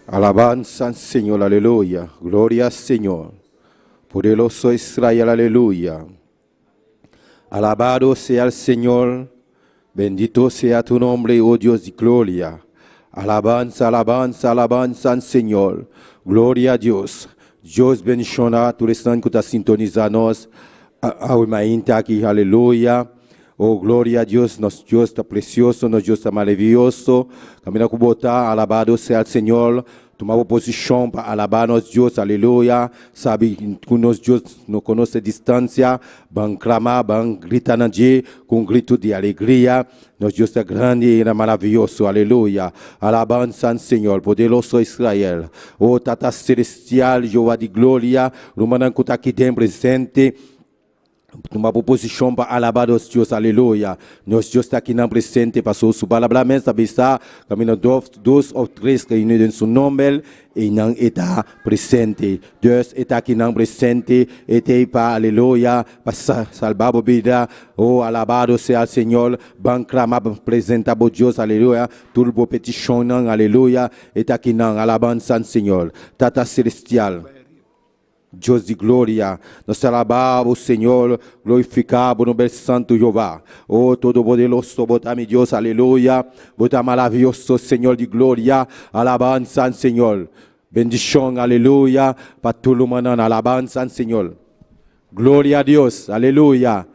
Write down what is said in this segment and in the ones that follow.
Alabanza al Señor, aleluya. Gloria al Señor. Poderoso Israel, aleluya. Alabado sea el Señor. Bendito sea tu nombre, oh Dios de gloria. Alabanza, alabanza, alabanza al Señor. Gloria a Dios. Dios bendicionar tu restante que está sintonizando-nos. Aqui, aleluia. Oh, glória a Deus, nosso Deus está precioso, nosso Deus está maravilhoso. Caminha com botar, alabado seja o Senhor. Tomar posição para alabar nosso Deus, aleluia. Sabe que nosso Deus não conhece distância. Vão clamar, vão gritar na dia com um grito de alegria. Nosso Deus é grande e é maravilhoso, aleluia. Alabança ao Senhor, poderoso Israel. Oh, Tata Celestial, Jeová de glória. Romanan que está aqui dentro presente. Uma proposição para alabar os Deus, aleluia. Nosso Deus está aqui na presente, passou sua palavra, mas sabe está, caminho dois ou três que unidos em seu nome, e não está presente. Deus está aqui na presente, e tem para, aleluia, para salvar a vida. Oh, alabado seja o Senhor, bem clamar, apresentar a Deus, aleluia. Tudo por petição, aleluia, está aqui na alabança ao Senhor. Tata Celestial. Deus de glória, nós alabamos o Senhor, glorificamos o nome santo Jeová. Oh, todo poderoso, botamos Deus, aleluia. Botamos maravilhoso, Senhor de glória, alabança ao Senhor. Bendição, aleluia, para todo mundo, alabança ao Senhor. Glória a Deus, aleluia.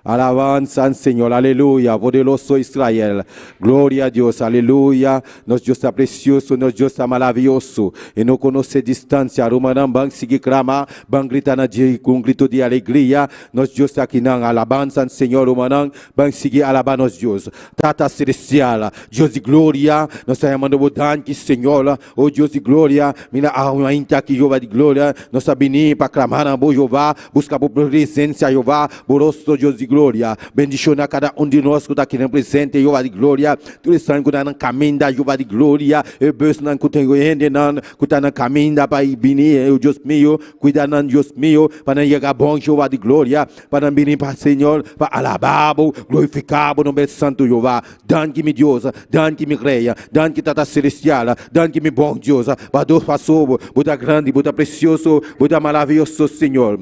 Alabanza al Señor, aleluya, poderoso Israel. Gloria a Dios, aleluya. Nos Dios está precioso, nos Dios está maravilhoso. E não conoce distância. Romanam bang seguir clamar, bang gritar com um grito de alegria. Nos Dios está aqui na alabanza al Señor, Romanam bang seguir alabar nos Dios. Tata celestial, Deus de glória. Nós estamos chamando o danque, Senhor. Oh Deus de glória. Mina ainda aqui, Jeová de glória. Nós estamos vindo para clamar na boa Jeová. Buscar por presença, Jeová. Boroso Deus de glória. Bendição a cada um de nós que está aqui presente, Jeová de glória. Tu estás que está no caminho da Jeová de glória. E bes não que tem gente não que está no caminho para ir o Deus meu, cuidar não Deus meu, para não chegar bom Jeová de glória, para não vir para o Senhor, para alabar, glorificar o nome santo Jeová. Dan-me Deus, dan-me Reia, dan-me Tata Celestial, dan-me bom Deus. Para Deus passou, bota grande, bota precioso, bota maravilhoso Senhor.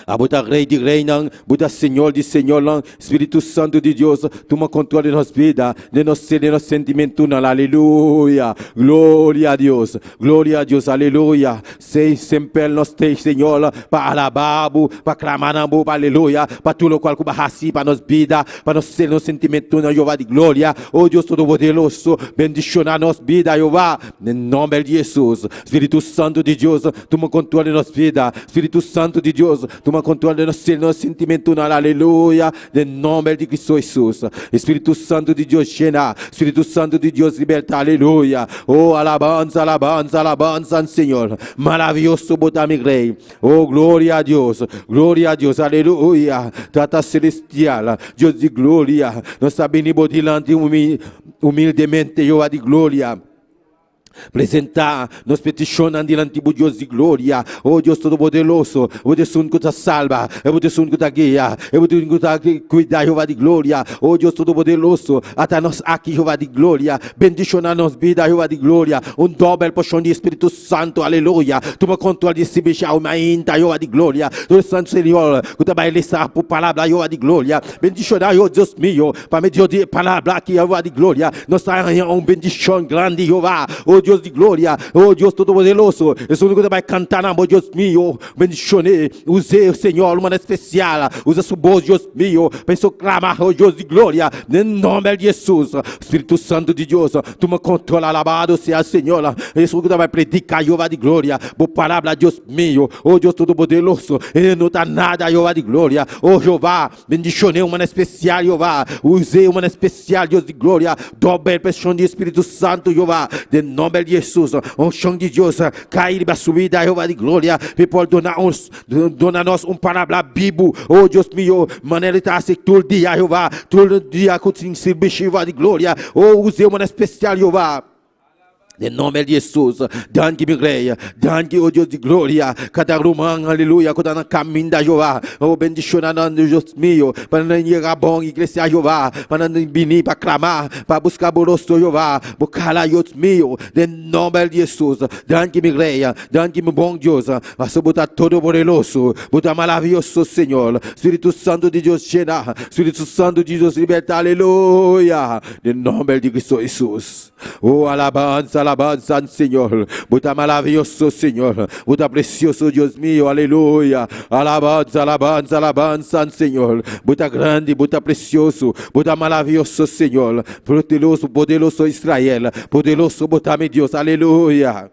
A bota rei de rei, bota Senhor de Senhor, Espírito Santo de Deus, toma controle de nossa vida, de nosso ser, de nosso sentimento, aleluia, glória a Deus, aleluia. Sei sempre nós temos, Senhor, para alabar, para clamar, aleluia, para tudo o qual que para nossa vida, para nosso ser, nosso sentimento, Jeová de glória. Oh Deus Todo-Poderoso, bendicionar nossa vida, Jeová, em nome de Jesus. Espírito Santo de Deus, toma controle de nossa vida, Espírito Santo de Deus, toma controle de nosso sentimento, aleluia, em nome de Cristo Jesus. Espírito Santo de Deus, llena, Espírito Santo de Deus, liberta, aleluia. Oh, alabanza, alabanza, alabanza ao Senhor. Maravilhoso, botame rei. Oh, glória a Deus, aleluia. Tata celestial, Deus de glória. Nós sabemos diante humildemente, Jeová de glória. Apresentar, nos peticionando diante de Deus de glória. Oh Deus Todo-Poderoso, o Deus que te salva, o Deus que te guia, o Deus que te cuida, Jeová de glória. Oh Deus Todo-Poderoso, até nós aqui, Jeová de glória, bendicionar nos vida, Jeová de glória, doble porção de Espírito Santo, aleluia. Toma controle de si bicho, ainda, Jeová de glória. Deus Santo Senhor, que te vai listar por palavra, Jeová de glória. Bendicionar, oh Deus meu, para me dizer de palavra aqui, Jeová de glória. Nós temos bendição grande, Jeová. Oh Deus de glória, oh Deus Todo-Poderoso, eu sou o único que vai cantar na voz, Deus meu, bendicionei, usei o Senhor, uma especial, usa sua voz, Deus meu, pensou clamar, oh Deus de glória, em nome de Jesus. Espírito Santo de Deus, toma controle, alabado seja o Senhor, eu sou o que vai predicar, Jeová de glória, por palavra, Deus meu, oh Deus Todo-Poderoso, ele não está nada, Jeová de glória, oh Jeová, bendicionei uma especial, Jeová, usei uma especial, Deus de glória, dobre pressão de Espírito Santo, Jeová, em nome de Jesus, um chão de Deus, cair para subida, Jeová de glória, e pode donar-nos palavra bíblia, oh Deus meu, maneira de assim todo dia, Jeová, todo dia que se servir, Jeová de glória, oh, usei uma especial, Jeová. Nel nome di Jesus, dan que me creia, dan que o Deus de glória, cada romano, aleluia, quando na caminho da Jeová, o bendicionando Deus meu, para não ir a bom igreja Jeová, para não vir para clamar, para buscar o rosto Jeová, buscar Deus meu, nel nome de Jesus, dan que me creia, dan que me bom Deus, mas botar todo poderoso, botar maravilhoso Senhor, Espírito Santo de Deus llena, Espírito Santo de Deus liberta, aleluia, nel nome de Cristo Jesus. Oh, alabanza, alabanza, Senhor. Bota maravilhoso, Senhor. Bota precioso, Deus meu, aleluia. Alabanza, alabanza, alabanza, Senhor. Bota grande, bota precioso, bota maravilhoso, Senhor. Poderoso, poderoso Israel. Poderoso, bota meu Deus, aleluia.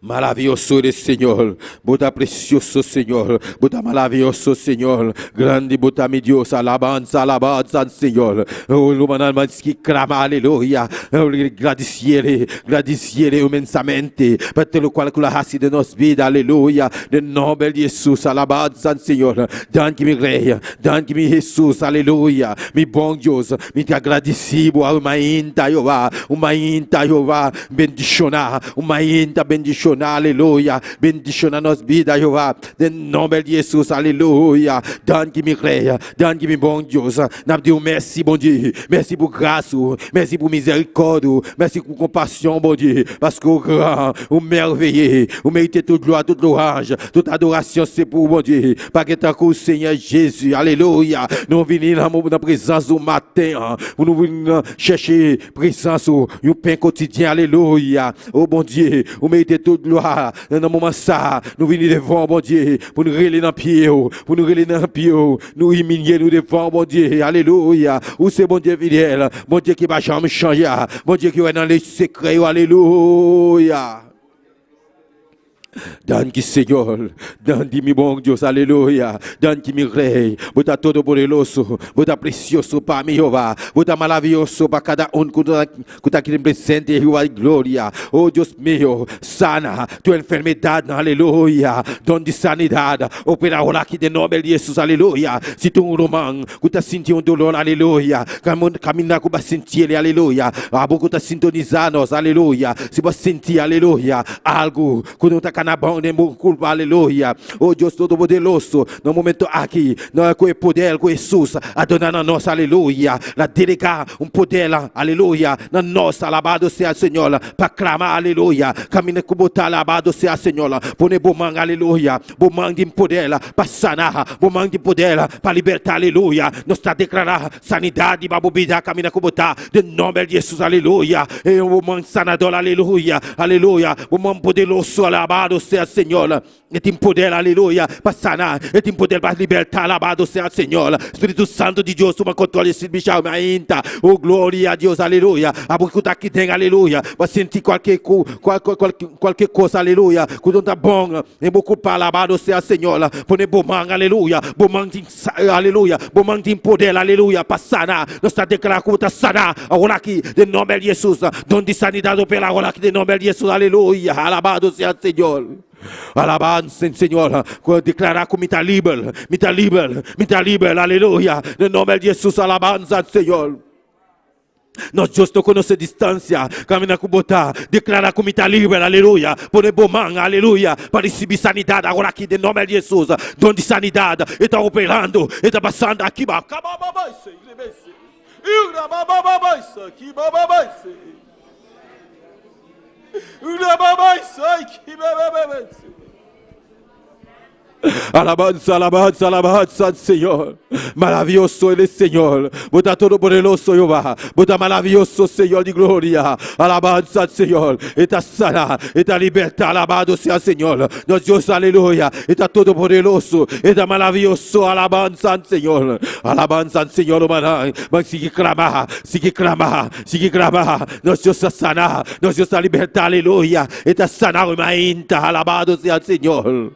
Maravilhoso eres, Senhor. Bota precioso, Senhor. Bota maravilhoso, Senhor. Grande, bota mi Deus. Alabanza, alabanza, Senhor. Oh, lumanan mas que clama, aleluia. Agradeciere, agradeciere imensamente. Para pelo qual que la raça de nossa vida, aleluia. De nome de Jesus, alabanza, Senhor. Dan que me creia, dan que me Jesus, aleluia. Mi bom Deus, me te agradecido. Uma inta, Jeová. Uma inta, Jeová. Bendicionar. Uma inta, bendicionar, aleluia. Bendicionar nossa vida, Jeová. Em nome de Jesus, aleluia. Dan que me creia, dan que me bom Deus. Nós Deus, merci, bom Deus. Merci por graça, merci por misericórdia, merci por compaixão, bom Deus. Parce que o grand, o merveilleux, o mérite toute gloire, toute louange, toute adoration, c'est pour bon Dieu. Parce que tant que o Seigneur Jésus, aleluia. Nous venons dans la présence du matin. Nous venons chercher présence, un pain quotidien, alléluia. Oh bon Dieu, o mérite toute gloire. Dans le moment ça, nous venons devant, bon Dieu, pour nous relayer dans le pied, pour nous relayer dans le pied, nous humilier, nous devant, bon Dieu, alléluia. Où c'est bon Dieu fidèle, bon Dieu qui va jamais changer, bon Dieu qui va dans les secrets, alléluia. Dan que Senhor, dan de mi bom Deus, aleluia. Dan que mi rei, bota todo poderoso, bota precioso para mim, Jeová. Bota maravilhoso para cada que está aqui presente, Jeová de glória. Oh Deus meu, sana tua enfermidade, aleluia. Don de sanidade, opera agora aqui de nome de Jesus, aleluia. Se tu romano, que está sentindo dolor, aleluia. Caminhar com sentir, aleluia. A boca está sintonizando, aleluia. Se você sentir, aleluia, algo que não está canabão, nem culpa, aleluia. Oh Deus Todo-Poderoso, no momento aqui, nós com o poder, com Jesus, a dona na nossa, aleluia. La delegar poder, aleluia. Na nossa, alabado seja Senhor, para clamar, aleluia. Caminha com botar, alabado seja Senhor. Pone bom mão, aleluia. Bom mão de poder, para sanar. Bom mão de poder, para libertar, aleluia. Nós está declarar sanidade, para bobida, caminha com botar, de nome de Jesus, aleluia. E o mão sanador, aleluia. Aleluia. O mão poderoso, alabado seja Senhor. E tem poder, aleluia, para sanar. E tem poder para libertar, alabado seja Senhor. Espírito Santo de Deus, toma controle desse bicho, ainda. Oh, glória a Deus, aleluia. A boca está aqui dentro, aleluia. Para sentir qualquer coisa, aleluia. Quando está bom, é bom culpar, alabado seja Senhor. Põe bom mão, aleluia. Bom mão, aleluia. Bom mão tem poder, aleluia, para sanar. Nós está declarando como está sanar. Agora aqui, de nome de Jesus. Dom de sanidade opera agora aqui, de nome de Jesus, aleluia. Alabado seja Senhor. Alabanza, Senhor, declarar como está livre, aleluia, no nome de Jesus, alabanza, Senhor. Nós justo com nossa distância, caminhar com botar, declarar como está livre, aleluia, põe bom mão, aleluia, para receber sanidade agora aqui, no nome de Jesus, dom de sanidade, está operando, está passando aqui, alabanza, alabanza, alabanza, Senhor. Maravilhoso Ele, Senhor. Bota todo poderoso, Jeová. Bota maravilhoso, Senhor de glória. Alabanza, Senhor. Está sana, está liberta, alabado seja Senhor. Nós Deus, aleluia. Está todo poderoso, está maravilhoso, alabanza, Senhor. Alabanza, Senhor, humanai. Mas sigue clamar, sigue clamar, sigue clamar. Nós Deus sana, nós Deus liberta, aleluia. Está sana, ainda, alabado seja Senhor.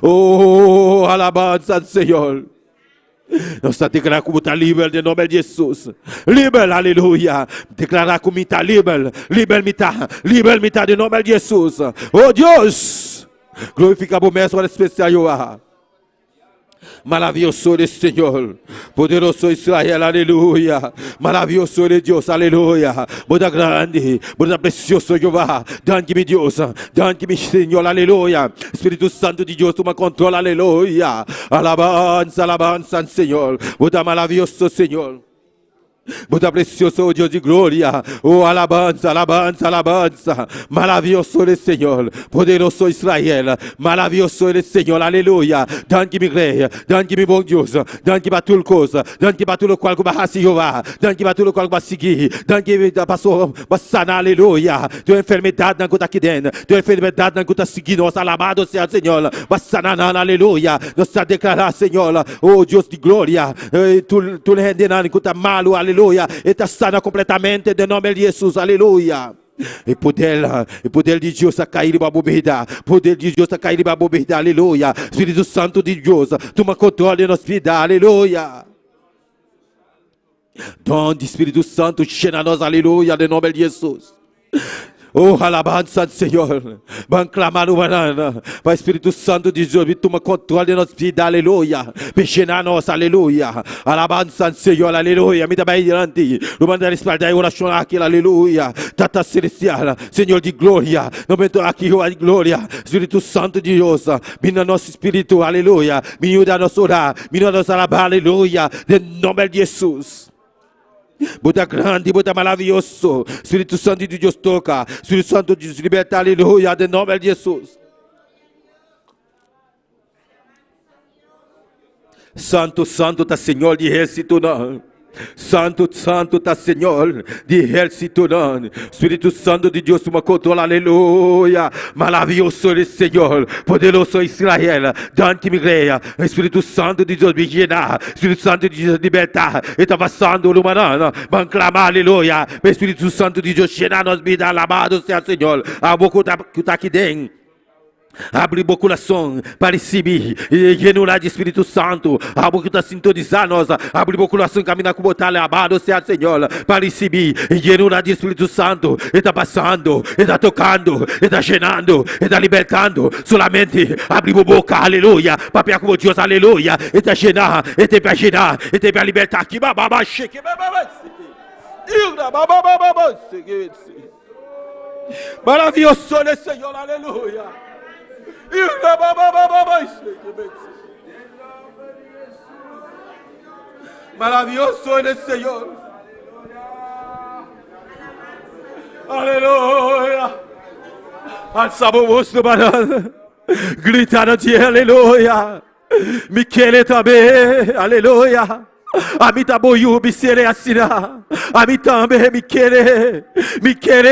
Oh, alabanza, Senhor. Nós está declarando como está livre, em nome de Jesus. Livre, aleluia. Declarar como está livre, livre, em nome de Jesus. Oh, Deus. Glorifica o mestre especial, Jeová. Maravilloso eres, Señor. Poderoso Israel, aleluya. Maravilloso eres Dios, aleluya. Boda grande, boda precioso Jehová. Danke-me Deus, danke-me Senhor, aleluia. Espírito Santo de Deus, toma controle, aleluia. Alabanza, alabanza, Senhor. Boda maravilhoso, Senhor. Boda precioso, oh Deus de glória. Oh, alabanza, alabanza, alabanza. Maravilhoso eres, Senhor. Poderoso Israel. Maravilhoso eres, Senhor. Aleluia. Danke-me, Rei. Danke-me, bom Deus. Danke para tudo coisa. Danke para tudo qual que vai Jeová. Danke para tudo qual que vai seguir. Danke para sanar, aleluia. Tua enfermidade não está aqui dentro. Tua enfermidade não está seguindo. Nós alabado seja, Senhor. Vai sanar, aleluia. Nós está declarar, Senhor. Oh, Deus de glória. Tu lhe renderá, não está malo, aleluia. Está sana completamente de nome de Jesus, aleluia. E poder de Deus a cair para a bobida, poder de Deus a cair para a bobida, aleluia. Espírito Santo de Deus, toma controle de nossa vida, aleluia. Dom de Espírito Santo, cheia nós, aleluia, de nome de Jesus. Oh, alabança, Senhor. Vamos clamar o banana. Para o Espírito Santo de Deus, toma controle de nossa vida, aleluia. Pechenar nós, aleluia. Alabança, Senhor, aleluia. Me dá bem diante. No mandar espalhar a oração aqui, aleluia. Tata celestial, Senhor de glória. No momento aqui, de glória. Espírito Santo de Deus, vinda nosso espírito, aleluia. Me ajuda a nos orar, me ajuda a nos alabar, aleluia. De nome de Jesus. Buda grande, Buda maravilhoso. Espírito Santo de Deus toca. Espírito Santo de Deus liberta, aleluia, em nome de Jesus. Santo, santo tá Senhor de exército não. Santo, santo tá Senhor de exército não. Espírito Santo de Deus toma controle, aleluia. Maravilhoso é Senhor, poderoso Israel. Dante-me greia. Espírito Santo de Deus me llenar. Espírito Santo de Deus libertar. E tá passando o humano. Vamos clamar, aleluia. Espírito Santo de Deus llenar nos vidas, alabado seja Senhor. A boca que tá aqui dentro. Abre o coração para receber genuíno de Espírito Santo. Abre o que está sintonizando nós. Abre o coração caminhar com botar alabado seja Senhor. Para receber genuíno de Espírito Santo. Está passando, está tocando, está llenando, está libertando. Solamente abre a boca, aleluia. Papel como Deus, aleluia. Está llenar, está para llenar, está para libertar. Aqui, babá, cheque, babá, maravilhoso é Senhor, aleluia. Maravilhoso é Senhor. Aleluia. Alçamos o rosto para gritar a ti, aleluia. Me quer também, aleluia. A mim também me serei assinar. A mim também me querer,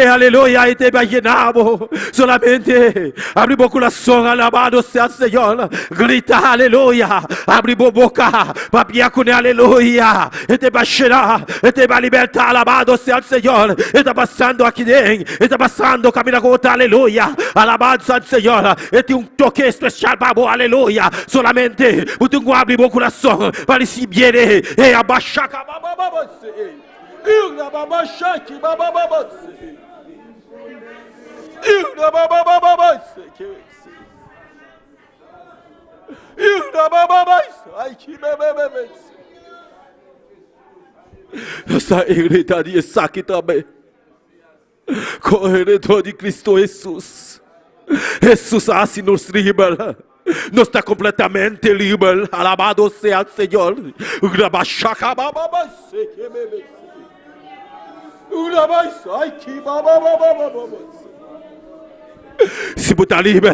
aleluia, e te imaginamos. Solamente abre o coração, alabado seja Senhor. Grita, aleluia. Abre a boca, papia com aleluia. E te vai cheirar, e te vai libertar, alabado seja Senhor. E está passando aqui dentro, e está passando, caminha com outra, aleluia. Alabado seja Senhor. E tem toque especial para você, aleluia. Solamente, você abre o coração para receber. E abaixaca, babababase. Ilga babashaki, babababase. Ilga babababase. Ilga bababase. Ai, que bebebebese. Nossa igreja de saque também. Corredor de Cristo Jesus. Jesus assim nos libera. Não está completamente livre. Alabado seja o Senhor. Se você está livre,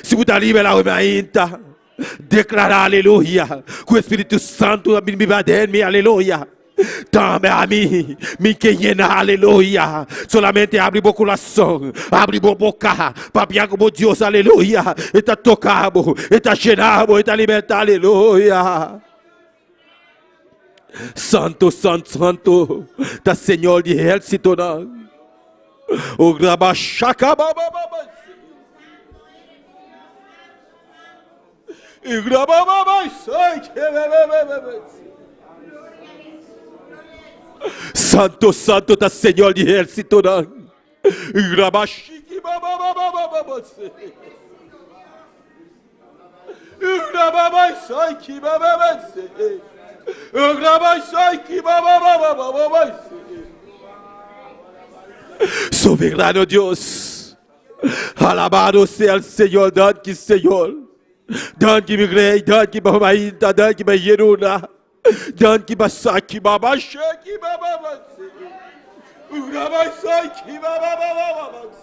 se você está livre, declarar aleluia. Que o Espírito Santo me vai dar, aleluia. Dame a mim, me queima, aleluia. Solamente abre o coração, abre a boca, papiar como Deus, aleluia. Está tocado, está cheirado, está libertado, aleluia. Santo, santo, santo, da Senhor de exército, o grabachaca, babababas. E grabababas, ai, que bebebebebes. Santo, santo da Senhor de exército. Soberano Dios, alabado sea el Señor, Dan ki Señor, Dan ki mi rey, Dan ki mamainta, Dan ki mayeruna, Dan ki basaki baba shaki baba basi, urabasaki baba baba basi.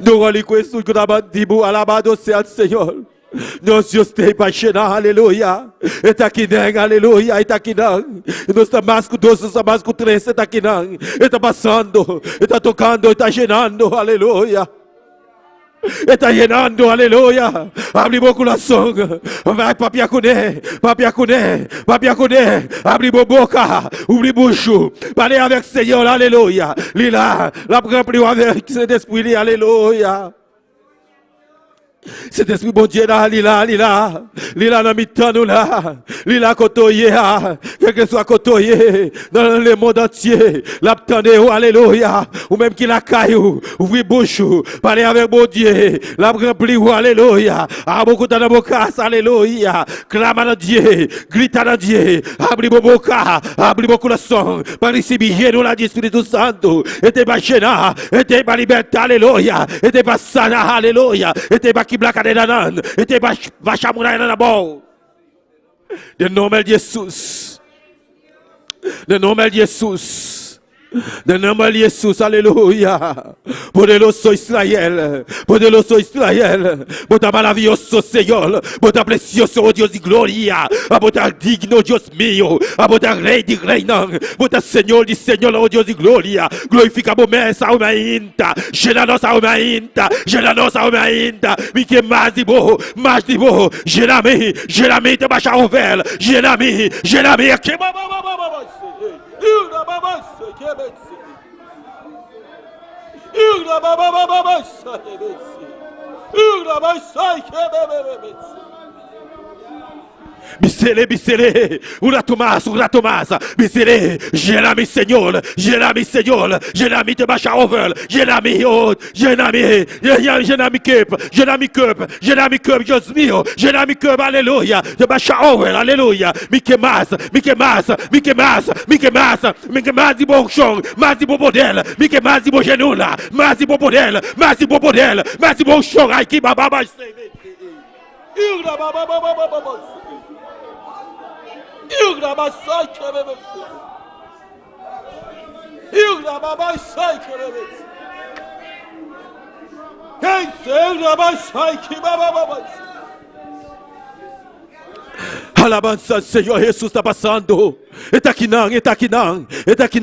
No ali questo grabandibu, alabado sea el Señor. Nós Deus tem paixão, aleluia. Está aqui, aleluia. Está aqui, nós estamos mais com 12, estamos mais com 13, está aqui, está passando, está tocando, está llenando, aleluia. Está llenando, aleluia. Abre o coração, vai papiacuné, papiacuné, papiacuné. Abre a boca, abre o bucho, parle avec o Senhor, aleluia. Lila, la remplis avec cet esprit, aleluia. Cet esprit bon Dieu là, lila dans mi-temps là, lila kotoye, quel que soit kotoye, dans le monde entier, l'attendez, alléluia, ou même qui la caillou, ouvrez bouche, parlez avec bon Dieu, la rempli, alléluia, à beaucoup de boca, alléluia, clame à Dieu, grite à Dieu, abri boca, abri beaucoup la son, par ici, bien, nous l'a dit, Esprit Santo, et t'es pas gênant, et t'es pas liberté, alléluia, et t'es pas sana, alléluia, et t'es pas blaka de danan, ete bashamuna na bom. De nome de Jesus. De nome de Jesus. De nome de Jesus, aleluia. Poderoso Israel, poderoso Israel, bota maravilhoso Senhor, bota precioso, oh Deus de glória, a bota digno, Deus meu, a bota rei de reina, bota Senhor de Senhor, oh Deus de glória, glorifica a mesa, alma ainda, gera nossa alma ainda, gera nossa alma ainda, me que mais de boa, gera me, te baixa o véu, gera me, que Bisele, una Tomás, bisele, Jérémie Seigneur, Jérémie te baixa over, Jérémie, Dios mío, Jérémie Cup, alléluia, te baixa over, alléluia, Mickey Mas, de bon chong, mas de bon modèle, Mickey Mas de bon genoula, mas de bon modèle, mas de bon chong, ai que bababa, alabança, Senhor Jesus está passando. Está aqui não,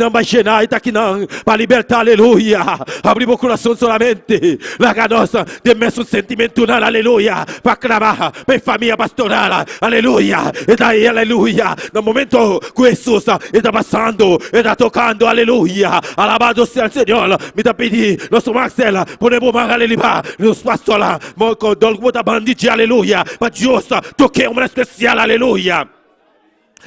imagina, está aqui não, para libertar, aleluia. Abrir o coração somente, larga nossa, de mesmo sentimento, aleluia, para clamar, para família pastoral, aleluia. E daí, aleluia, no momento que Jesus está passando, está tocando, aleluia. Alabado seja o Senhor, me está pedindo, nosso Marcelo, podemos mais, aleluia, nos pastores, com dolgo da bandite, aleluia, para Deus, toque uma especial, aleluia.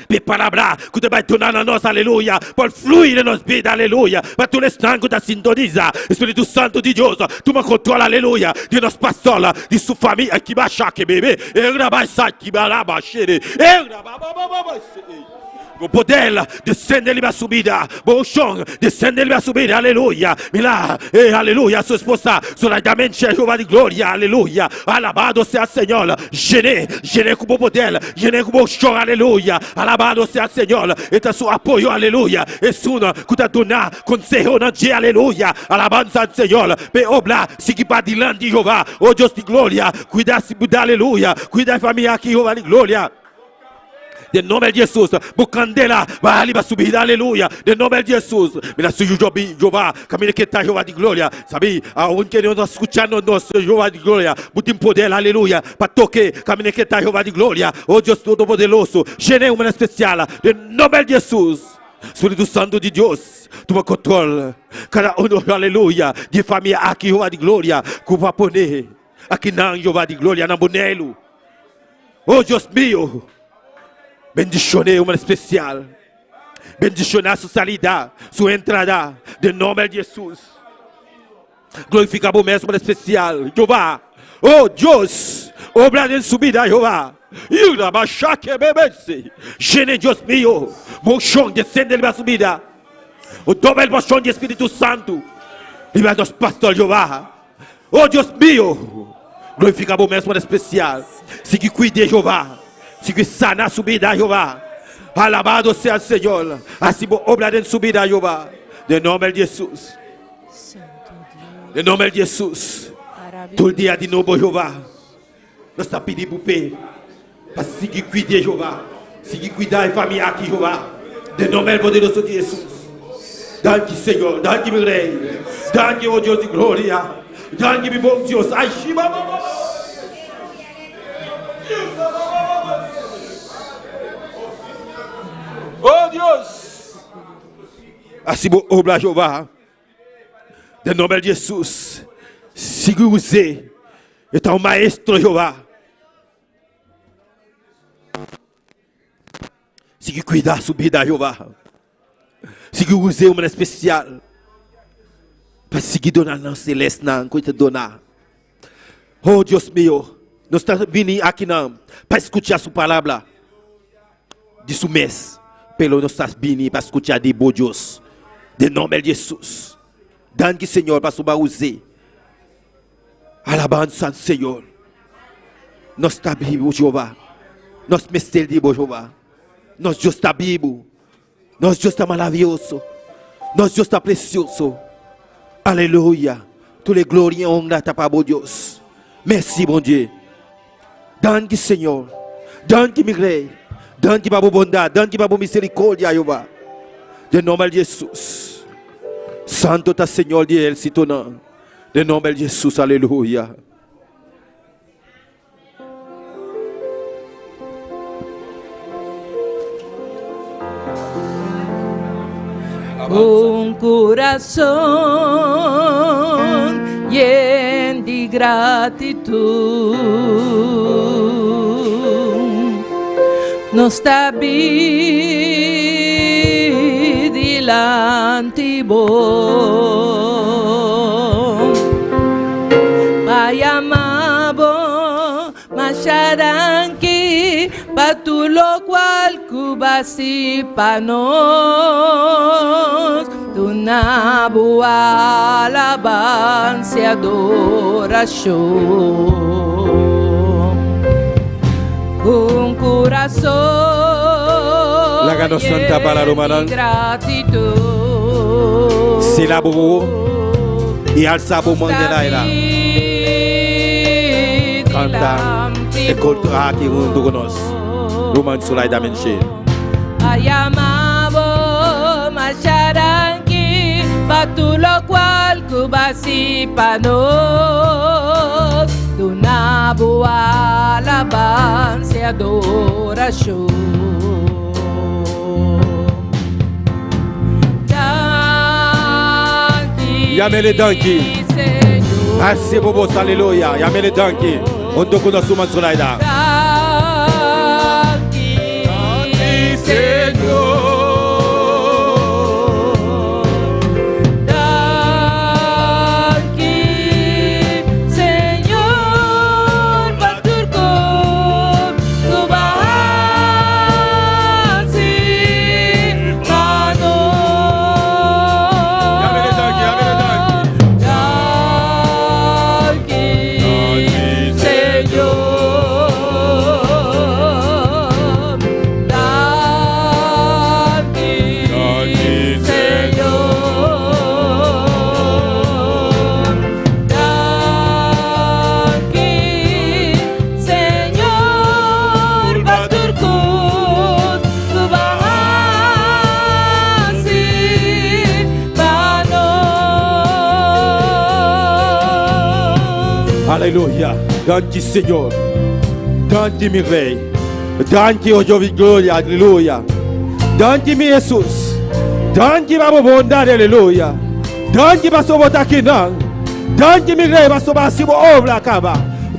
Pe palabra que te vai tornar na nossa, aleluia, por fluir em nossa vida, aleluia, para tu estar que te sintoniza, Espírito Santo de Deus, tu me controla, aleluia, de nosso pastor, de sua família, que baixa, que bebê, eu gravar isso aqui, balaba, xere, eu gravar, o poder descende ele vai subir, o chão descende ele vai subir, aleluia, milá, aleluia, sua esposa, solidamente, Jeová de glória, aleluia, alabado seja o Senhor, gene com o poder, gene com o chão, aleluia, alabado seja o Senhor, e seu apoio, aleluia, e suna, que te dona conselho na dia, aleluia, alabança ao Senhor, pe obra, siga para diante, Jeová, oh Deus de glória, cuida-se, aleluia, cuida da família aqui, Jeová de glória. De nome de Jesus, Bucandela, vai ali para subir, aleluia. De nome de Jesus, me la sujo Jeová, caminho que está Jeová de glória, sabe? Aonde nós escutando nosso Jeová de glória, muito poder, aleluia, para toque, caminho que está Jeová de glória, oh Deus Todo-Poderoso, gene uma especial, de nome de Jesus, Espírito Santo de Deus, tu me controla, cada aleluia, de família aqui, Jeová de glória, que vai poner, aqui não, Jeová de glória, na bonelo, oh Deus meu. Bendicionei uma especial. Bendicionar sua salida, sua entrada. De nome de Jesus. Glorificar o mesmo especial. Jeová. Oh Dios, obra en su vida, Jehová. Y la bachaque bebese. Llene Dios mío. Mochón descende en su vida. O doble mochón de Espíritu Santo. Y va dos pastores, Jehová. Oh Dios mío. Glorifica o mesmo especial. Sigue cuide, Jehová. Sigue sana su vida, Jehová. Alabado sea el Señor. Así obra en su vida, Jehová. De nombre de Jesús. De nombre de Jesús. Todo el día de nuevo, Jehová. Nós está pedindo para seguir cuidar, Jehová. Seguir cuidar da família aqui, Jehová. De nome poderoso de Jesus. Dá-te, Senhor. Dá-te, meu rei. Dá-te, oh Deus de glória. Dá-te, meu bom Deus. Ai, Shiba. Oh Deus. Assim, obra, Jehová. De nome de Jesus. Siga você. Então, maestro, Jehová. Siga cuidar da sua vida, Jehová. Siga usar uma especial. Para seguir donar na celeste, na coisa donar. Oh, Deus meu. Nós estamos vindo aqui para escutar a sua palavra. De seu mês. Pelo nós estamos vindo para escutar de bom Deus. De nome de Jesus. Danke, Senhor, para sua usar. Alabança ao Senhor. Nós estamos vivos, Jeová. Nós mestres de Jeová. Nós Deus está vivo. Nós Deus está maravilhoso. Nós Deus está precioso. Aleluia. Toda a glória e honra está para Deus. Merci, bom Deus. Danke, Senhor. Danke, meu Rei. Danke para a bondade. Danke para a misericórdia, Jeová. De nome de Jesus. Santo está Senhor de El Sitonã. De nome de Jesus, aleluia. Un corazón lleno de gratitud nos está delante vos. Vaya amabo, macharanqui, pa tu lo cual cubasi pa nos. Tu na boa alabança e adoração. Com coração Santa para Romanan. Gratidão. Silabo e alçabo mandelaira. Canta e cultura aqui junto conosco. Roman Sulai da Menche. Ayamabo macharanqui patulo cual cubasi panos. Tu na boa alabança e adoração. Yamele danki. Assim bobo aleluia. Yamele danki. Onde conosco Roman Sulai da. Aleluia. Danke, Senhor. Danke, meu Rei. Danke, oh Deus de glória. Aleluia. Danke, meu Jesus. Danke, para a bondade. Aleluia. Danke, para a sua vontade. Danke, meu Rei, para a sua obra.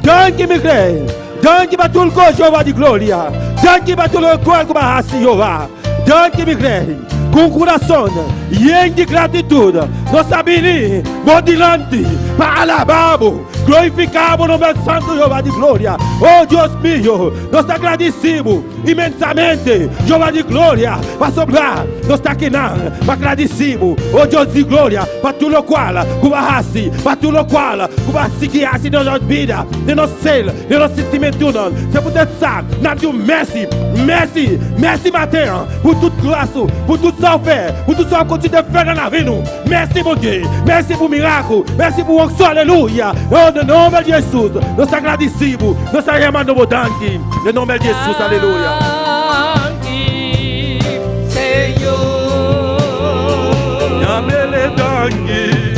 Danke, meu Rei. Danke, para tudo que Jeová de glória. Danke, para tudo que vai assim, Jeová. Danke, meu Rei. Com coração e de gratidão. Nós sabemos, modelante, para alabamos. Glorificamos o nome santo Jeová de glória. Oh Deus mío, nós agradecemos imensamente, Jeová de glória, para sobrar, nós está aqui não, para agradecemos, oh Deus de glória, para tudo o qual, para tudo o qual, para seguir assim na nossa vida, de nosso ser, de nosso sentimento, não. Se puder saber, nós damos merci matin, por tudo graça, por tudo salve, por tudo só continua de fé na vida. Merci mon Dieu, merci por miracle, merci por onction, aleluia. Oh, no nome de Jesus, nós agradecemos, nós chamamos o danke, no nome de Jesus, aleluia. Danke, Senhor. Amele danke.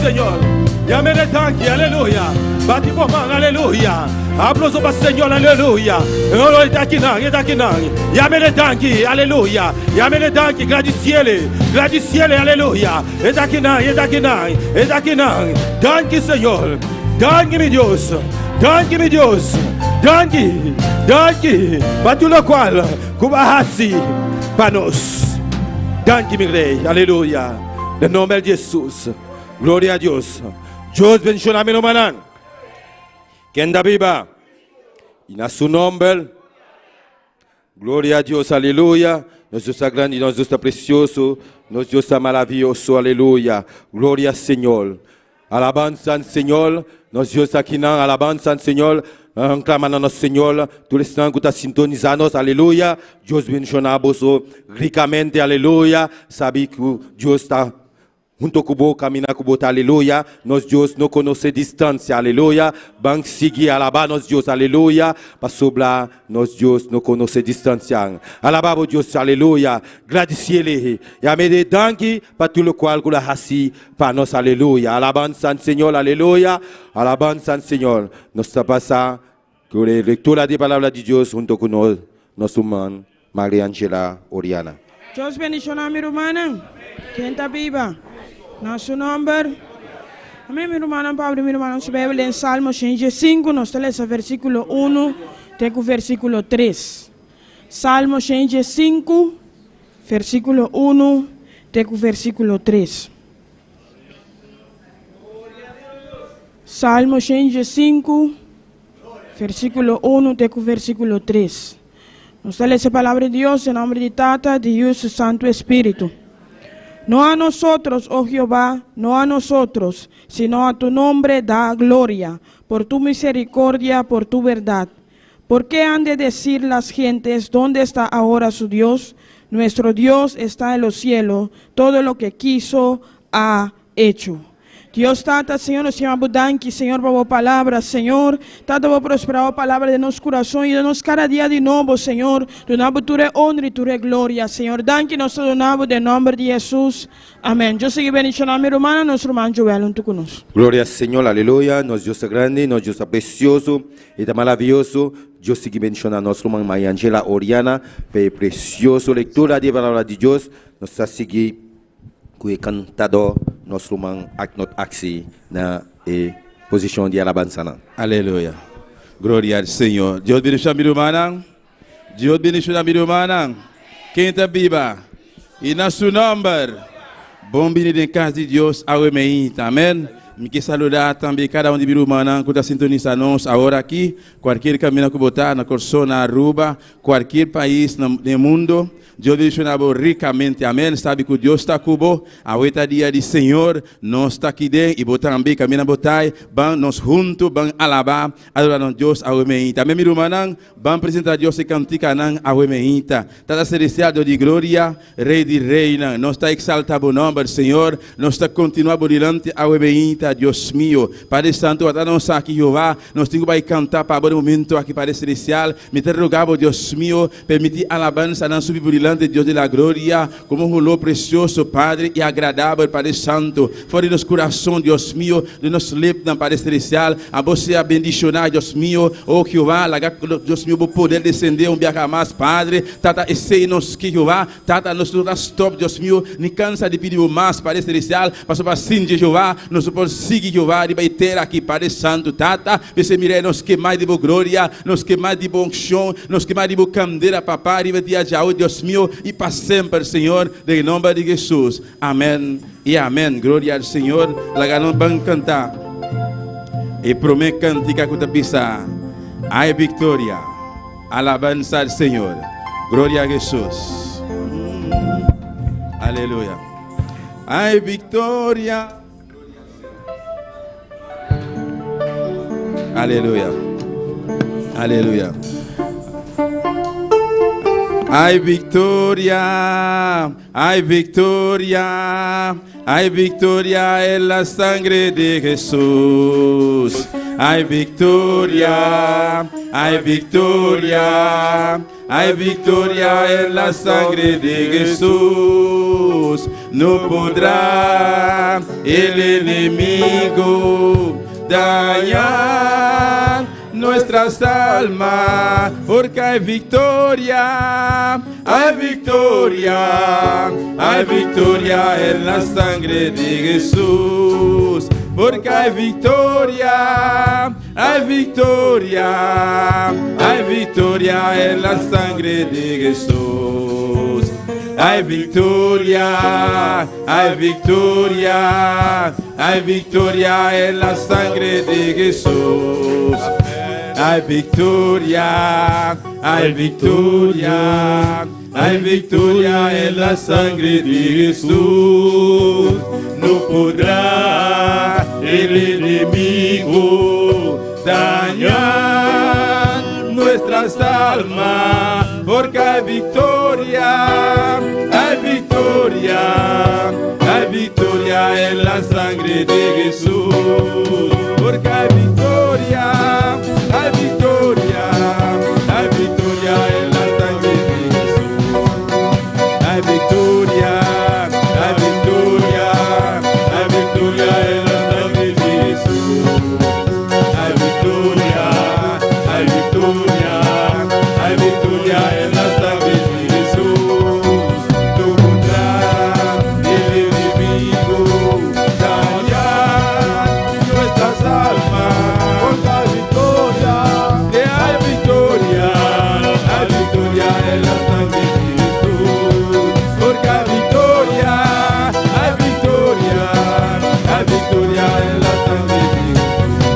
Senhor, Yamene danke, aleluia. Bate por mão, aleluia. Aplauso para o Senhor, aleluia. Ele está aqui não, ele está aqui não. Yamene danke, aleluia. Yamene danke, agradeciele, aleluia. Ele está aqui não, ele está aqui não, ele está aqui não. Danke, Senhor. Danke, meu Deus. Danke, meu Deus. Danke, danke. Para tudo o qual, cubarraci para nós. Danke, meu Rei, aleluia. No nome de Jesus. Glória a Deus. Deus bendiga meu manan. Quem da Bíblia? E na seu nome. Glória a Deus, aleluia. Nosso Deus é grande, nosso Deus é precioso, nosso Deus é maravilhoso, aleluia. Glória ao Senhor. Alabança ao Senhor. Nosso Deus aqui não, alabança ao Senhor. Clamando ao nosso Senhor. Todo instante que está sintonizando, aleluia. Deus bendiga você ricamente, aleluia. Sabe que Deus está junto com você, caminhar com você, aleluia. Nosso Deus não conhece distância, aleluia. Vamos seguir, alabar nosso Deus, aleluia. Para sobrar, nosso Deus não conhece distância. Alabar o Deus, aleluia. Agradecer-lhe. E a me danke para tudo o qual que raci para nós, aleluia. Alabança ao Senhor, aleluia. Alabança ao Senhor. Nós estamos passando com a leitura da palavra de Deus junto com nós, nosso irmão, Maria Angela Oriana. Deus bendiga meu irmão. Quem está viva? Nosso nome. Amém, meu irmão, Pablo, meu irmão, se Bíblia em Salmo 105, nós temos o versículo 1 até o versículo 3. Salmo 105, versículo 1 até o versículo 3. Salmo 105, versículo 1 até o versículo 3. Nos temos a palavra de Dios en nombre de Tata, de Dios y Santo Espíritu. No a nosotros, oh Jehová, no a nosotros, sino a tu nombre da gloria, por tu misericordia, por tu verdad. ¿Por qué han de decir las gentes, dónde está ahora su Dios? Nuestro Dios está en los cielos, todo lo que quiso ha hecho. Dios Tata, Senhor, nós chamamos danke, Senhor, para a palavra, Senhor. Tata, vou prosperar a palavra de nosso coração e de nós cada dia de novo, Senhor. Donamos tua honra e tua glória, Senhor. Danke, nós donamos em nome de Jesus. Amém. Eu segui bendicionando a minha irmã, nosso irmão Joel, junto conosco. Glória ao Senhor, aleluia. Nosso Deus é grande, nosso Deus é precioso e é maravilhoso. Deus sigue bendicionando a nossa irmã Maria Angela Oriana, pela preciosa leitura da palavra de Deus. Nós estamos seguindo com o cantador, nosso irmão Aknot Axi, na posição de alabança. Aleluia. Glória ao Senhor. Deus bendiga a minha irmã. Deus bendiga a minha irmã. Quem está viva? E na seu nome, bom vindo em casa de Deus, amém. Me quero saludar também cada um de minha irmã que está sintonizando agora aqui. Qualquer caminho que botar na Corsão, na Aruba, qualquer país no mundo. Deus bendiga ricamente, amém. Sabe que Deus está cubo, a oita dia de Senhor, nós está aqui dentro e botar também caminho botar, nós juntos, vamos alabar, adorar Deus, amém. Também minha irmã, vamos apresentar Deus e cantar, amém. Tata celestial de glória, Rei de reina, nós está exaltado o nome do Senhor, nós está continuando dilante, amém. Deus mío, Padre Santo, até nós aqui, Jeová, nós temos que cantar para o momento aqui, Padre celestial, me ter rogado, Deus mío, permitir alabança, não subir por Deus de la glória, como um olor precioso, Padre, e agradável, Padre Santo, fora de nosso coração, Deus mío, de nosso lips, Padre Celestial, a você a bendicionar, Deus mío, oh Jeová, Deus mío, vou poder descender um dia mais, Padre, Tata, esse nos que Jeová, Tata, nos stop, Deus mío, nem cansa de pedir mais, Padre Celestial, passou para sim de Jeová, nos por seguir Jeová, de vai ter aqui, Padre Santo, Tata, você mire, nos que mais de boa glória, nos que mais de bom chão, nos que mais de boa candeira, papai, de dia já, Deus mío, e para sempre, Senhor, em nome de Jesus. Amém e amém. Glória ao Senhor. Laganon bang cantar. E promete cantica que te pisa. Ai vitória. Alabança ao Senhor. Glória a Jesus. Aleluia. Ai vitória. Aleluia. Aleluia. Ai victoria, hay victoria, hay victoria en la sangre de Jesús. Hay victoria, hay victoria, hay victoria en la sangre de Jesús. No podrá el enemigo dañar nuestras almas, porque hay victoria, hay victoria, hay victoria en la sangre de Jesús, porque hay victoria, hay victoria, hay victoria en la sangre de Jesús. Hay victoria, hay victoria, hay victoria en la sangre de Jesús. Hay victoria, hay victoria, hay victoria en la sangre de Jesús. No podrá el enemigo dañar nuestras almas, porque hay victoria, hay victoria, hay victoria en la sangre de Jesús, porque hay victoria, hay victoria, hay victoria en la sangre de Jesús, hay victoria, hay victoria, hay victoria en la sangre de Jesús, hay victoria, hay victoria, hay victoria en la sangre de Jesús. No podrá el enemigo dañar nuestras almas, porque hay victoria, hay victoria, hay victoria en la sangre de Jesús, porque hay victoria, hay victoria, hay victoria en la sangre de Jesús.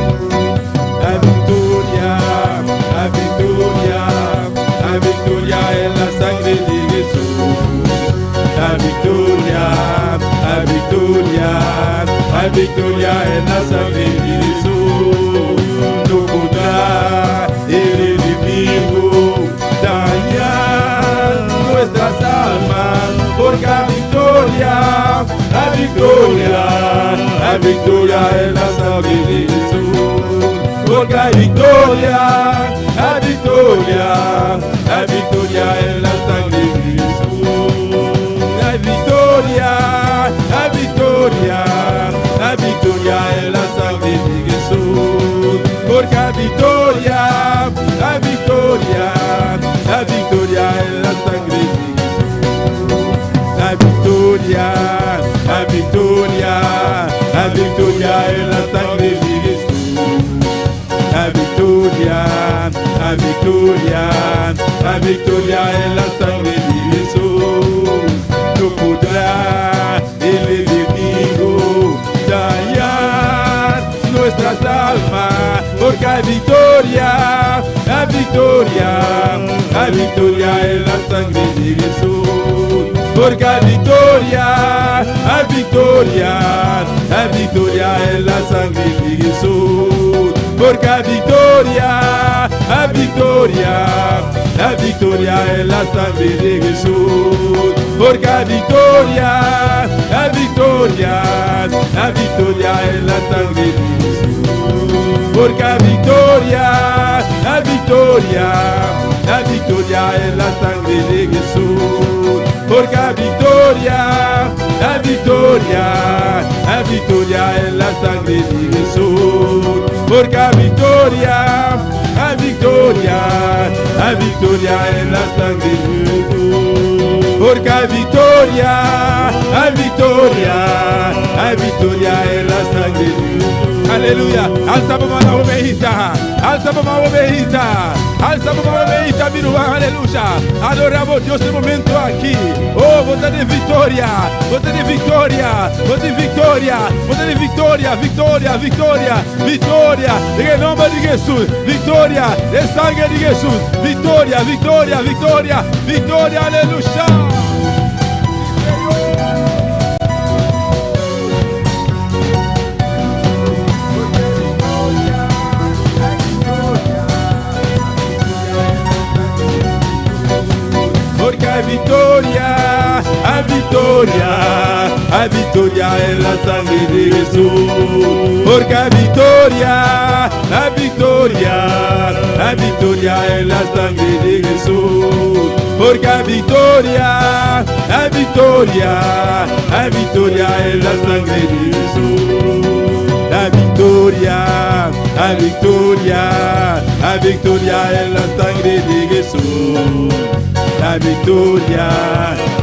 victoria en la sangre de Jesús. Porque hay victoria, hay victoria, hay victoria en la sangre de Jesús. Hay victoria, hay victoria, hay victoria en la sangre de Jesús. Porque hay victoria, hay victoria, hay victoria en la sangre de Jesús. Hay victoria, hay victoria, hay victoria en la sangre de Jesús. Hay victoria, hay victoria, hay victoria en la sangre de Jesús. No podrá el enemigo dañar nuestras almas, porque hay victoria, hay victoria, hay victoria en la sangre de Jesús. Porque hay victoria, hay victoria, hay victoria en la sangre de Jesús. Porque hay victoria, hay victoria, hay victoria en la sangre de Jesús. Porque hay victoria, hay victoria, hay victoria en la sangre de Jesús. Porque hay victoria, hay victoria, hay victoria en la sangre de Jesús. Porque hay victoria, hay victoria, hay victoria en la sangre de Jesús. Porque hay victoria, hay victoria, hay victoria en la sangre de Jesús. Porque hay victoria, hay victoria, hay victoria en la sangre de Jesús. Aleluya. Alza para la obejita, alza para la obejita, alza para la obejita, mi hermano, aleluya. Adoramos Dios en momento aquí. Oh, voz de victoria, voz de victoria, voz de victoria, voz de victoria, victoria, victoria, victoria, en el nombre de Jesús, victoria, en sangre de Jesús, victoria, victoria, victoria, victoria, aleluya. Porque hay victoria, hay victoria, hay victoria en la sangre de Jesús. Porque hay victoria, hay victoria, hay victoria en la sangre de Jesús. Porque hay victoria, hay victoria, hay victoria en la sangre de Jesús. La victoria, hay victoria, hay victoria en la sangre de Jesús. La victoria,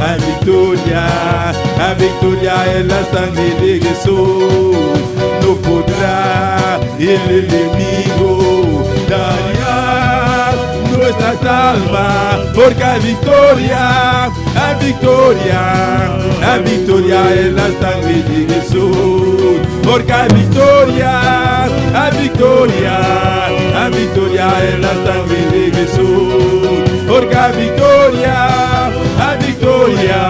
hay victoria, hay victoria en la sangre de Jesús. No podrá el enemigo dañar nuestras almas, porque hay victoria, hay victoria, hay victoria en la sangre de Jesús. Porque hay victoria, hay victoria, hay victoria en la sangre de Jesús. Porque hay victoria, hay victoria,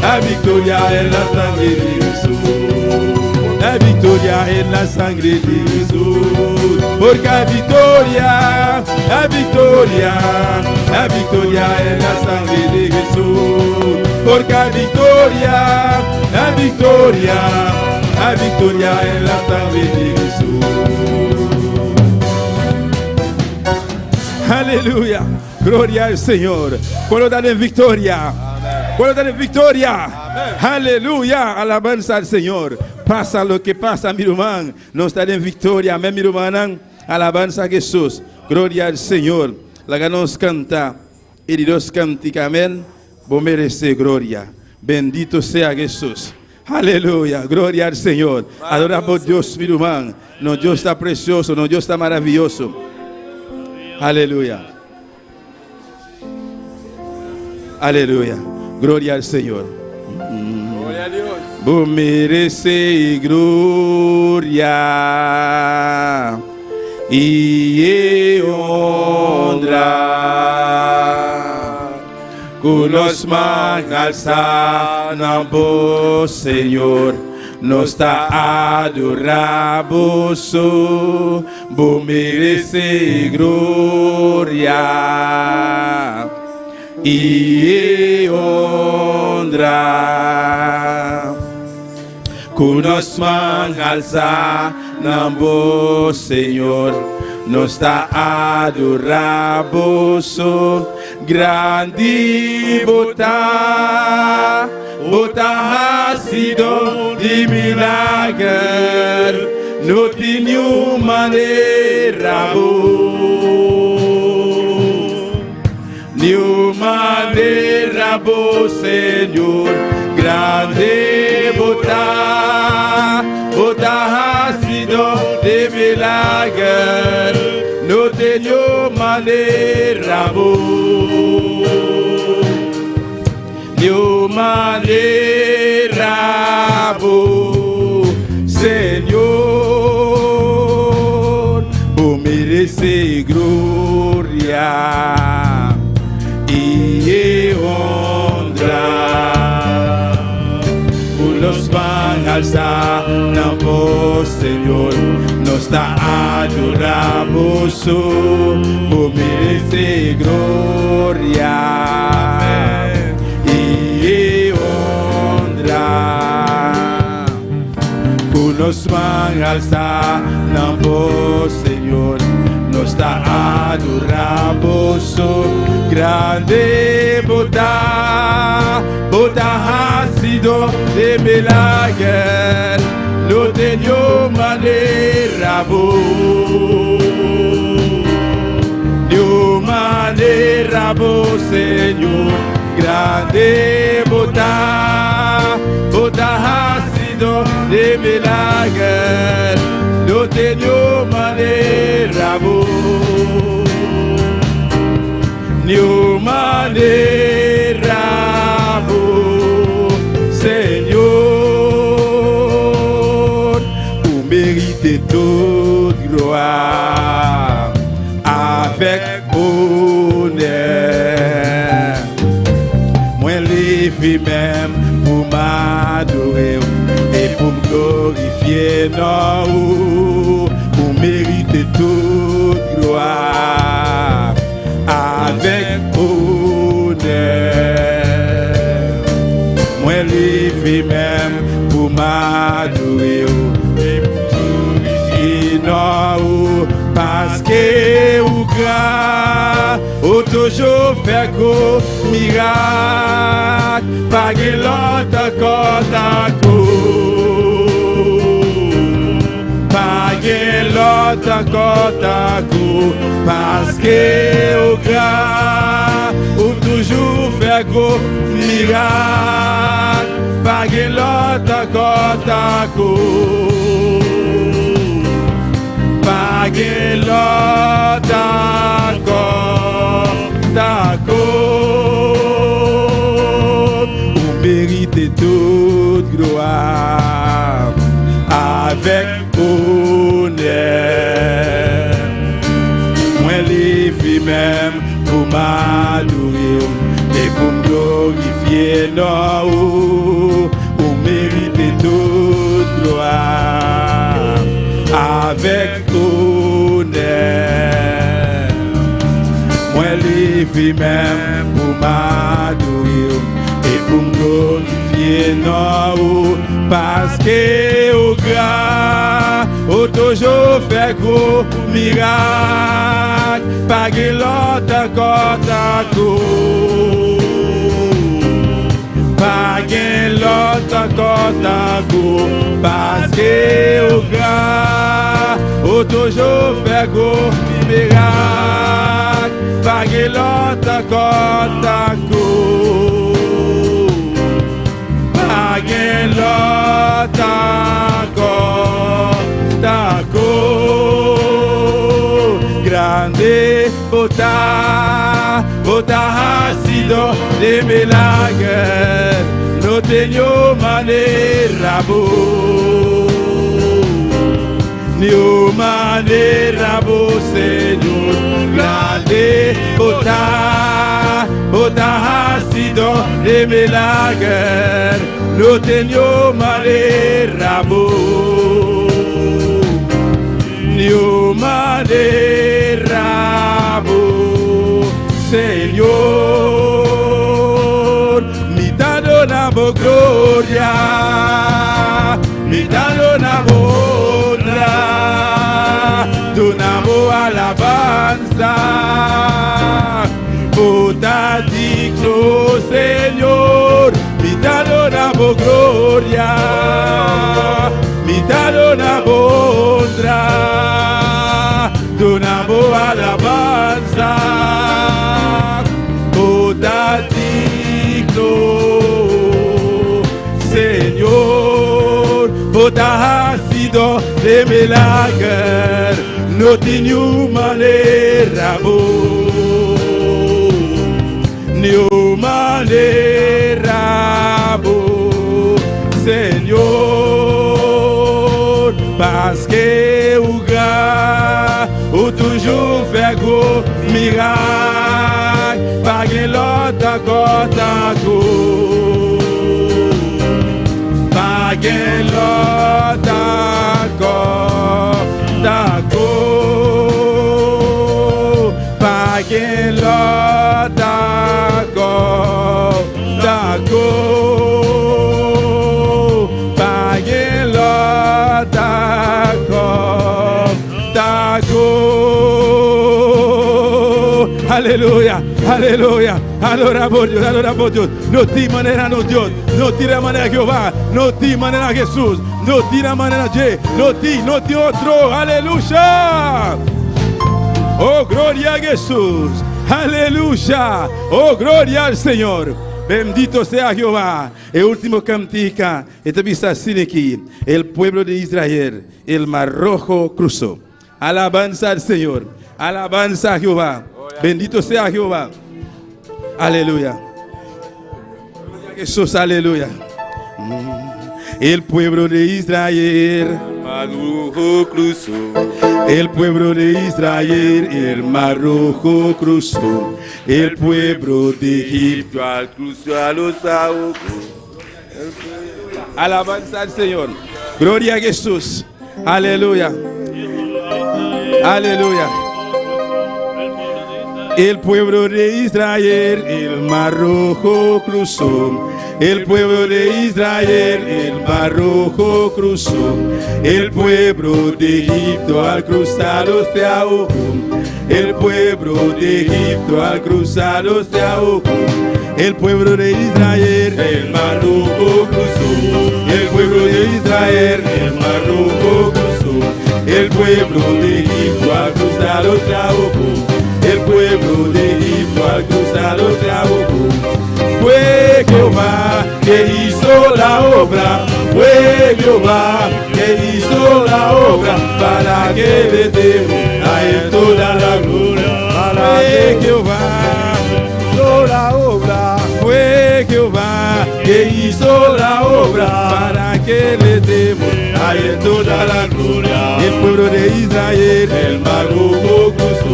hay victoria en la sangre de Jesús. Hay victoria en la sangre de Jesús. Porque hay victoria, hay victoria, hay victoria en la sangre de Jesús. Porque hay victoria, hay victoria, hay victoria en la sangre de Jesús. Aleluya. Gloria al Señor. ¿Cuándo daré victoria? ¿Cuándo daré victoria? Aleluya. Alabanza al Señor. Pasa lo que pasa, mi hermano. Nos daré victoria. Amén, mi hermano. Alabanza a Jesús. Gloria al Señor. La que nos canta. Y Dios cantica. Amén. Vos mereces gloria. Bendito sea Jesús. Aleluya, gloria al Señor. Adoramos a Dios, mi hermano. Nuestro Dios está precioso, nuestro Dios está maravilloso. Aleluya. Aleluya. Gloria al Señor. Gloria a Dios. Vos mereces gloria y honra. Con los manos alzamos, Señor, nos está adoramos. Vos mereces gloria y honra. Con Conosman alza nambo Senhor, nos está adorable son grande bota, bota ha sido de milagre, no tinha maneira New maneira bo Senhor, grande bota, bota ha sido de milagre, no tenho maneira bo, new maneira bo, Senhor, por merecer glória. Y honra, los van a alzar la voz, Señor, nos está adorando, por merece gloria y honra. Los van a alzar la voz, Señor, nos está adorando, grande bota, bota ha sido de milagre, no tenho maneira bo, no maneira bo, Senhor, grande bota, bota ha sido de milagre, no tenho maneira bo. New maneira bo, Senhor, pour mériter toute gloire avec honneur. Moi levé même pour m'adorer et pour me glorifier, non, pour mériter toute gloire avec honneur. Moi levé même pour m'adorer et pour glorifier, non, parce que ou grand, ou toujours fait gros miracle, pas que l'autre côte à côte, pas que l'autre côte à côte, parce que au grand, ou toujours fait gros miracle, pas que l'autre côte à côte. Paguez l'autre d'accord, vous méritez toute gloire avec honneur. Moi les filles même pour m'adorer et pour me glorifier, non, vous méritez toute gloire avec honneur. Moi levé même pour m'adorer et pour me glorifier, non, parce que au grand, au toujours fait gros miracle, pas que l'autre côte à côte, pas que l'autre côte à côte, parce que au grand, au toujours fait gros miracle, pas que l'autre côte à côte, pas que l'autre côte à côte, grande bota, bota ha sido de milagre, no tenho maneira bo. New maneira bo, Senhor, grande bota, bota ha sido de milagre, no tenho maneira bo. New maneira bo, Senhor, me dá dona bo glória, me dando una honra, donamos alabanza, puta digno Señor, mi dando una gloria, mi dando una honra, donamos alabanza, puta digno Señor, puta ha sido de milagre, no tiene manera, ni manera, Señor, parce que ou toujours faire gros miracle, pas que l'autre encore pas que l'autre encore pas que l'autre encore pas que l'autre Aleluya, aleluya, adoramos Dios, no ti manera Dios, no ti manera Jehová, no ti manera Jesús, no ti manera J, no ti otro, aleluya. Oh, gloria a Jesús, aleluya, oh, gloria al Señor. Bendito sea Jehová. El último cantica, esta vista así aquí, el pueblo de Israel, el mar rojo cruzó. Alabanza al Señor, alabanza a Jehová. Bendito sea Jehová. Aleluya. Gloria a Jesús, aleluya. El pueblo de Israel, Mar rojo cruzó. el pueblo de Israel, el mar rojo cruzó. El pueblo de Egipto Cruzó a los ahogos. alabanza al Señor. Gloria a Jesús. Aleluya. Aleluya. El pueblo de Israel, el mar rojo cruzó. El pueblo de Israel, el mar rojo cruzó. El pueblo de Egipto al cruzarlo se ahogó. El pueblo de Egipto al cruzarlo se ahogó. El pueblo de Israel, el mar rojo cruzó. El pueblo de Israel, el mar rojo cruzó. El pueblo de Egipto al cruzarlo se ahogó. El pueblo de Egipto al cruzarlo se ahogó. Fue Jehová que hizo la obra, fue Jehová que hizo la obra, para que le demos a él toda la gloria. Fue Jehová hizo la obra, fue Jehová que hizo la obra, para que le demos a él toda la gloria. El pueblo de Israel, el mar rojo cruzó.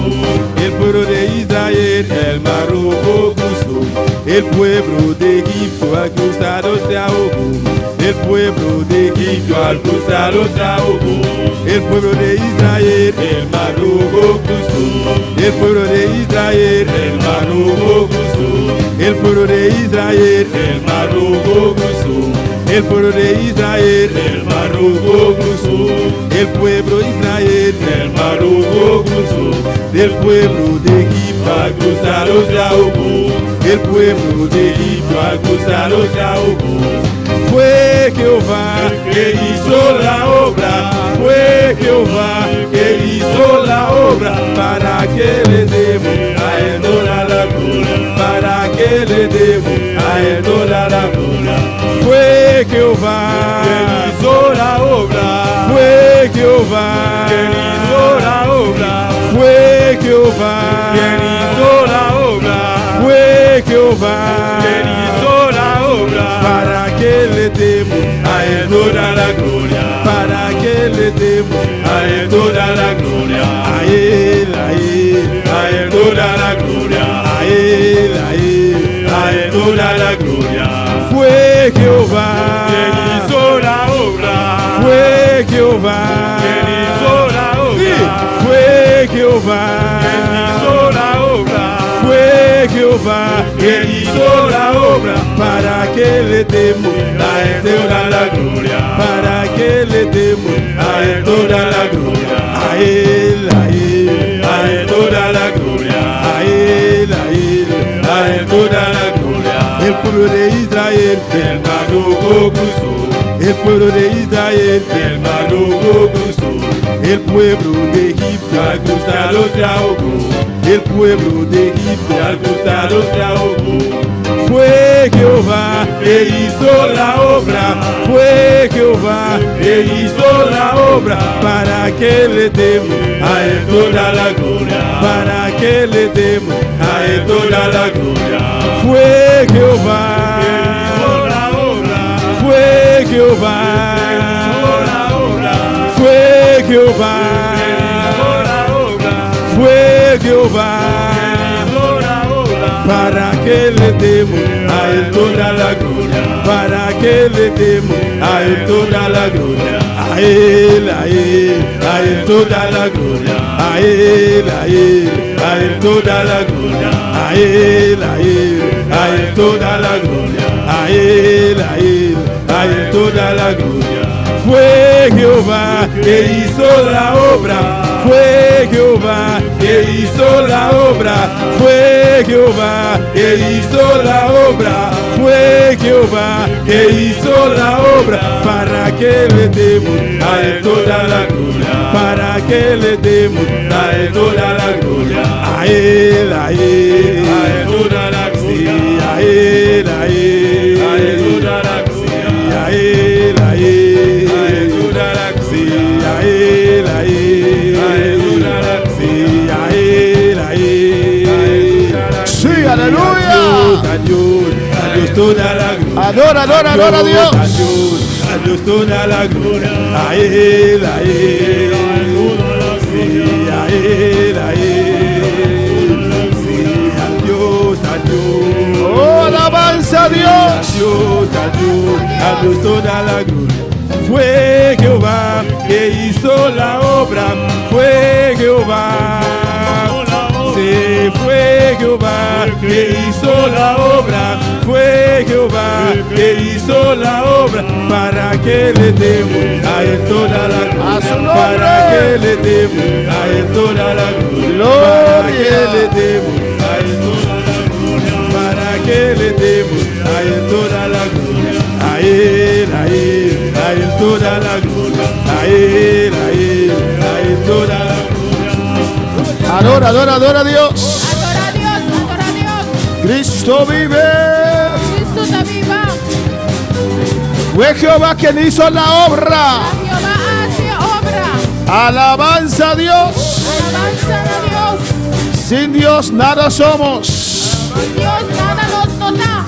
El pueblo de Israel, el mar rojo cruzó. El pueblo de Egipto al cruzarlo se ahogó. El pueblo de Egipto al cruzarlo se ahogó. El pueblo de Israel, el mar rojo cruzó. El pueblo de Israel, el mar rojo cruzó. El pueblo de Israel, el mar rojo cruzó. El pueblo de Israel, el mar rojo cruzó. El pueblo de Israel, el mar rojo cruzó. El pueblo de Egipto al cruzarlo se ahogó. El pueblo de Egipto al cruzarlo se ahogó. Fue Jehová que hizo la obra, fue Jehová que hizo la obra, para que le demos a él toda la gloria, para que le demos a él toda la gloria. Fue Jehová que hizo la obra, fue Jehová que hizo la obra, fue Jehová que hizo la obra, fue Jehová que hizo la obra, para que le demos a él toda la gloria, para que le demos a él toda la gloria, a él toda la gloria, a él toda la gloria. Fue Jehová que hizo la obra, fue Jehová que hizo la obra, sí, fue Jehová que hizo la obra, fue Jehová que hizo la obra, para que le demos a él toda la gloria, para que le a Él toda la gloria, a Él, a Él, a Él toda la gloria, a Él, a Él, a Él toda la gloria. El pueblo de Israel, el mago cruzó. El pueblo de Israel, el mago cruzó. El pueblo de Egipto al cruzarlo se ahogó. El pueblo de Egipto al cruzarlo se ahogó. Fue Jehová que hizo la obra, fue Jehová que hizo la obra, para que le demos a Él toda la gloria, para que le demos a Él toda la gloria. Fue Jehová que hizo la obra, fue Jehová que hizo la obra, fue Jehová que hizo la obra, fue Jehová para que le demos a Él toda la gloria, para que le demos a Él toda la gloria, a Él, a Él, a Él toda la gloria, a Él, a Él, a Él toda la gloria, a Él, a Él, a Él toda la gloria, a Él, a Él, a Él toda la gloria. Fue Jehová que hizo la obra, fue Jehová que hizo la obra, fue Jehová que hizo la obra, fue Jehová que hizo la obra, para que le demos a Él toda la gloria, para que le demos a Él toda la gloria, a Él, a Él, a Él toda la gloria, a Él, a Él, a Él toda la gloria, a Él, a Él, a Él toda la gloria, a Él, a Él, a Él toda la gloria, a Él, a Él. Sí, aleluya. A Dios toda la gloria. Adora, adora, adora a Dios. A Dios toda la gloria. A Él, a Él. Sí, a Él, a Él. Sí, a Dios, a Dios. Oh, alabanza a Dios. A Dios toda la gloria. Fue Jehová que hizo la obra, fue Jehová. Sí, fue Jehová que hizo la obra, fue Jehová que hizo la obra, para que le demos a Él toda la gloria, A su nombre. para que le demos a Él toda la gloria, Gloria. para que le demos a Él toda la gloria, para que le demos a Él toda la gloria, a Él, a Él, a Él toda la gloria, a Él, a Él, a Él toda la gloria. Adora, adora, adora a Dios. Adora a Dios, adora a Dios. Cristo vive. Cristo está viva. Fue Jehová quien hizo la obra. Jehová hace obra. Alabanza a Dios. Alabanza a Dios. Sin Dios nada somos. Sin Dios nada nos da.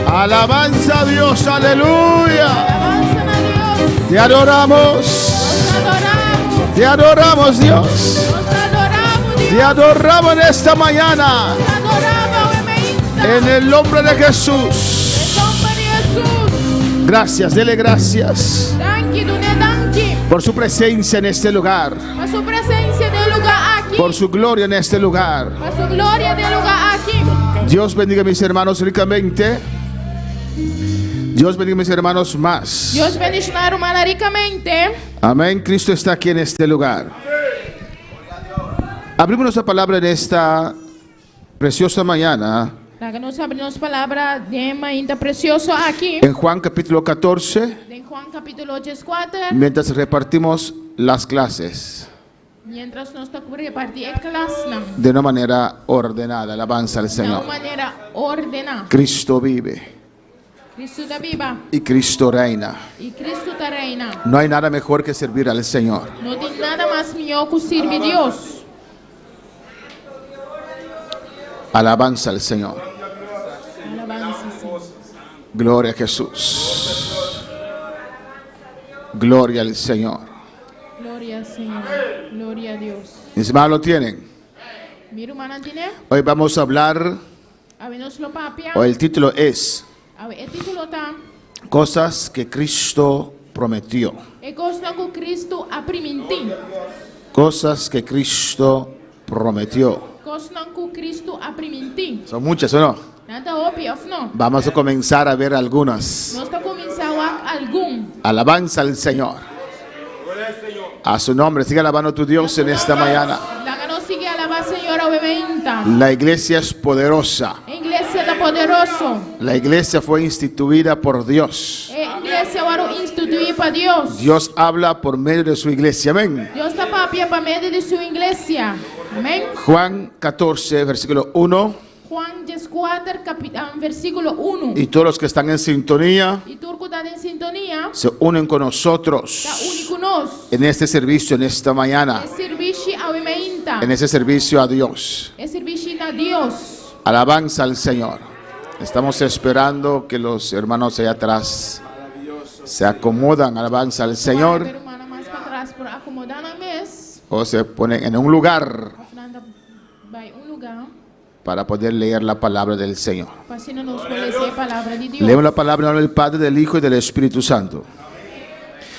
Alabanza a Dios, aleluya. Alabanza a Dios. Te adoramos. Nos adoramos. Te adoramos, Dios. Nos adoramos, Dios. Te adoramos en esta mañana. Nos adoramos, Emeísta. En el nombre de En Jesús. nombre de Jesús. Gracias, dele gracias Danke, du ne danke. por su presencia en este lugar. Por su presencia del lugar aquí. Por su gloria en este lugar. Por su gloria del lugar aquí. Dios bendiga a mis hermanos ricamente. Dios bendiga a mis hermanos más. Dios bendiga a hermana ricamente. Amén. Cristo está aquí en este lugar. Abrimos nuestra palabra en esta preciosa mañana Que nos abrimos palabra de mañana precioso aquí. en Juan capítulo 14, En Juan capítulo 14. mientras repartimos las clases Mientras nos toca repartir clase de una manera ordenada. Alabanza al de una Señor. manera ordenada. Cristo vive Cristo está viva y Cristo reina. y Cristo está reina. No hay nada mejor que servir al Señor. No hay nada más mío que servir a Dios. Alabanza al Señor. Alabanza, Señor. Gloria a Jesús. Gloria al Señor. Gloria al Señor. Gloria a Dios. Mis hermanos lo tienen. Mi hermana tiene. Hoy vamos a hablar, A ver, nos lo papia. o el título es A ver, el título está. Cosas que Cristo prometió. E cosas que Cristo ha prometido. Cosas que Cristo prometió. Cosas que Cristo ha prometido. Son muchas, ¿o no? Nada óbvio, não? Vamos a comenzar a ver algunas. Nós estamos começando a algum. Alabanza al Señor. A su nombre. Sigue alabando a tu Dios en esta mañana. La não sigue alabar Senhor obviamente. La iglesia es poderosa. A igreja é poderoso. La iglesia fue instituida por Dios. A igreja agora instituída para Deus. Dios habla por medio de su iglesia. Amén. Deus está para meio de sua igreja. Amém. Juan 14, versículo 1. Juan 14, versículo 1. Y todos los que están en sintonía E turco está em sintonia. se unen con nosotros Está único nós. en este servicio, en esta mañana, É serviço obviamente. en ese servicio a Dios. É serviço a Deus. Alabanza al Señor. Estamos esperando que los hermanos allá atrás se acomodan. Alabanza al Señor. Pero humana mais para trás por acomodar na mesa. O se ponen en un lugar Fernanda vai lugar. para poder leer la palabra del Señor. Para assim nós conhecer a palavra de Deus. Leemos la palabra en nombre del Padre, del Hijo y del Espíritu Santo.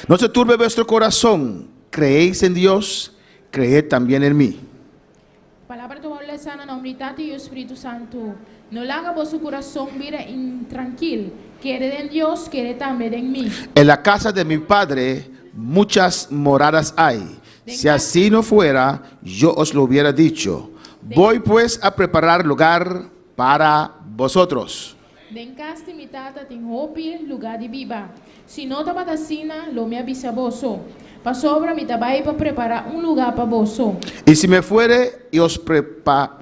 No se turbe vuestro corazón. Creéis en Dios, creed también en mí. A palavra do Paulo sana na unidade e o Espírito Santo. Não larga vosso coração vira intranquilo. Quered en Deus, quered também em mim. En la casa de mi Padre muchas moradas hay. Si así no fuera, yo os lo hubiera dicho. Voy pues a preparar lugar para vosotros. Den casa de mi tata tem hopi lugar de viva. Se não tá batacina, lo me avisa vosso. Pa sobra mi trabalho para preparar lugar para vosso. Y si me fuere y os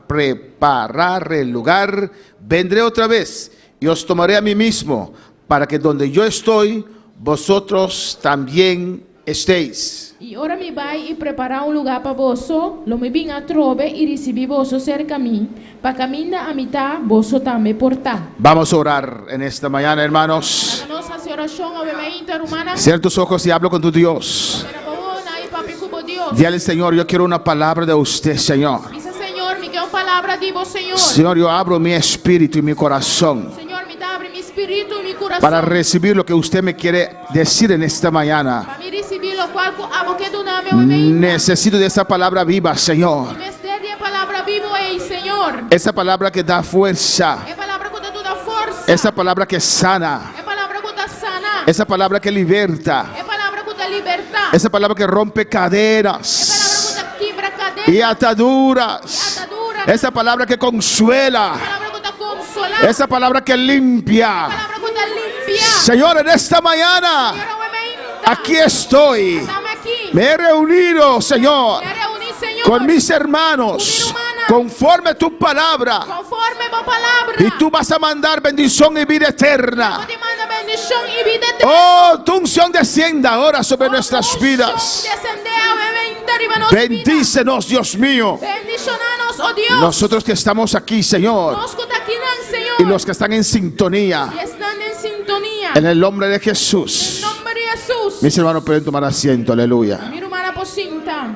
prepararé el lugar, vendré otra vez y os tomaré a mí mismo, para que donde yo estoy, vosotros también estéis. E ora me vai e preparar lugar para vosso, lo me vim a trove e recebi vosso cerca a mim, para caminhar a mitad, vosso também portar. Vamos a orar en esta mañana, hermanos. A nossa oração, obviamente, humana. Cierra tus ojos y hablo con tu Dios. Pero babona e papi cubo Deus. Dile al Señor, yo quiero una palabra de usted, Señor. Dice Senhor, me quer uma palavra de vos, Senhor. Señor, yo abro mi espíritu y mi corazón Senhor, me abre mi espírito e mi coração. para recibir lo que usted me quiere decir en esta mañana. Para me receber lo qual abo que do nome, obviamente. Necesito de esa palabra viva, Señor. Mestre a palavra viva aí, Senhor. Esa palabra que da fuerza. É palavra que dá toda força. Esa palabra que sana. É palavra que dá sana. Esa palabra que liberta. É palavra que dá libertar. Esa palabra que rompe É palavra cadenas que dá quebra cadeia. y ataduras. Atadura. Esa palabra que consuela. Palavra que dá consolar. Esa palabra que limpia. Palavra que dá limpia. Señor, en esta mañana Senhor, obviamente. aquí estoy. Estamos aqui. Me he reunido, Señor, Me reuni, Senhor. con mis hermanos conforme a tu palabra. Conforme a palavra. Y tú vas a mandar bendición y vida eterna. Te manda bendição e vida eterna. Oh, tu unción descienda ahora sobre nuestras vidas. Descender, obviamente, arriba nos vida. Bendícenos, Dios mío. Bendicionanos, oh Dios. Nosotros que estamos aquí, Señor, Nos que está aquí, Senhor. y los que están en sintonía, Y están en sintonía. en el nombre de Jesús. En nombre de Jesús. Mis hermanos pueden tomar asiento, aleluya. Mi hermana posinta.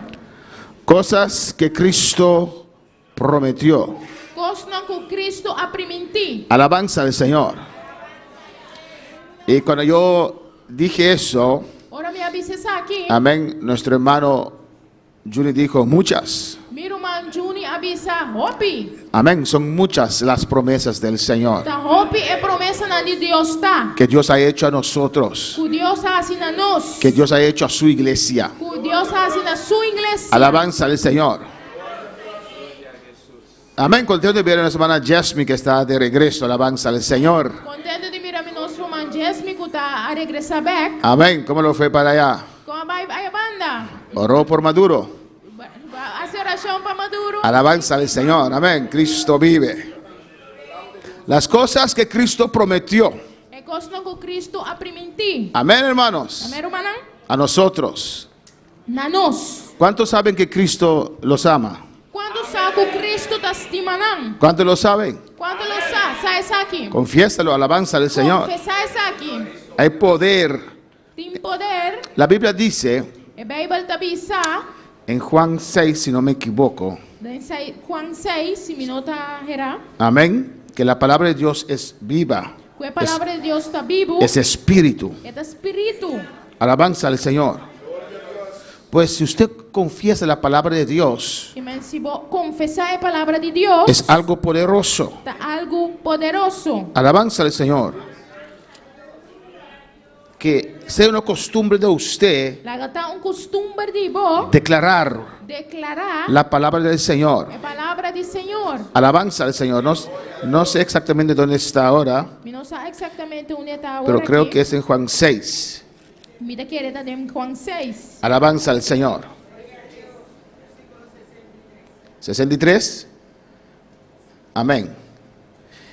Cosas que Cristo prometió. Cosas que Cristo ha prometido. Alabanza al Señor. Y cuando yo dije eso, Ahora me avises aquí. amén, nuestro hermano Juni dijo muchas. Mi hermano Juni avisa. Hopi. Amén, son muchas las promesas del Señor Ta hopi é promessa na de Deus, tá? que Dios ha hecho a nosotros, Que Deus hace na nós. que Dios ha hecho a su iglesia. Que Deus hace na sua igreja. Alabanza al Señor. Amén. Contento de ver a nuestra hermana Jasmine que está de regreso. Alabanza al Señor. Contento de mirar nosso irmão Jasmine que tá a regressar back. Amén. ¿Cómo lo fue para allá? Como vai a banda? Oró por Maduro. Hace oração para Maduro. Alabanza al Señor. Amén. Cristo vive. Las cosas que Cristo prometió. É coisa que Cristo ha prometido. Amén, hermanos. Amém, irmã? A nosotros. Na nós. ¿Cuántos saben que Cristo los ama? Quando sabe que Cristo está estimando? ¿Cuántos lo saben? Quando lo sabe? Sai essa aqui. Confiésalo. Alabanza al Señor. Confessar essa aqui. Hay poder. Tem poder. La Biblia dice E Bíblia está avisar. en Juan 6, si no me equivoco. Juan 6, se me nota errar. Amén. Que la palabra de Dios es viva. Que a palavra de Deus está vivo. Es espíritu. É do Espírito. Alabanza al Señor. Pues si usted confiesa la palabra de Dios, Amen. Se você confessar a palavra de Deus, es algo poderoso. tá algo poderoso. Alabanza al Señor. Que sea una costumbre de usted Lá tá costume de vos declarar declarar la palabra del Señor. a palavra do Senhor. Alabanza al Señor. No sé exactamente dónde está ahora, Eu não sei exatamente onde está agora. pero creo que es en Juan 6. Mira que está em Juan 6. Alabanza al Señor. 63. Amén.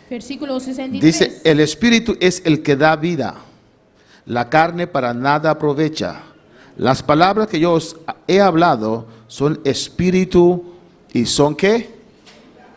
Versículo 63. Dice, el Espíritu es el que da vida. La carne para nada aprovecha. Las palabras que yo os he hablado son espíritu y son ¿qué?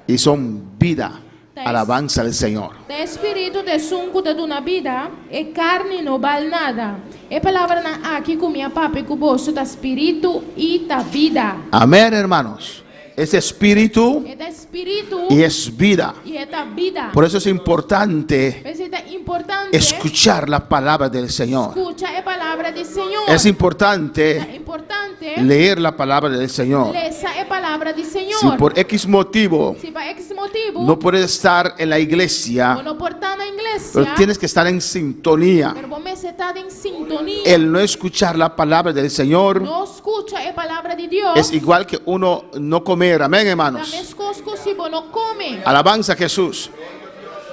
Y son vida. Alabanza al Señor. O Espírito de sunco da una vida e carne não vale nada. E palavra na aqui com minha papa e com o bolso da espírito e da vida. Amén, hermanos. Es espíritu É da espírito y es vida. e é da vida. Por eso es importante Mas é importante escuchar la palabra del Señor. escuchar a palavra do Senhor. Es É importante importante leer la palabra del Señor. lesa a palavra do Senhor. Si por X motivo Se para X motivo no puedes estar en la iglesia, não portar na igreja, pero tienes que estar en sintonía. pero você está em sintonia. El no escuchar la palabra del Señor Não escuta a palavra de Deus. es igual que uno no comer. Amén, Da hermanos. mesma coisa se você não come. Alabanza a Jesús.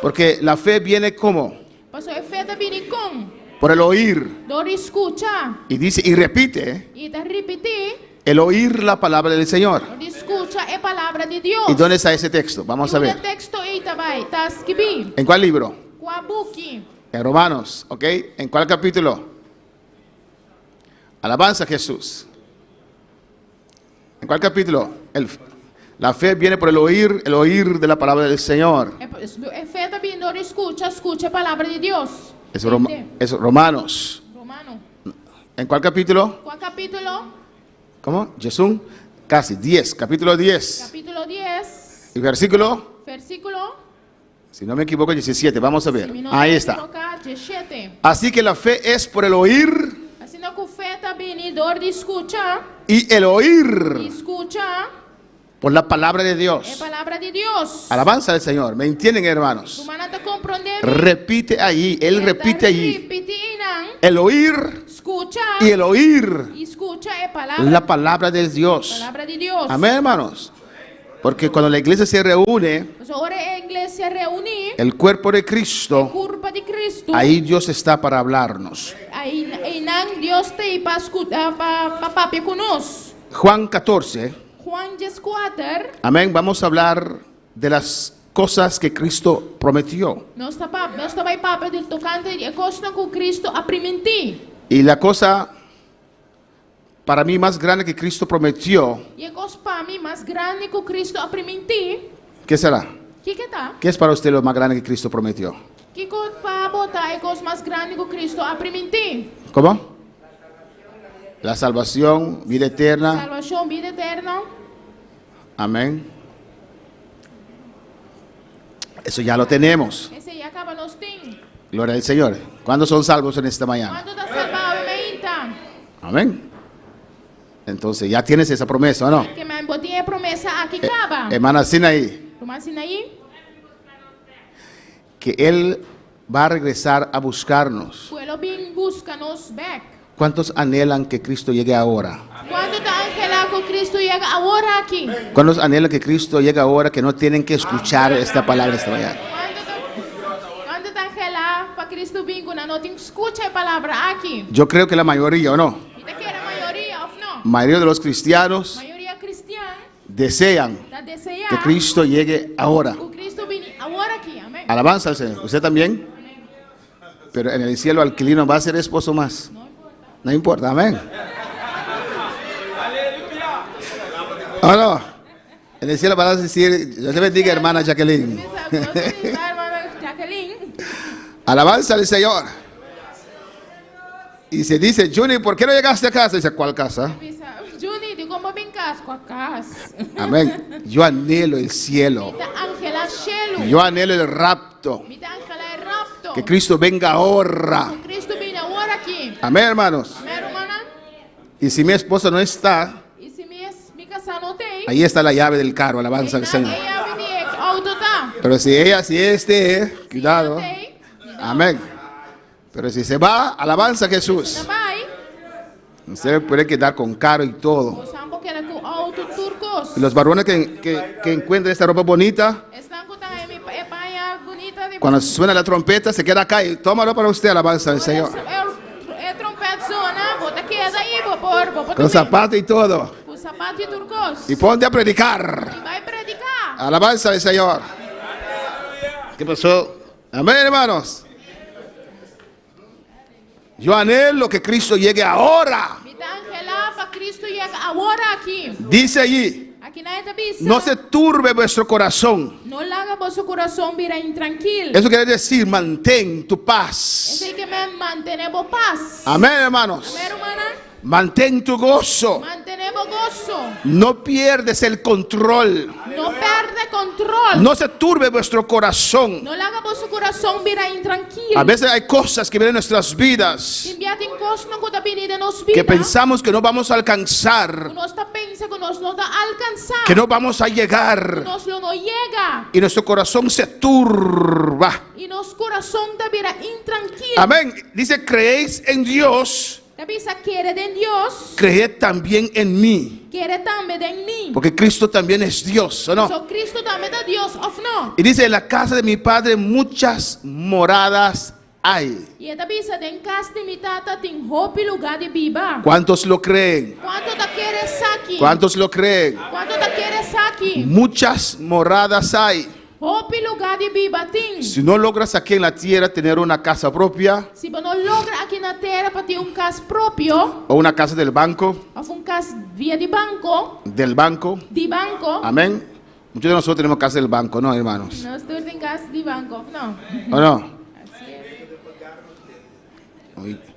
Porque la fe viene como Pastor, é feita bem com. por el oír. Dor escucha Y dice y repite e da repetir. el oír la palabra del Señor. Dor escucha a palavra de Deus. ¿Y dónde está ese texto? Vamos a E o ver. texto aí também está escrito. ¿En cuál libro? Qual book? En Romanos, ¿ok? ¿En cuál capítulo? Alabanza a Jesús. ¿En cuál capítulo? La fe viene por el oír de la palabra del Señor. É feita bem, dor escucha a palavra de Deus. Es Entende? Romanos. Romano. ¿En cuál capítulo? Qual capítulo? ¿Cómo? Jesús. Casi 10, capítulo 10. Capítulo 10, Y versículo, versículo. si no me equivoco, 17. Vamos a ver. Se me não Ahí me está. equivocar, 17. Así que la fe es por el oír Assim não que feita bem, dor de escucha. y el oír Escucha por la palabra de a Dios. palavra de Deus. Alabanza al Señor. ¿Me entienden, hermanos? Tu mana está compreendendo? Repite allí, él repite allí. Repetindo. El oír Escucha. y el oír Escucha a palavra. la palabra de Dios. Palavra de Deus. Amén, hermanos. Porque cuando la iglesia se reúne, Mas ahora a igreja reúne. el cuerpo de Cristo, Curva de Cristo. ahí Dios está para hablarnos. Aí não Deus tem para escutar, para papi conosco. Juan 14. Juan 14. Amén. Vamos a hablar de las cosas que Cristo prometió. Nós vai papi do tocante de coisa que Cristo aprimentou. Y la cosa para mí más grande que Cristo prometió, E a coisa para mim mais grande que Cristo aprimentou. ¿qué será? Que tá? ¿Qué es para usted lo más grande que Cristo prometió? Que coisa para botar a coisa mais grande que Cristo aprimentou. ¿Cómo? La salvación, vida eterna. Salvação, vida eterna. Amén. Eso ya lo tenemos. Esse aí acaba nós tem. Gloria al Señor. ¿Cuántos son salvos en esta mañana? Quando está salvado, me então. Amén. Entonces ya tienes esa promesa, ¿o no? Que me botinha promessa aqui acaba. Hermana Sinaí, Irmã Sinaí, que Él va a regresar a buscarnos. pueblo bien busca-nos back. ¿Cuántos anhelan que Cristo llegue ahora? Quando está angela com Cristo chega agora aqui. ¿Cuántos anhelan que Cristo llegue ahora que no tienen que escuchar esta palabra esta mañana? Quando está angela para Cristo vir, quando não tem escuta a palavra aqui. Yo creo que la mayoría, ¿o no? E daqui era a maioria, ou não? Mayoría de los cristianos Maioria cristiana desean está desejando que Cristo llegue ahora. o Cristo vir agora aqui. Amém. Alabanza al Señor. ¿Usted también? Pero en el cielo Alquilino va a ser esposo más. No importa, amén. ¿O no? En el cielo van a decir, Dios le bendiga, hermana Jacqueline. Jacqueline, Alabanza al Señor. Y se dice, Juni, ¿por qué no llegaste a casa? Dice, ¿cuál casa? Juni, de como bem com a casa. Amén. Yo anhelo el cielo. Mita angela chelo. Yo anhelo el rapto. Mita angela rapto. Que Cristo venga ahora. Cristo vir agora aqui. Amén, hermanos. Amém. Y si mi esposa no está, E se mi casa não tem, ahí está la llave del carro, alabanza al Señor. aí a minha auto tá. Pero si ella, si este, cuidado. Não tem, Amén. Pero si se va, alabanza a Jesús. não vai. Usted puede quedar con caro y todo. O sampo que era com auto turcos. Y los varones que encuentran esta ropa bonita, Estão com a minha paia bonita de cuando suena la trompeta, se queda acá y tómalo para usted, alabanza al Señor. É trompete zona, bota queda aí, por Con zapato y todo. o sapato e turcos. Y ponte a predicar. E vai predicar. Alabanza al Señor. ¿Qué pasó? Amén, hermanos. Yo anhelo que Cristo llegue ahora. Me dá angelar para Cristo chega agora aqui. Dice allí, Aqui na Etabissa. no se turbe vuestro corazón. Não larga vosso coração virar intranquilo. Eso quiere decir, mantén tu paz. Esse que me mantenemos paz. Amén, hermanos. Amém, hermana? Mantén tu gozo. Mantenemos gozo. No pierdes el control. Não perde control. No se turbe vuestro corazón. Não larga vosso coração virar intranquilo. A veces hay cosas que vienen en nuestras vidas Enviar em costa não conta vida nos que vida. pensamos que no vamos a alcanzar, Nós tá pensa que nós não tá alcançar. que no vamos a llegar. Nós não chega. Y nuestro corazón se turba. E nosso coração tá vira intranquilo. Amén. Dice, creéis en Dios, Tabisa quiere de Deus. creed también en mí. Quiere também de mim. Porque Cristo también es Dios, ¿o no? So Cristo também é Deus, of não? Y dice, en la casa de mi Padre muchas moradas hay. E a Tabisa tem casa de mi tata tem roupa e lugar de biba. ¿Cuántos lo creen? Quanto tá querer aqui? ¿Cuántos lo creen? Quanto tá querer aqui? Muchas moradas hay. Roupa e lugar de biba tem. Si no logras aquí en la tierra tener una casa propia Se você não logra aqui na terra para ter casa próprio, o una casa del banco, ou casa via de banco, amén. Muchos de nosotros tenemos casa del banco, ¿no, hermanos? nós todos tem casa de banco, não? ¿O no? Assim é.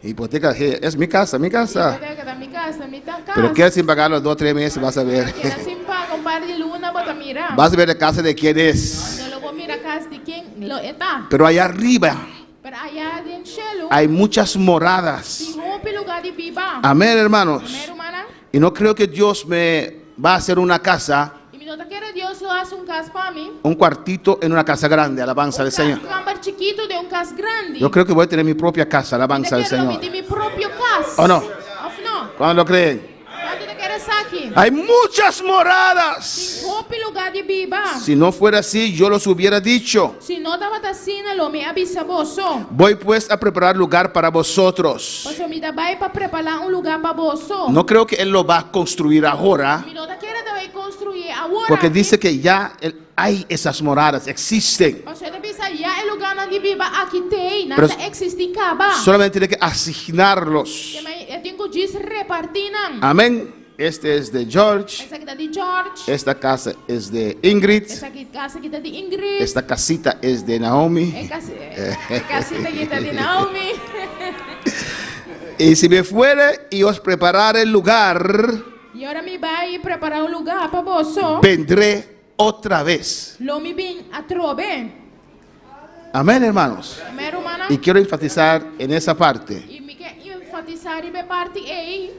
Hipoteca, es mi casa, mi casa. Hipoteca da minha casa, minha casa. Pero queda sin pagar los 2 o 3 meses, vas a ver. Queda sem pagar um par de luna para mirar. Vas a ver la casa de quién es. Quando eu vou mirar a casa de quem lo está. Pero allá arriba Pero allá de cielo, hay muchas moradas. tem roupa e lugar de biba. Amén, hermanos. Amém, hermana? Y no creo que Dios me va a hacer una casa, E me nota que Deus lo hace casa para mim. un cuartito en una casa grande, alabanza del Señor. Cámara chiquito de casa grande. Yo creo que voy a tener mi propia casa, alabanza del Señor. de mi propio casa. ¿O no? Of no? ¿Cuándo lo creen? Quanto te queres aqui? Hay muchas moradas. Tem roupa e lugar de biba. Si no fuera así, yo los hubiera dicho. Se não estava assim, lo me avisa vosso. Voy pues a preparar lugar para vosotros. Você me dá para preparar lugar para vosso. No creo que Él lo va a construir ahora, Me nota que também construir agora. porque dice que ya hay esas moradas, existen. Você deve sair lugar onde biba aqui tem, Pero nada existe caba. solamente tiene que asignarlos. Eu tenho que repartir. Amén. Este es de George. Essa aqui tá de George. Esta casa es de Ingrid. Essa aqui casa aqui tá de Ingrid. Esta casita es de Naomi. Casita aqui tá de Naomi. Y si me fuere y os preparare el lugar, E agora me vai preparar lugar para vosso. vendré otra vez. Lo me vim a trove. Amén, hermanos. Amém, hermana? Y quiero enfatizar en esa parte. E me quer enfatizar e parte aí.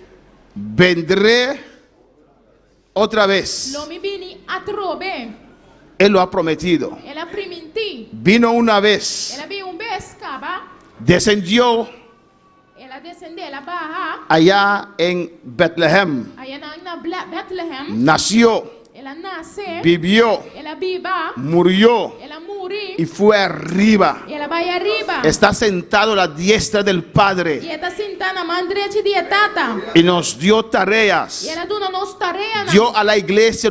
Vendré otra vez. Lo me vim a trove. Él lo ha prometido. Ela primiti. Vino una vez. Ela veio vez, caba. Descendió Ela descendeu, ela barra. allá en Bethlehem. Aí na Bethlehem. Nació, Ela nasce. vivió, Ela viva. murió Ela muri. y fue arriba. E ela vai arriba. Está sentado a la diestra del E Padre ela está sentada na mão direita de tata. y nos dio tareas. E ela dona nos tarefa. Dio a la iglesia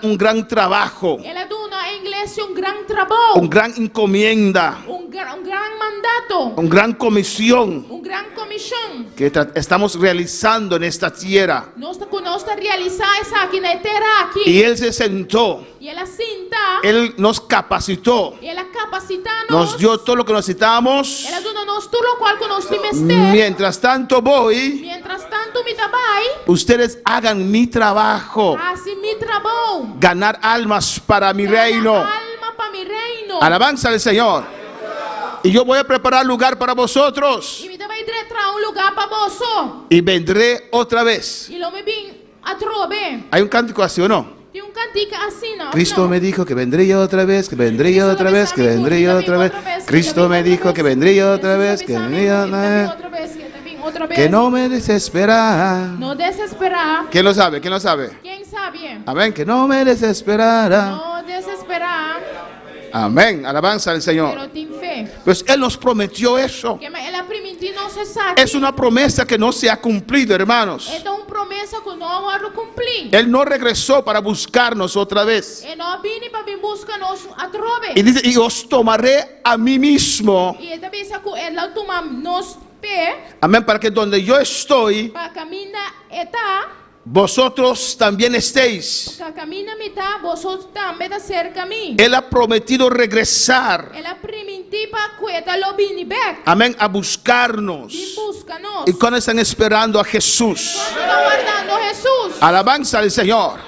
un gran trabajo, Ela dona a igreja gran trabalho. un gran encomienda, Gran mandato. una gran comisión Gran comissão. que estamos realizando en esta tierra. Nós está realizar essa aqui na terra aqui. Y Él se sentó, E ela senta. Él nos capacitó, E ela capacita nos dio todo lo que necesitamos. Ela dona nos tudo o qual que nós temos. Mientras tanto voy, Mientras tanto, me trabalho. ustedes hagan mi trabajo, Assim me trabalho. ganar almas para mi reino. Alma para mi reino. Alabanza al Señor. Y yo voy a preparar lugar para vosotros. E me trabalho direto um lugar para boso. y vendré otra vez. E lo me bin a trobe. Hay un cántico así o no. Tem cantica assim, não? Cristo me dijo que vendré yo otra vez, que vendré yo otra vez, que vendré yo otra vez. Cristo me dijo que vendré yo otra vez, que vendré yo otra vez. Que no me desesperará. No desesperar. ¿Quién lo sabe? ¿Quién lo sabe? Quem sabe? Amén. Que no me desesperará. No desesperar. Amén. Alabanza al Señor. Pero tem fé. Pues Él nos prometió eso. Que ela permitiu não cessar. Aqui. Es una promesa que no se ha cumplido, hermanos. Então promessa que não agora cumprir. Él no regresó para buscarnos otra vez. E não vim para vir buscar nos a trobe. Y dice, y os tomaré a mí mismo. E também se que ela toma nos pé Amén. Para que donde yo estoy, para caminhar eta. vosotros también estéis. Que caminha mitad, vosotros também está cerca a mim. Él ha prometido regresar. Ela permitiu para que lo vini back. Amén. A buscarnos. Vim busca-nos. ¿Y cuando están esperando a Jesús? Está guardando Jesús. Alabanza al Señor.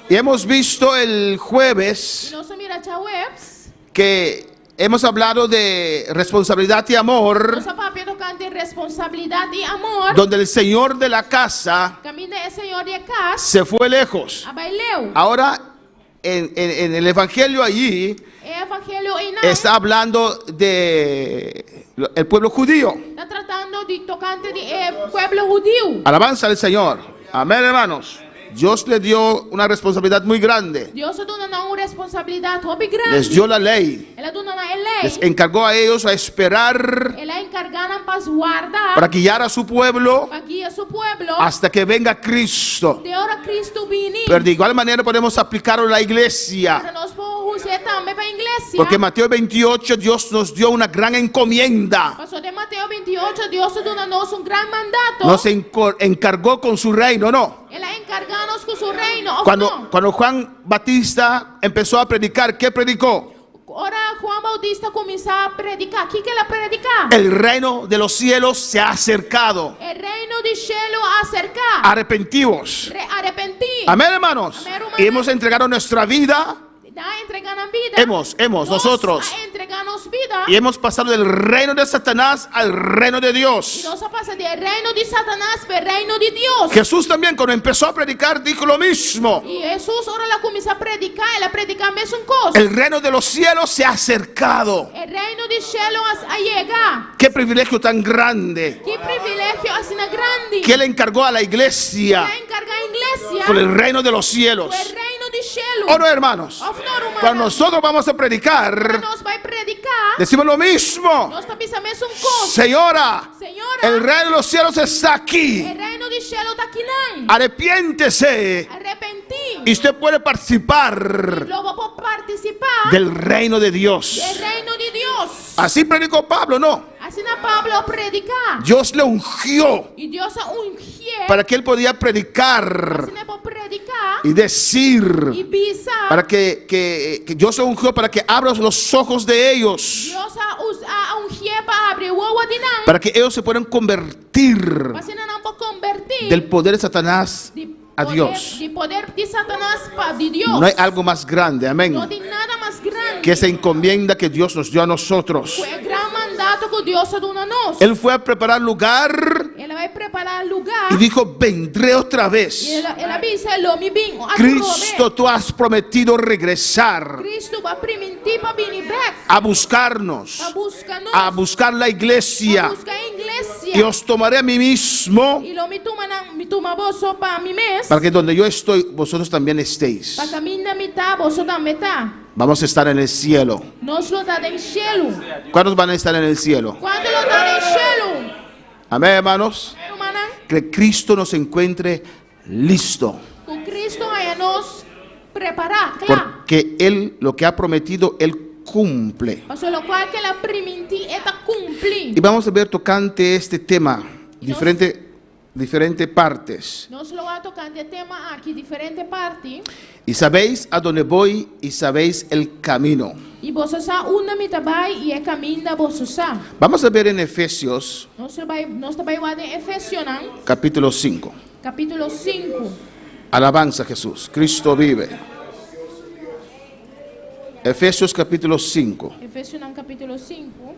Y hemos visto el jueves E nós mira a webs. que hemos hablado de responsabilidad y amor, Nós papai tocante responsabilidade e amor. donde el Señor de la casa Caminha é Senhor de casa. se fue lejos. Abaileu. Ahora, en el Evangelio allí, É evangelho e não. está hablando de el pueblo judío. Está tratando de tocante de pueblo judío. Alabanza al Señor. Amén, hermanos. Dios le dio una responsabilidad muy grande. Deus dona uma responsabilidade muito grande. Les dio la ley. Ela dona uma lei. Les encargó a ellos a esperar Ela encargada para guardar. para guiar a su pueblo Para guiar su pueblo. hasta que venga Cristo. De hora Cristo vini. Pero de igual manera podemos aplicarlo a la iglesia. Para nós usar também para a igreja. Porque en Mateo 28 Dios nos dio una gran encomienda. Pastor de Mateo 28, Deus dona-nos grande mandato. Nos encargó con su reino, ¿no? Ela encarga-nos com seu reino. Cuando Juan Batista empezó a predicar, ¿qué predicó? Ora Juan Bautista começou a predicar. O que ela predicar? El reino de los cielos se ha acercado. El reino de cielo acercar. Arrepentivos. Arrepentir. Amén, hermanos. Amén, hermano. Y hemos entregado nuestra vida. Da entregar vida. Hemos, nosotros. Entregarnos vida. Y hemos pasado del reino de Satanás al reino de Y Dios. nos pasa del reino de Satanás al reino de Dios. Jesús también cuando empezó a predicar dijo lo mismo. Y Jesús ahora la comienza a predicar. Ela predica a mesma cosa. El reino de los cielos se ha acercado. El reino de cielo a llegar. Qué privilegio tan grande. Que privilegio así grande. Que le encargó a la iglesia La encarga a iglesia. por el reino de los cielos. El reino de cielo. ¿O no, hermanos? Cuando nosotros vamos a predicar, Nos va a predicar. decimos lo mismo. Nós está pensando a mesma cosa. Señora, Señora. el reino de los cielos está aquí. El reino de cielo está aquí. Arrepiéntese Arrepentir. y usted puede participar Luego por participar del reino de Dios. del reino de Dios. Así predicó Pablo, ¿no? Así na Pablo predicar. Dios le ungió Y Dios ungió. para que él podía predicar Así na por predicar. y decir, Y pisar. para que Dios le ungió para que abra los ojos de ellos, Dios a ungió para abrir o olho de nós. para que ellos se puedan convertir Assim não pode convertir. del poder de Satanás a Dios. De poder de Satanás para de Dios. No hay algo más grande, amén, Não tem nada mais grande. que esa encomienda que Dios nos dio a nosotros. Foi o grande mandato que Deus deu a nós. Él fue a preparar lugar Ela vai preparar lugar. y dijo, vendré otra E vez. ela disse, "Lo me vim a Cristo, tú has prometido regresar Cristo vai permitir para vir back. a buscarnos, a buscar la iglesia. Buscar a igreja. Y os tomaré a mí mismo E lo me toma bolso para mim mesmo. para que donde yo estoy, vosotros también estéis. Para caminho da metade, bolso da metade. Vamos a estar en el cielo. Nós lo dá em cielo. ¿Cuántos van a estar en el cielo? Quando lo dá em cielo? Amén, hermanos. Hermana, Que Cristo nos encuentre listo. com Cristo vai nos preparar, claro. Porque Él lo que ha prometido, Él cumple. Pastor, lo qual que ela permitir é cumprir. Y vamos a ver tocante este tema, diferentes partes. Nós lo vamos a tocar de tema aqui, diferente parte. Y sabéis a dónde voy y sabéis el camino. E você sabe onde me trabalha e é caminho da você sabe. Vamos a ver en Efesios Nós trabalhamos em Efésios, capítulo 5. capítulo 5. Alabanza a Jesús. Cristo vive. Efesios capítulo 5. Efésios capítulo 5.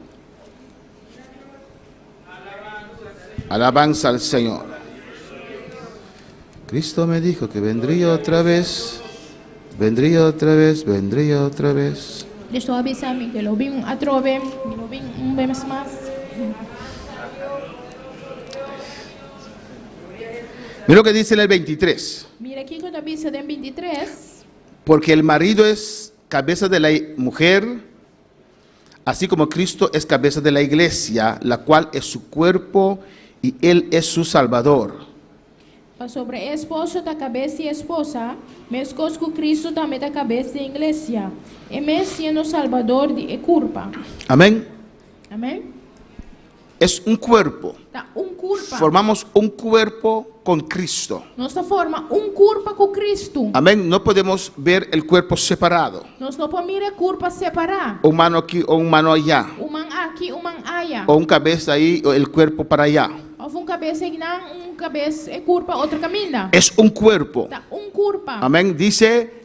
Alabanza al Señor. Cristo me dijo que vendría otra vez, vendría otra vez, vendría otra vez. Deixa eu avisar que lo vi a trove, lo vi vez más. Mira lo que dice en el 23. Mira aqui que avisa en 23. Porque el marido es cabeza de la mujer, así como Cristo es cabeza de la iglesia, la cual es su cuerpo y él es su salvador. Sobre esposo da cabeça e esposa, mesmo que Cristo também da cabeça da igreja, e mesmo sendo salvador de culpa. Amén. Amém? Es un cuerpo. Tá culpa. Formamos un cuerpo con Cristo. Nós forma culpa com Cristo. Amén. No podemos ver el cuerpo separado. Nós não podemos mirar culpa separar. Un mano aquí o un mano allá. Man aqui, man allá. O un cabeza ahí o el cuerpo para allá. Ou cabeça aqui, cabeça e culpa outra caminha. Es un cuerpo. Tá culpa. Amén. Dice,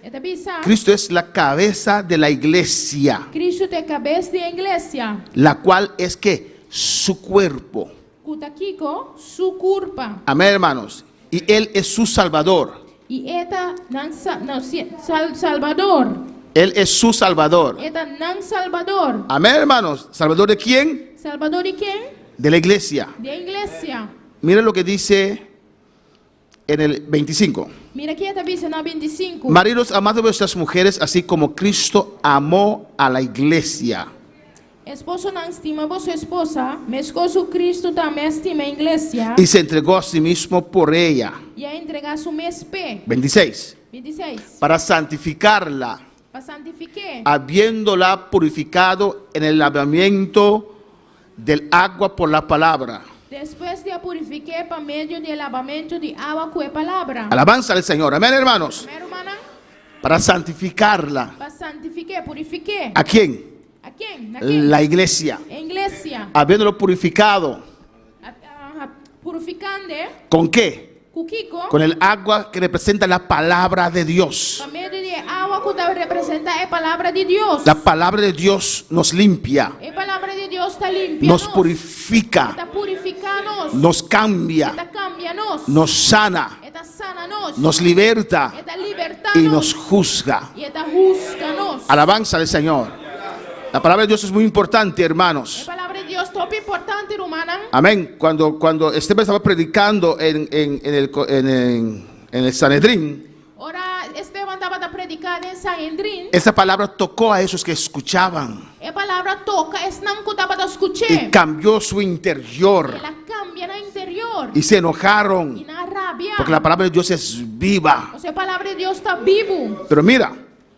Cristo es la cabeza de la iglesia, Cristo é cabeça da igreja. la cual es que su cuerpo. Kutakico, su culpa. Amén, hermanos. Y él es su salvador. Y esta Salvador. Él es su salvador. Esta nan Salvador. Amén, hermanos. ¿Salvador de quién? Salvador de quién? De la iglesia. De la iglesia. Miren lo que dice en el 25. Mira aquí está dice en 25. Maridos, amad a vuestras mujeres, así como Cristo amó a la iglesia. Esposo não estima a sua esposa, mas como Cristo também estima a igreja. Y se entregó a sí mismo por ella. E a entregar su mespe. 26. 26. Para santificarla, Para santificar. habiéndola purificado en el lavamiento del agua por la palabra. Después de purificar por medio del lavamiento de agua con la palabra. Alabanza al Señor. Amén, hermanos. Amén, hermana. Para santificarla. Para santificar, purificar. ¿A quién? ¿A quién? ¿A quién? La iglesia. Iglesia. Habiéndolo purificado. Purificando. ¿Con qué? Kukiko. Con el agua que representa la palabra de Dios. Por medio de agua que representa la palabra de Dios. La palabra de Dios nos limpia, La palabra de Dios está limpia. nos purifica, Está purificanos. nos cambia, Está cambianos. nos sana, Está sananos. nos liberta Está libertanos. y nos juzga. Y está juzganos. Alabanza al Señor. La palabra de Dios es muy importante, La hermanos. palabra de Dios es muy importante, hermana. Amén. Cuando Esteban estaba predicando en el Sanedrín, Ahora Esteban estaba a predicar en Sanedrín. esa palabra tocó a esos que escuchaban La palabra toca, es no que estaba a escuchar. y cambió su interior La cambia en el interior. y se Y enojaron na rabia. porque la palabra de Dios es viva. O sea, la palabra de Dios está vivo. Pero mira,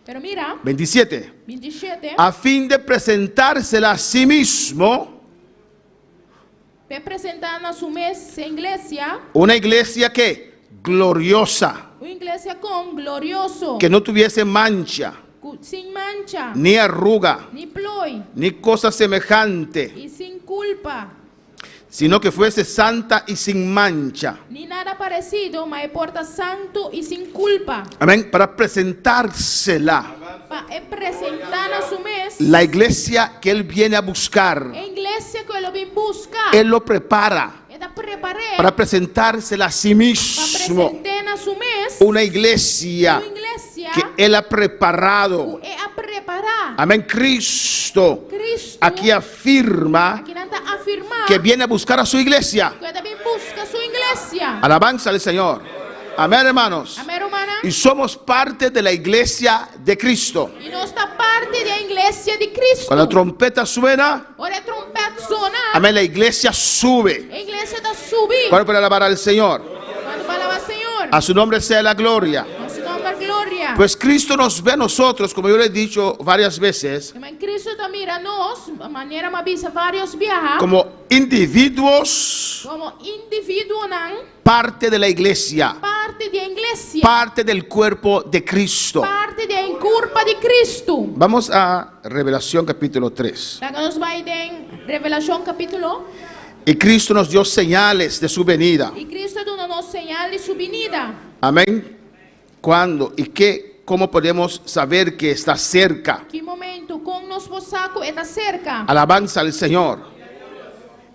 Pero mira, 27. 27. A fin de presentársela a sí mismo, Representando a su mes iglesia. una iglesia que gloriosa, Una iglesia con glorioso. que no tuviese mancha, Sin mancha. ni arruga, Ni ploy. ni cosa semejante, Y sin culpa. sino que fuese santa y sin mancha. Ni nada parecido, mas porta santo y sin culpa. Amén. Para presentársela, Para presentar a su mes. la iglesia que él viene a buscar, La iglesia que lo viene buscar. él lo prepara Está preparada. para presentársela a sí Para mismo. presentar a su mes. Una iglesia Una iglesia que él ha preparado. que a preparar. Amén. Cristo Cristo. aquí afirma Aquí está afirmar. que viene a buscar a su iglesia. Que también busca su iglesia. Alabanza al Señor. Amén, hermanos. Amén, hermana. Y somos parte de la iglesia de Cristo. Y no está parte de la iglesia de Cristo. Cuando la trompeta suena, Ahora la trompeta suena. amén, la iglesia sube. La iglesia está subiendo. ¿Cuál para alabar al Señor? Cuando palabra Señor. A su nombre sea la gloria. A su nombre gloria. Pues Cristo nos ve a nosotros, como yo le he dicho varias veces, Mas Cristo también a nos, de manera me avisa varios viajes, como individuos, como individuo, parte de la iglesia, parte de la iglesia, parte del cuerpo de Cristo. parte de la culpa de Cristo. Vamos a Revelación capítulo 3. La que nos va a ir en Revelación capítulo. Y Cristo nos dio señales de su venida. Y Cristo nos señala de su venida. Amén. ¿Cuándo y qué? ¿Cómo podemos saber que está cerca? ¿Qué momento con nos saco está cerca? Alabanza al Señor.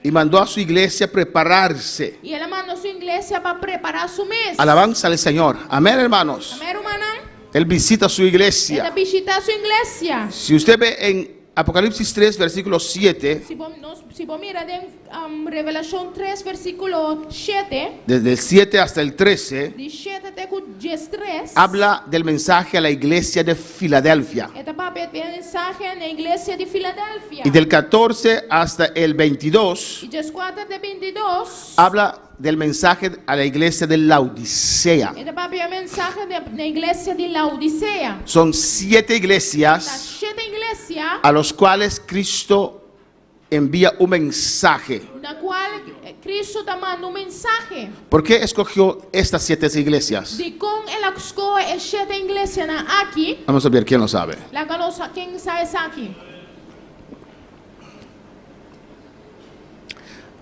y mandó a su iglesia prepararse. E ela mandou sua igreja para preparar su mês. Alabanza al Señor. Amén, hermanos. Amém, irmã? Él visita su Ela iglesia. visita sua igreja. Si usted ve en Apocalipsis 3, versículo 7, Se você mirar em Revelação 3, versículo 7, desde el 7 hasta el 13, de 7 até o 13, habla del mensaje a la iglesia de Filadelfia. é para mensagem na igreja de Filadélfia. Y del 14 hasta el 22, E dos 4 até 22, habla del mensaje a la iglesia de Laodicea. é para mensagem na igreja de Laodicea. Son 7 Nas iglesias 7 igrejas, a los cuales Cristo envía un mensaje. na qual Cristo está mandando mensagem. ¿Por qué escogió estas 7 iglesias? De como ela escolhe as 7 igrejas aqui, Vamos a ver quién lo sabe. quem sabe aqui?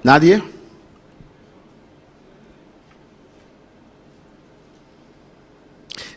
¿Nadie?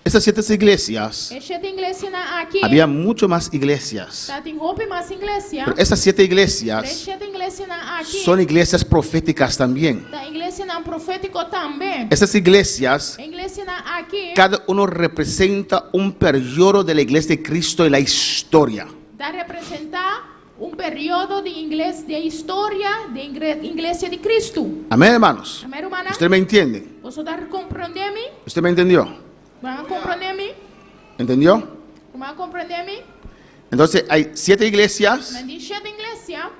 Estas 7 iglesias, As 7 igrejas aqui, había mucho más iglesias. tá, tem roupa mais igreja. Pero estas 7 As iglesias 7 igrejas aqui, son iglesias proféticas también. da igreja profético também. Estas iglesias, A igreja aqui, cada uno representa un periodo de la iglesia de Cristo en la historia. dá representar período de inglês de história da igreja de Cristo. Amén, hermanos. Amém, irmã? ¿Usted me entiende? Você está compreendendo? ¿Usted me entendió? Vai compreender-me? ¿Entendió? Vai compreender-me? Entonces hay 7 iglesias, Na sete igreja,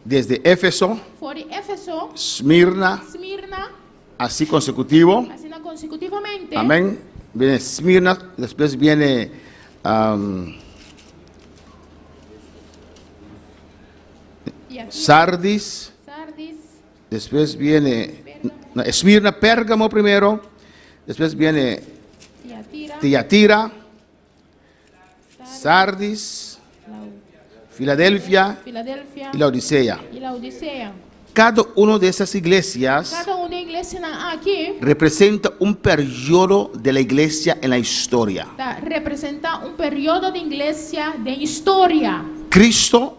desde Éfeso, foi de Éfeso, Esmirna, Esmirna, así consecutivo. assim consecutivamente. Amén. Viene Esmirna, después viene E aqui, Sardis, Sardis, después viene no, Esmirna, Pérgamo primero, después viene Tiatira, Tiatira, Sardis, Filadelfia Filadélfia y Laodicea. e Laodicea. Cada una de esas iglesias Cada uma igreja aqui representa un periodo de la iglesia en la historia. representa período de igreja de história. Cristo,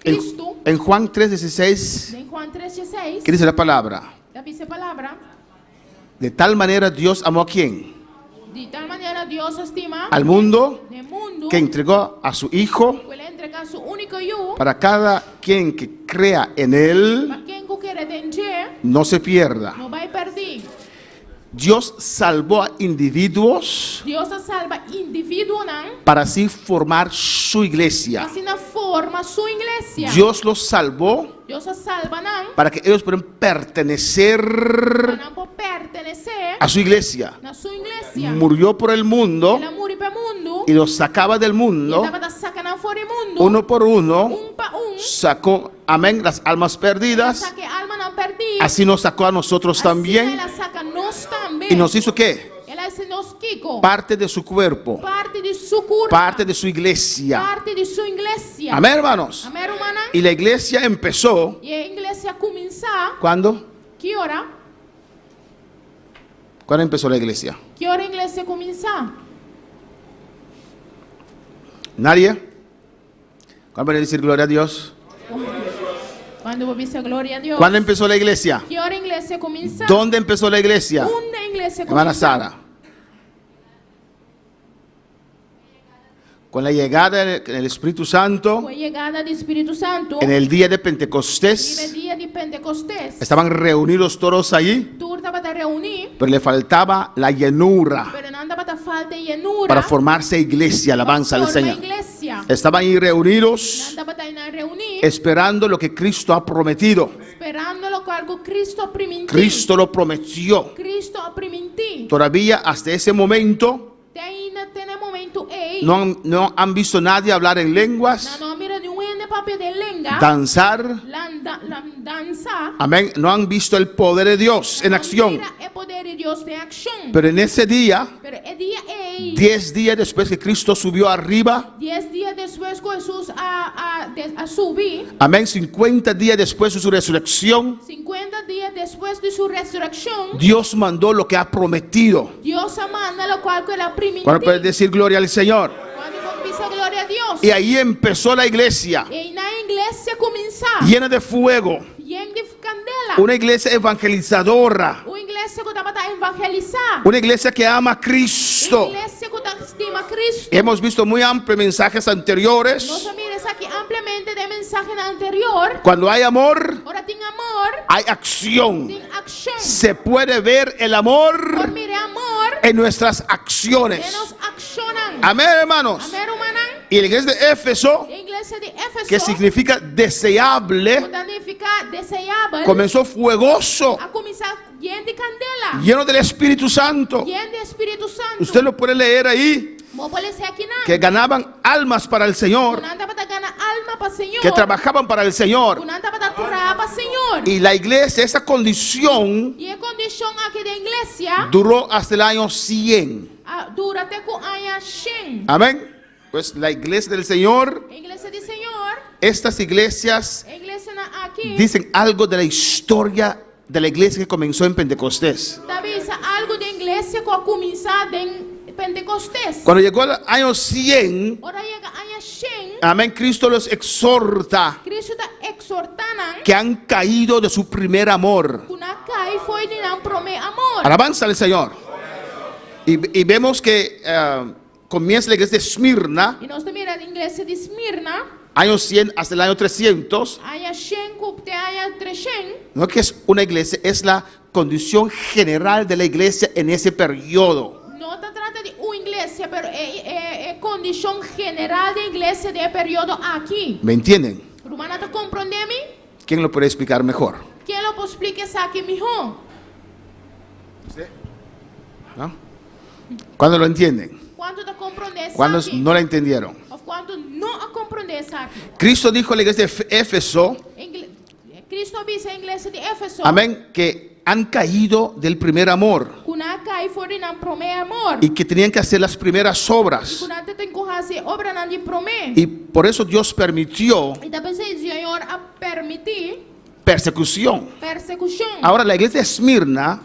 Cristo, en Juan 3:16, em Juan 3:16, ¿qué dice la palabra? da dice palavra, De tal manera Dios amó a quién? de tal maneira Deus estima Al mundo, do mundo que entregó a su Hijo que ele entrega seu único hijo para cada quien que crea en Él para quem quer entender no se pierda. não vai perder. Dios salvó a individuos Deus salva indivíduo não, para así formar su iglesia. assim na forma sua igreja. Dios los salvó Deus salva não para que ellos puedan pertenecer para não pertencer a su iglesia. na sua igreja. Murió por el mundo Ela morre para o mundo y los sacaba del e mundo estava sacando fora do mundo uno por uno. para Sacó, amén, las almas perdidas. Saque alma não perdida. Así nos sacó a nosotros también Ela saca nós também. y nos hizo ¿qué? Ela se nos quico. Parte de su cuerpo, Parte de su curva. parte de su iglesia. Parte de sua igreja. Amén, hermanos. Amém, irmã? Y la iglesia empezó, E a igreja começar. ¿cuándo? Que hora? ¿Cuándo empezó la iglesia? Que hora a igreja começar? ¿Nadie? ¿Cuándo van a decir gloria a Dios? Quando vou dizer glória a Deus. ¿Cuándo empezó la iglesia? Que hora a igreja começar? ¿Dónde empezó la iglesia? Onde a igreja Hermana começar? Sara. Con la llegada del Espíritu Santo, Com a chegada do Espírito Santo. en el día de No Pentecostés, dia de Pentecostés. estaban reunidos todos allí, Tu estava a reunir. pero le faltaba la llenura Pero não estava a falta de llenura. para formarse iglesia, alabanza al Para formar Señor. igreja. Estaban ahí Não reunidos, estava a reunir. esperando lo que Cristo ha prometido. Esperando lo que algo Cristo prometió. Cristo lo prometió. Cristo prometió. Todavía hasta ese momento Ainda tem momento ei. no han visto nadie hablar en lenguas, Não mira de papel de lenga. danzar. Danza. Amén. No han visto el poder de Dios en acción. Mira el poder de Dios de acción. Pero en ese día, Pero el día ei. 10 días después que Cristo subió arriba, 10 días después que Jesús a subir. amén, 50 días después de su resurrección, 50 días después de su resurrección. Dios mandó lo que ha prometido. Dios manda lo cual que él prometió. ¿Cuándo puedes decir gloria al Señor? Cuando dice gloria a Dios. Y ahí empezó la iglesia, Y na iglesia começar. llena de fuego, Una iglesia evangelizadora. Uma igreja que está para evangelizar. Una iglesia que ama a Cristo. Uma igreja que está estima a Cristo. Hemos visto muy amplios mensajes anteriores. Nós miramos aqui ampliamente de mensaje anterior. Cuando hay amor, Ora tem amor, hay acción. tem ação. Se puede ver el Por amor mire amor, en nuestras que acciones. nos accionan. Amén, hermanos. Amém, humanan. Y la iglesia de Éfeso, A igreja de Éfeso, que significa deseable, significa desejável, comenzó fuegoso, a começar lleno de candela, lleno del Espíritu Santo. lleno de Espírito Santo. Usted lo puede leer ahí, Vou aparecer aqui na. que ganaban almas para el Señor, Unanta para ganhar alma para o Senhor. que trabajaban para el Señor. Unanta para trabalhar para o Senhor. Y la iglesia, esa condición, E a condição aqui da igreja duró hasta el año 100. dura até com a 100. Amén. Pues la iglesia del Señor, A igreja do Senhor, estas iglesias a igreja aqui, dicen algo de la historia de la iglesia que comenzó en Pentecostés. talvez algo da igreja que começar em Pentecostés. Cuando llegó el año 100, Ora chega a 100, amén, Cristo los exhorta Cristo está exortando que han caído de su primer amor. que na cai foi de não prometer amor. Alabanza al Señor. Y vemos que comienza la iglesia de Esmirna, E nós também a igreja de Esmirna, año 100 hasta el año 300. a 100 que a 300, No que es una iglesia, es la condición general de la iglesia en ese periodo. não se trata de uma igreja, mas é condição general da igreja do período aqui. ¿Me entienden? Romana, ¿te compreende-me? ¿Quién lo puede explicar mejor? Quem lo pode explicar isso aqui melhor? ¿No? ¿Cuándo lo entienden? Quanto te compreende isso ¿Cuándo aqui? no la entendieron? Ou quanto não a compreende isso aqui? Cristo dijo a la iglesia de Éfeso, Cristo avisa a igreja de Éfeso. amén, que han caído del primer amor Kuna cai fora não promete amor. y que tenían que hacer las primeras obras. Kuna te tem que fazer obra não de promete. Y por eso Dios permitió E também o Senhor a permitir persecución. persecução. Ahora, la iglesia de Esmirna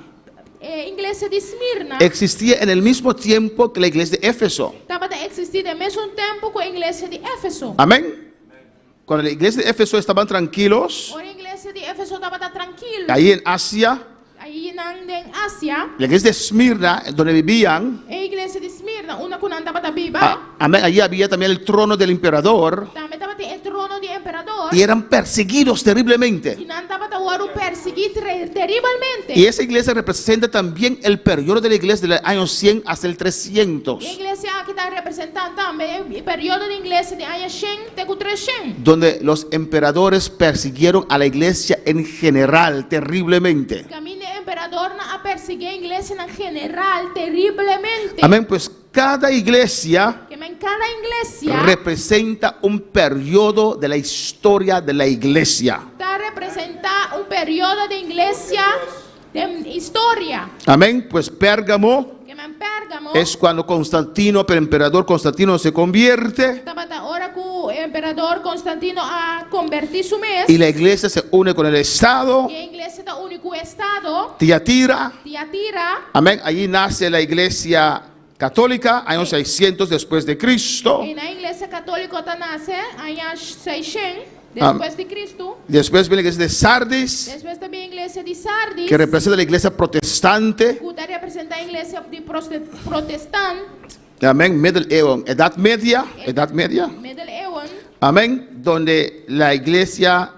Igreja de Esmirna existía en el mismo tiempo que la iglesia de Éfeso. estava a existir ao mesmo tempo que a igreja de Éfeso. Amén. Cuando la iglesia de Éfeso estaban tranquilos, Ora a igreja de Éfeso estava tranquilo. ahí en Asia, Aí em Ásia, la iglesia de Esmirna, donde vivían, a igreja de Esmirna, uma que não estava viva, amén, allí había también el trono del emperador também estava o trono do imperador. y eran perseguidos terriblemente. E não estava a perseguir terrivelmente. Y esa iglesia representa también el periodo de la iglesia del año 100 hasta el 300, E a igreja que está representando também o período de igreja de anos 100 até 300. donde los emperadores persiguieron a la iglesia en general terriblemente. Caminho do imperador a perseguir a igreja em general terrivelmente. Amén, pues cada iglesia Que em cada igreja representa un periodo de la historia de la iglesia. está representando período de igreja de história. Amén, pues Pérgamo Que em Pérgamo es cuando Constantino, el emperador Constantino se convierte estava a hora que o imperador Constantino a convertir su mês. y la iglesia se une con el Estado. E a igreja está único estado. Tiatira, Tiatira. amén, allí nace la iglesia católica, año 600 después de Cristo. E na igreja católica está nasce anos 600 depois de Cristo. Después viene la iglesia de Sardis, Depois também a igreja de Sardis. que representa la iglesia protestante. Que representa a igreja de protestante. Amén, Middle Eon, Edad Media, Middle Eon. amén, donde la iglesia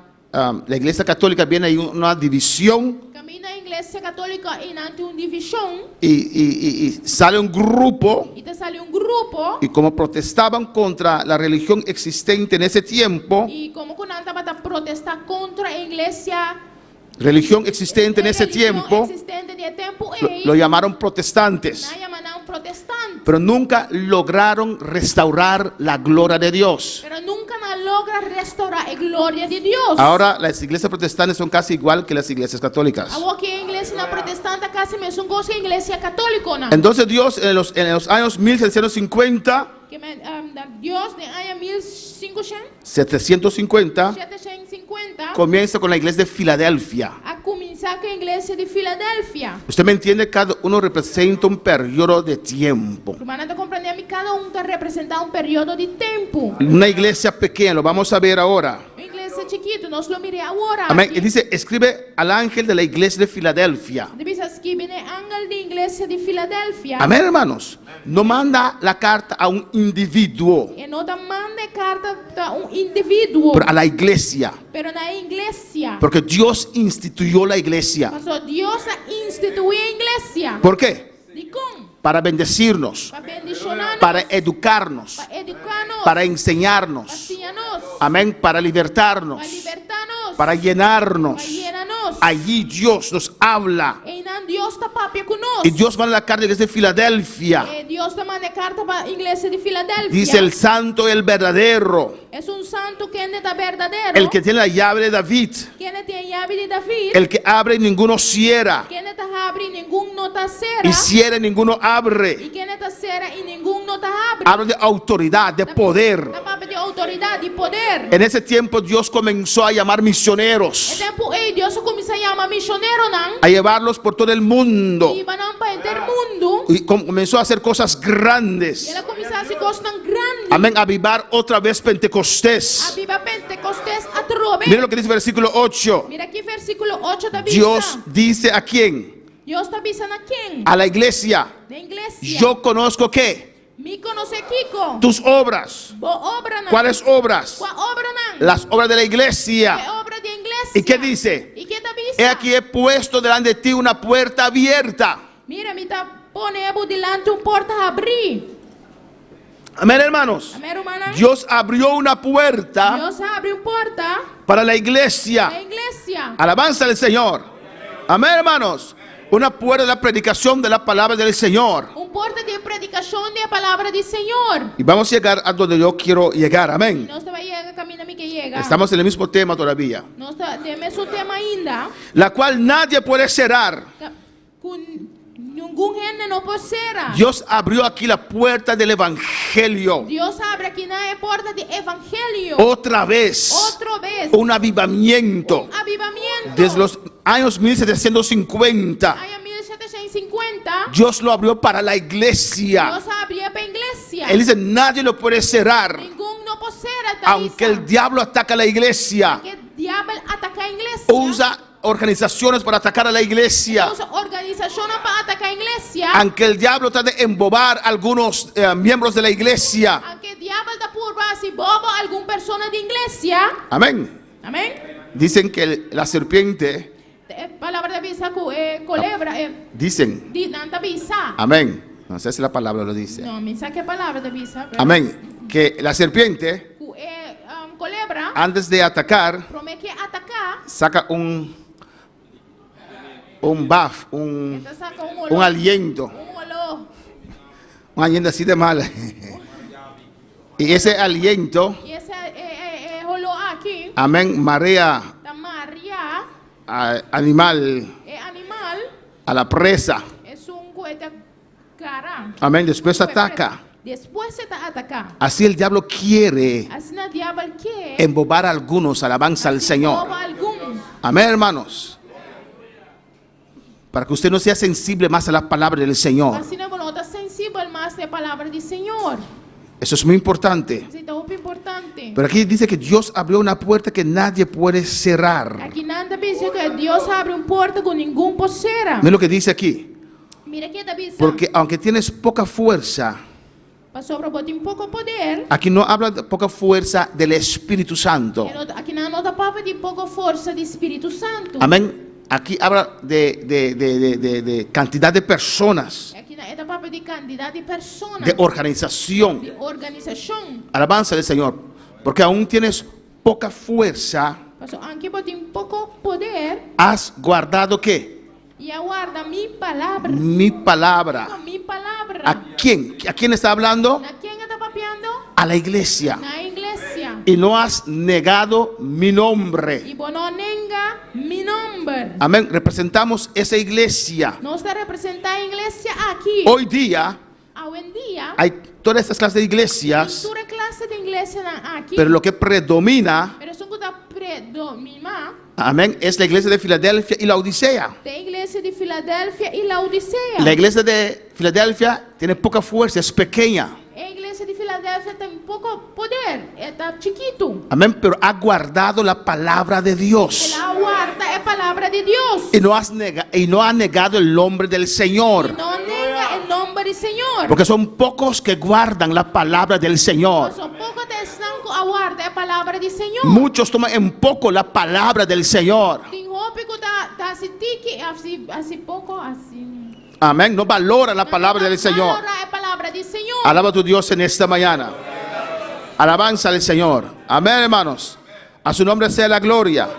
católica viene ahí una división Camina a igreja católica em ante uma divisão. y sale un grupo. E te sale um grupo. Y como protestaban contra la religión existente en ese tiempo, E como que não estava a protestar contra a igreja. religión existente en ese tiempo, Existente de tempo lo llamaron protestantes, na llamaram protestante. pero nunca lograron restaurar la gloria de Dios. Pero nunca logra restaurar a glória de Deus. Ahora las iglesias protestantes son casi igual que las iglesias católicas. Agora que a igreja protestante casi mesmo que a igreja católica, não? Entonces Dios en los años 1750, Que Deus de año 1550 750, 750 comienza con la iglesia de Filadelfia. a começar com a igreja de Filadélfia. Usted me entiende, cada uno representa un periodo de tiempo. Romana está compreendendo que cada está representando período de tempo. Una iglesia pequeña, lo vamos a ver ahora. Uma igreja chiquito, nós lo mire agora. Amén. aqui. Y dice, escribe al ángel de la iglesia de Filadelfia. Dice aqui, viene ángel de iglesia de Filadélfia. Amén, hermanos. No manda la carta a un individuo, E não manda carta a indivíduo, pero a la iglesia. pero na iglesia. Porque Dios instituyó la iglesia. Mas Deus instituiu a iglesia. ¿Por qué? De como? Para bendecirnos, Para bendicionar-nos, para educarnos, para educar-nos, para para enseñarnos. ensinar-nos, Amén. Para libertarnos, para libertar-nos, para llenarnos. para llenar-nos. Allí Dios nos habla. E não Deus está papia conosco. Y Dios manda la carta a la iglesia de Filadelfia. E Deus te manda carta para a igreja de Filadélfia. Dice el santo y el verdadero, Es un santo que es verdadero. el que tiene la llave de David, Que tiene llave de David. el que abre y ninguno cierra, Que te abre y ningún no te cierra. y cierra y ninguno abre. Y que te cierra y ningún no te abre. Habla de autoridad, de poder. La papel de autoridad y poder. En ese tiempo Dios comenzó a llamar misioneros, Tempo, Deus começou a chamar missionário, não? a llevarlos por todo el mundo. E van para el mundo. Y comenzó a hacer cosas E grandes. ela começou a fazer coisas tão grandes. Amén. A avivar otra vez A Pentecostés. viva Pentecostés a trove. Miren lo que dice el versículo 8. Mira aqui versículo 8 da Bíblia. Dios dice a quién? Deus está avisando a quem? A la iglesia. Da igreja. Yo conozco qué? Me conoce Kiko. Tus obras. Boa obra não. ¿Cuáles obras? Qual obra não? Las obras de la É iglesia. obra de igreja. ¿Y qué dice? E que te avisa? He aquí he puesto delante de ti una puerta abierta. Mira, me está ponendo delante porta a abrir. Amén, hermanos. Amém, hermana? Dios abrió una puerta Deus abre porta para la da iglesia. igreja. Alabanza al Señor. Amén, hermanos. Una puerta de la predicación de la palabra del Señor. Porta de predicação da palavra do Senhor. Y vamos a llegar a donde yo quiero llegar. Amén. Nós vai chegar, caminho que chega. Estamos en el mismo tema todavía. Nós temos o tema ainda. La cual nadie puede cerrar. Com nenhum gênero não pode ser. Dios abrió aquí la puerta del evangelio. Deus abre aqui na porta do evangelho. Otra vez. Outra vez. Un avivamiento. Avivamiento. Desde los años 1750. Aí, 1750. Dios lo abrió para la iglesia. Deus abriu para a igreja. Él dice, nadie lo puede cerrar. Nenhum não pode ser. Aunque el diablo ataca a la iglesia. Que diabo ataca a igreja. Usa organizaciones para atacar a la iglesia. Usa organização para atacar a igreja. Aunque el diablo trate de embobar a algunos miembros de la iglesia. Aunque diabo está por base bobo alguma persona de igreja. Amén. Amém. Dicen que la serpiente, Palavra de visa culebra. dicen, De nanta visa. amén. No sé si la palabra lo dice. Não, me saque a palavra de visa. Amén. Que la serpiente, Culebra. antes de atacar, Promete atacar. saca un baf, un Saca olor. aliento. Olor. Un aliento así de mal. Y ese aliento, E esse olor aqui. amén, marea Da Maria. animal Animal. a la presa. Es cohete cara. Amén. Después ataca. Después se te ataca. Así el diablo quiere Así el diablo quiere. embobar a algunos. Alabanza al Señor. Amén, hermanos. Para que usted no sea sensible más a la palabra del Señor. Así no está sensible más de palabra del Señor. Eso es muy importante. Eso es muy importante. Pero aquí dice que Dios abrió una puerta que nadie puede cerrar. Aquí nada dice que Dios abre un puerta con ningún posera. Mira lo que dice aquí. Mira aquí te dice. Porque aunque tienes poca fuerza, Pasó por un poco poder. aquí no habla de poca fuerza del Espíritu Santo. Aquí no está papá de poca fuerza del Espíritu Santo. Amén. Aquí habla de cantidad de personas, Aquí no está papá de cantidad de personas. de organización. De organización. Alabanza del Señor. Porque aún tienes poca fuerza, Pasó aunque bote un poco poder. has guardado ¿qué? Y aguarda mi palabra. Mi palabra. Con mi palabra. ¿A quién? ¿A quién está hablando? ¿A quién está papeando? A la iglesia. La iglesia. Y no has negado mi nombre. Y bueno, nenga mi nombre. Amén. Representamos esa iglesia. No está representada iglesia aquí. Hoy día Hoy en día. hay todas estas clases de iglesias, Toda clase de iglesia aquí. pero lo que predomina, Pero eso que está predomina. amén, es la iglesia de Filadelfia y la Odisea. La iglesia de Filadelfia y la Odisea. La iglesia de Filadelfia tiene poca fuerza, es pequeña. La iglesia de Filadelfia Filadélfia tem pouco poder, está chiquito. Amén. Pero ha guardado la palabra de Dios. Ela guarda a palavra de Deus. Y no ha negado el nombre del Señor. Não nega o nome do Senhor. Porque son pocos que guardan la palabra del Señor. São pouco que estão aguarda a palavra do Senhor. Muchos toman en poco la palabra del Señor. Tem roupa que tá se tique assim pouco assim. Amén. No valora la palabra del Señor. Valora a palavra do Senhor. Alaba a tu Dios en esta mañana. Alabanza al Señor. Amén, hermanos. A su nombre sea la gloria.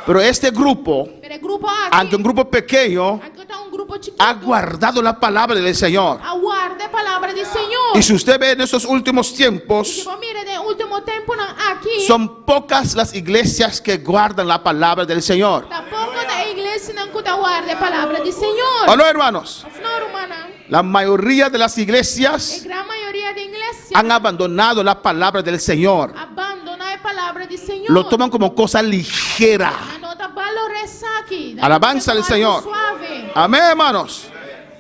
Pero este grupo, Pero grupo aqui, aunque un grupo pequeño, aqui tá grupo chiquito. ha guardado la palabra del Señor. Aguarda a palavra do Senhor. Y si usted ve en estos últimos Se tiempos, você mira no último tempo aqui, son pocas las iglesias que guardan la palabra del Señor. tá pouco da igreja não que guarda a palavra do Senhor. ¿O no, hermanos? Afinal, humana, La mayoría de las a iglesias gran maioria da igreja han abandonado la palabra del Señor. abandona a palavra do Senhor. Lo toman como cosa ligera. Anota valoresa aqui. Alabanza al Señor. Suave. Amén, hermanos.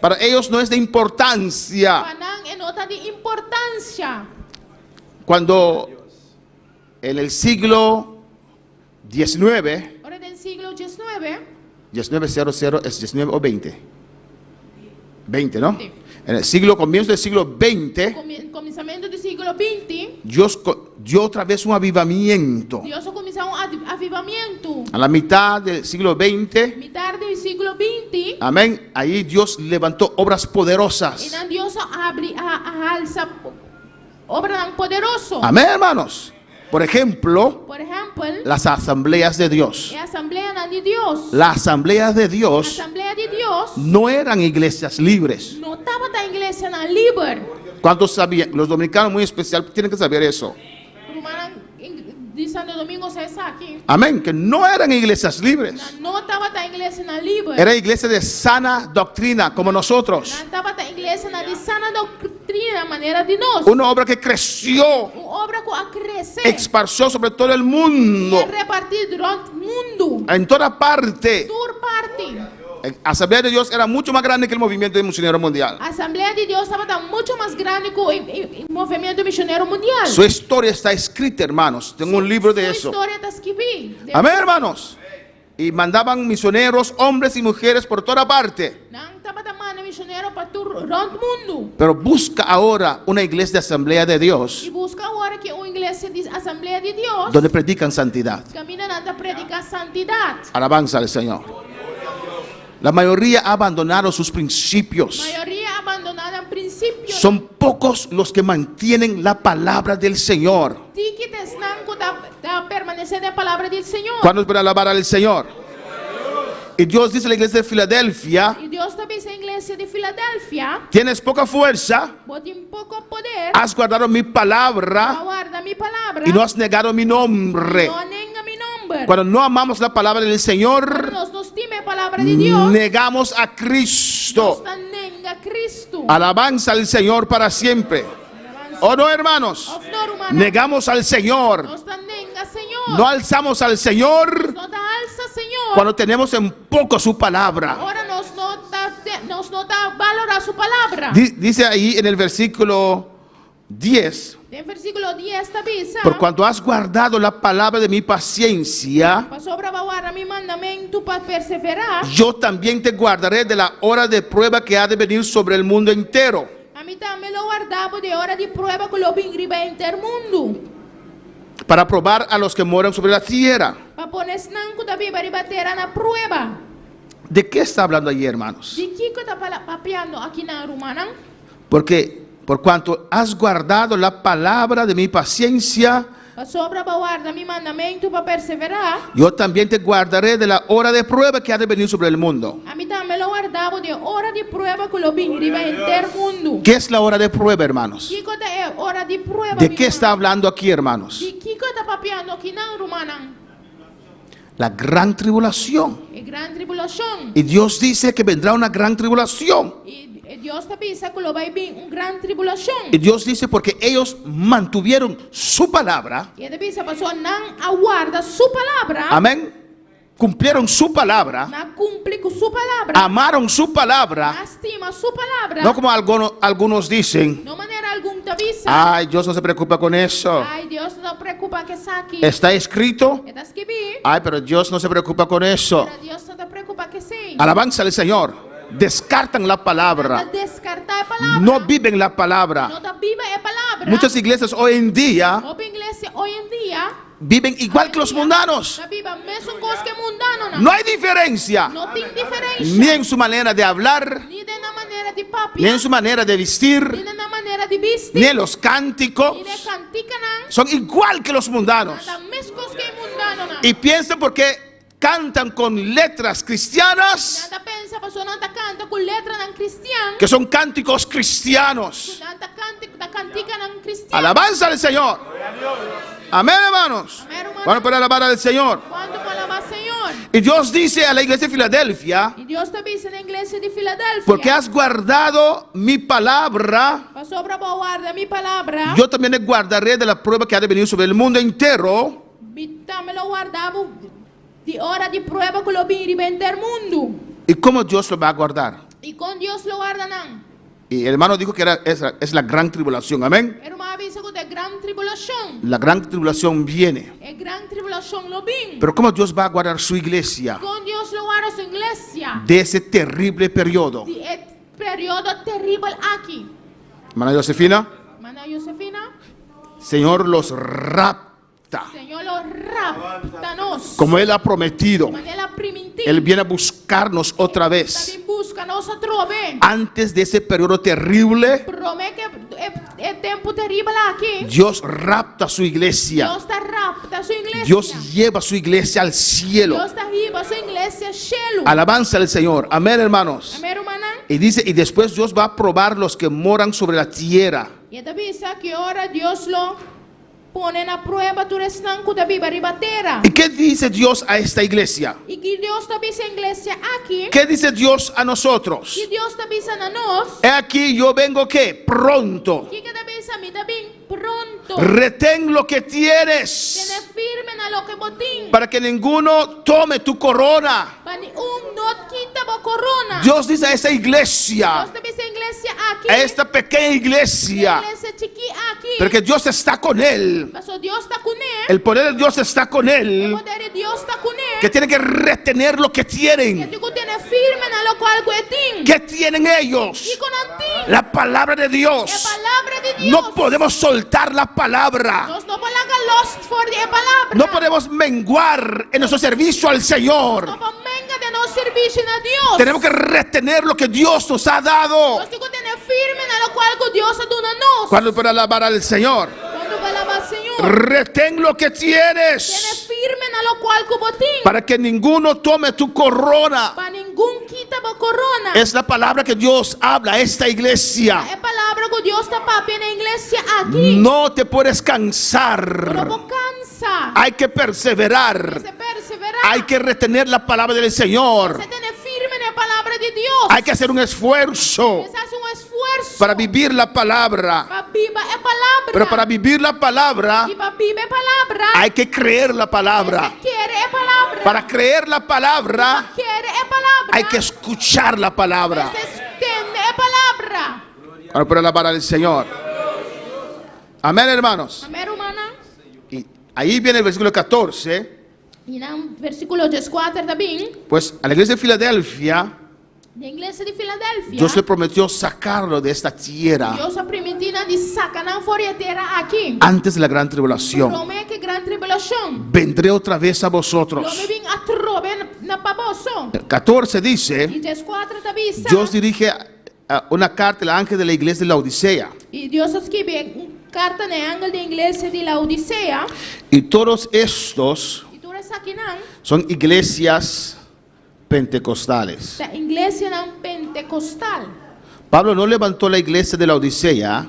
Para ellos no es de importancia. Panang é nota de importância. Cuando en el siglo XIX, Ora do século XIX, 1900 es 19 o 20. 20, ¿no? Sí. En el comienzo del siglo XX, começamento do século XX, Dios dio otra vez un avivamiento. Deus começou avivamento. A la mitad del siglo XX, Mitad do século XX, amén, ahí Dios levantó obras e poderosas. não Deus abre a alça obra poderoso. Amén, hermanos. Por ejemplo, Por exemplo, las asambleas de Dios. a Assembleia de Deus. Las asambleas de A Dios Assembleia de Deus no eran iglesias libres. não estava da igreja na liber. ¿Cuántos sabían? Los dominicanos muy especial tienen que saber eso. Romana de Santo Domingo se está aqui. Amén, que no eran iglesias libres. Não estava da igreja na liber. Era iglesia de sana doctrina como nosotros. Não estava da igreja na de sana doutrina, maneira de nós. Una obra que creció, Uma obra que a crescer. esparció sobre todo el E mundo, repartir durante o mundo. en toda parte. Sur parte. La Asamblea de Dios era mucho más grande que el movimiento misionero mundial. A Assembleia de Deus estava muito mais grande que o movimento missionário mundial. Su historia está escrita, hermanos. Tengo un libro de Sua eso. história está escrita. Amén, hermanos. Y mandaban misioneros, hombres y mujeres por toda parte. Não estava mandando missionário para todo o mundo. Pero busca ahora una iglesia de Asamblea de Dios E busca agora que uma igreja de Assembleia de Deus donde predican santidad. camina na predicar santidade. Alabanza al Señor. La mayoría ha abandonado sus principios. Maioria abandonada em princípio. Son pocos los que mantienen la palabra del Señor. Tickets não da permanecer da palavra do Senhor. ¿Cuándo para alabar al Señor? Y Dios dice a la iglesia de Filadelfia: E Deus também a igreja de Filadélfia. tienes poca fuerza, Botem pouco poder. has guardado mi palabra Guarda mi palavra. y no has negado mi nombre. Não nega mi nome. Cuando no amamos la palabra del Señor, Nos time a palavra de Deus. negamos a Cristo. Nos nega Cristo. Alabanza al Señor para siempre. ¿O no, hermanos? Of no, humana. Negamos al Señor. Nos nega Senhor. No alzamos al Señor Nos da alça Senhor. cuando tenemos en poco su palabra. Ahora nos nota valorar su palabra. Dice ahí en el versículo 10: En versículo 10 está bisa. por cuanto has guardado la palabra de mi paciencia, Para sobra guardar mi mandamento para perseverar. yo también te guardaré de la hora de prueba que ha de venir sobre el mundo entero, A mim também lo guardava de hora de prueba que lo vingriba em ter mundo. para probar a los que moran sobre la tierra. Para poner nanco da viva ribatera na prueba. ¿De qué está hablando allí, hermanos? De que está papiando aqui na Romana? Porque por cuanto has guardado la palabra de mi paciencia, Para sobra guardar mi mandamento para perseverar. yo también te guardaré de la hora de prueba que ha de venir sobre el mundo. A mim também lo guardava de hora de prueba que lo vingriba em ter mundo. ¿Qué es la hora de prueba, hermanos? Que é hora de prueba? ¿De mi qué está irmão? hablando aquí, hermanos? De que está papiando aqui na Romana? La gran tribulación. É grande tribulação. Y Dios dice que vendrá una gran tribulación. E Deus te avisa que lo vai vir grande tribulação. Y Dios dice porque ellos mantuvieron su palabra. E ele avisa a pessoa não aguarda sua palavra. Amén. Cumplieron su palabra. Não cumpre com sua palavra. Amaron su palabra. Não estima sua palavra. No como algunos dicen, De maneira alguma te avisa. Ay, Dios no se preocupa con eso. Ai, Deus não preocupa com isso aqui. Está escrito. Está escrito. Ay, pero Dios no se preocupa con eso. Mas Deus não se preocupa com isso. Alabanza al Señor. Descartan la palabra. Descartar a palavra. No viven la palabra. Não da Bíblia é palavra. Muchas iglesias hoy en día Muitas igrejas hoje em dia viven igual que los mundanos. na Bíblia mesmo coisa que mundano. No hay diferencia. Não tem diferença. Ni en su manera de hablar, Ni na maneira de papi. ni en su manera de vestir, Ni na maneira de vestir. ni en los cánticos. Ni de cantica não. Son igual que los mundanos. Da mesma coisa que mundano. Y piensan porque cantan con letras cristianas, Nada pensa, pastor, não canta com letra não cristiana. que son cánticos cristianos. Nada canta cantica não cristiana. Alabanza al Señor. Amén, hermanos. Amén, hermano. Vamos para alabar al Señor. Quando palavra Senhor. Y Dios dice a la iglesia de Filadelfia: E Deus também diz na igreja de Filadélfia. porque has guardado mi palabra, Pastor, para guardar minha palavra. yo también guardaré de la prueba que ha de venir sobre el mundo entero. Também lo guardava de hora de prueba que lo vi vender mundo. ¿Y cómo Dios lo va a guardar? E com Deus lo guarda não. Y el hermano dijo que es la gran tribulación. Amén. Irmão avisa que é grande tribulação. La gran tribulación viene. É grande tribulação lo vem. Pero ¿cómo Dios va a guardar su iglesia Com Deus lo guarda sua igreja. de ese terrible periodo? De período terrível aqui. Hermana Josefina, Mana Josefina, Señor los rapta Senhor lo rapta-nos. como Él ha prometido. Maneira primitiva. Él viene a buscarnos otra vez Também busca nossa trove. antes de ese periodo terrible. Promete que é tempo terrível aqui. Dios rapta su iglesia. Deus está rapta sua igreja. Dios lleva su iglesia al cielo. Deus está riba sua igreja cielo. Alabanza al Señor. Amén, hermanos. Amém, irmã? Y dice, y después Dios va a probar los que moran sobre la tierra. E a avisa que ora Deus lo pone na prova tu restanco da Bíblia ribatera. ¿Y qué dice Dios a esta iglesia? E que Deus está avisa a igreja aqui. ¿Qué dice Dios a nosotros? Que Deus está avisa a nós. He aquí yo vengo que pronto. Que está avisa a mim também pronto. Retén lo que tienes Tene firme na lo que botim. para que ninguno tome tu corona. Para não quita a corona. Dios dice a esa Deus iglesia, está avisa a igreja aqui. a esta pequeña iglesia, Igreja chiqui aqui. porque Dios está con él. Pastor, Deus está com ele. El poder de Dios está con O él, poder de Deus está com ele. que tiene que retener lo que Que tienen. tu tiene firme na lo qual guetim. ¿Qué tienen ellos? E com antim. La palabra de É Dios. palavra de Deus. No podemos soltar la palabra. Nós não podemos lost for the palavra. No podemos menguar en nuestro servicio al Señor. Não podemos menga de nosso serviço a Deus. Tenemos que retener lo que Dios nos ha dado. Nós temos que ter firme na lo qual Deus ha dado a nós. Cuando para alabar al Señor, Quando falava Senhor, retén lo que tiene tienes firme na lo qual que botim. para que ninguno tome tu corona. Para ninguém quita a corona. Es la palabra que Dios habla a esta iglesia. É palavra que Deus está papi na igreja aqui. No te puedes Não cansar. vou cansar. Hay que perseverar. Se perseverar. Hay que retener la palabra del Señor. Se tiene firme na palavra de Deus. Hay que hacer un esfuerzo Se hace esforço. para vivir la palabra. Para viva é palavra. Pero para vivir la palabra E para viver é palavra. hay que creer la palabra. Se quer é palavra. Para creer la palabra Quer é palavra. hay que escuchar la palabra. Se entende é palavra. Ahora para alabar al Señor. Amén, hermanos. Amém, humana. Y ahí viene el versículo 14. E no versículo 14 também, Pues a la iglesia de Filadelfia, na igreja de Filadélfia, Dios le prometió sacarlo de esta tierra Deus a permitiu de sacar na forieteira aqui. antes de la gran tribulación. Promete que grande tribulação. Vendré otra vez a Lo me vosotros. vim a trobe na paboso. El 14 dice, E 14 também Dios dirige una carta al ángel de la iglesia de la Odisea. E Deus escreve uma carta na ángel da igreja de Laodicea. Y todos estos E tu aqui não, son iglesias pentecostales. da igreja não pentecostal. Pablo no levantó la iglesia de la Odisea,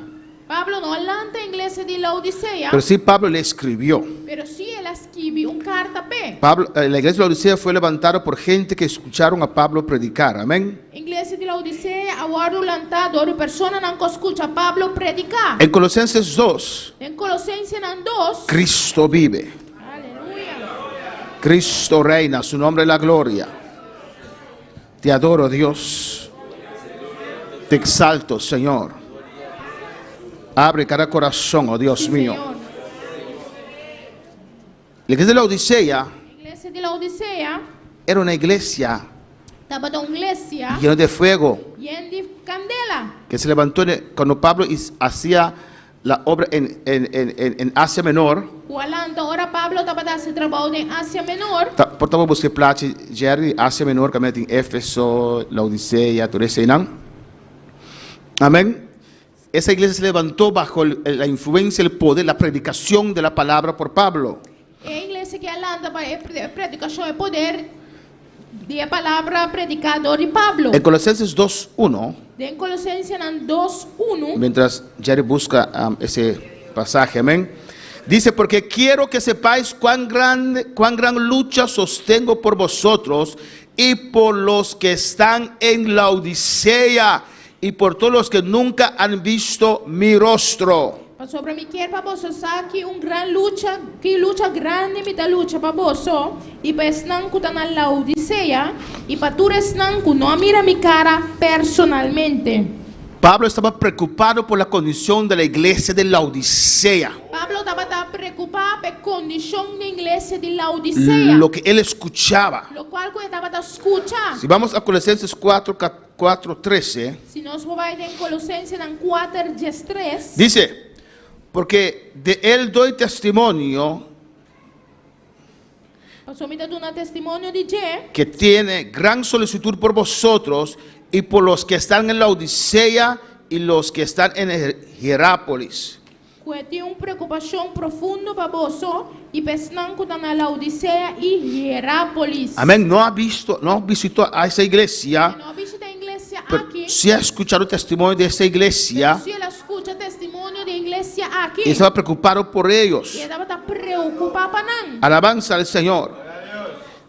Pablo não lanta a igreja de Laodicea, pero sí Pablo le escribió. pero sim ele escreve uma carta P. La iglesia de la Odisea fue levantada por gente que escucharon a Pablo predicar. Amén. Igreja de Laodicea, agora lantado de pessoa não escuta Pablo predicar. En Colosenses 2, Em Colossenses 2, Cristo vive. aleluia. Cristo reina, su nombre es la gloria. Te adoro, Dios. Te exalto, Señor. Abre cada corazón, oh Dios Sí, mío. Señor. La iglesia de la Odisea La iglesia de la Odisea era una iglesia estaba una iglesia llena de fuego llena de candela. que se levantó cuando Pablo hacía la obra en Asia Menor. Cuando ahora Pablo estaba haciendo trabajo en Asia Menor. Portanto, busquei place, Jerry, Asia Menor, que em Éfeso, la Odisea, todo ese inán. Amén. Esa iglesia se levantó bajo la influencia, el poder, la predicación de la palabra por Pablo. É a igreja que anda para a predicação e poder de palavra predicador de Pablo. En Colosenses 2:1, En Colossenses 2:1, mientras Jerry busca ese pasaje, amén. Dice, porque quiero que sepáis cuán gran lucha sostengo por vosotros y por los que están en la Odisea y por todos los que nunca han visto mi rostro. sobre mim quer para você sabe que gran lucha, que lucha grande me da lucha para você e para esnan que tá na Laodicea e para tu esnan que não mira mi cara personalmente. Pablo estaba preocupado por la condición de la iglesia de la Odisea. Pablo estaba preocupado por la condición de la iglesia de Laodicea. Lo que él escuchaba. Lo cual que estaba escuchando. Si vamos a Colosenses 4:13, Si nos vamos en Colosenses 4:3, dice, porque de él doy testimonio pasó me dando un testimonio de que tiene gran solicitud por vosotros y por los que están en la Odisea y los que están en Hierápolis. que tiene una preocupación profunda para vos y pensando que están en Laodicea y Hierápolis. Amén. No visitó a esa iglesia, No ha visto la iglesia pero aquí. sí ha escuchado el testimonio de esa iglesia Si él escucha testimonio de iglesia aquí. y estaba preocupado por ellos. Y estaba preocupado para nada. Alabanza al Señor.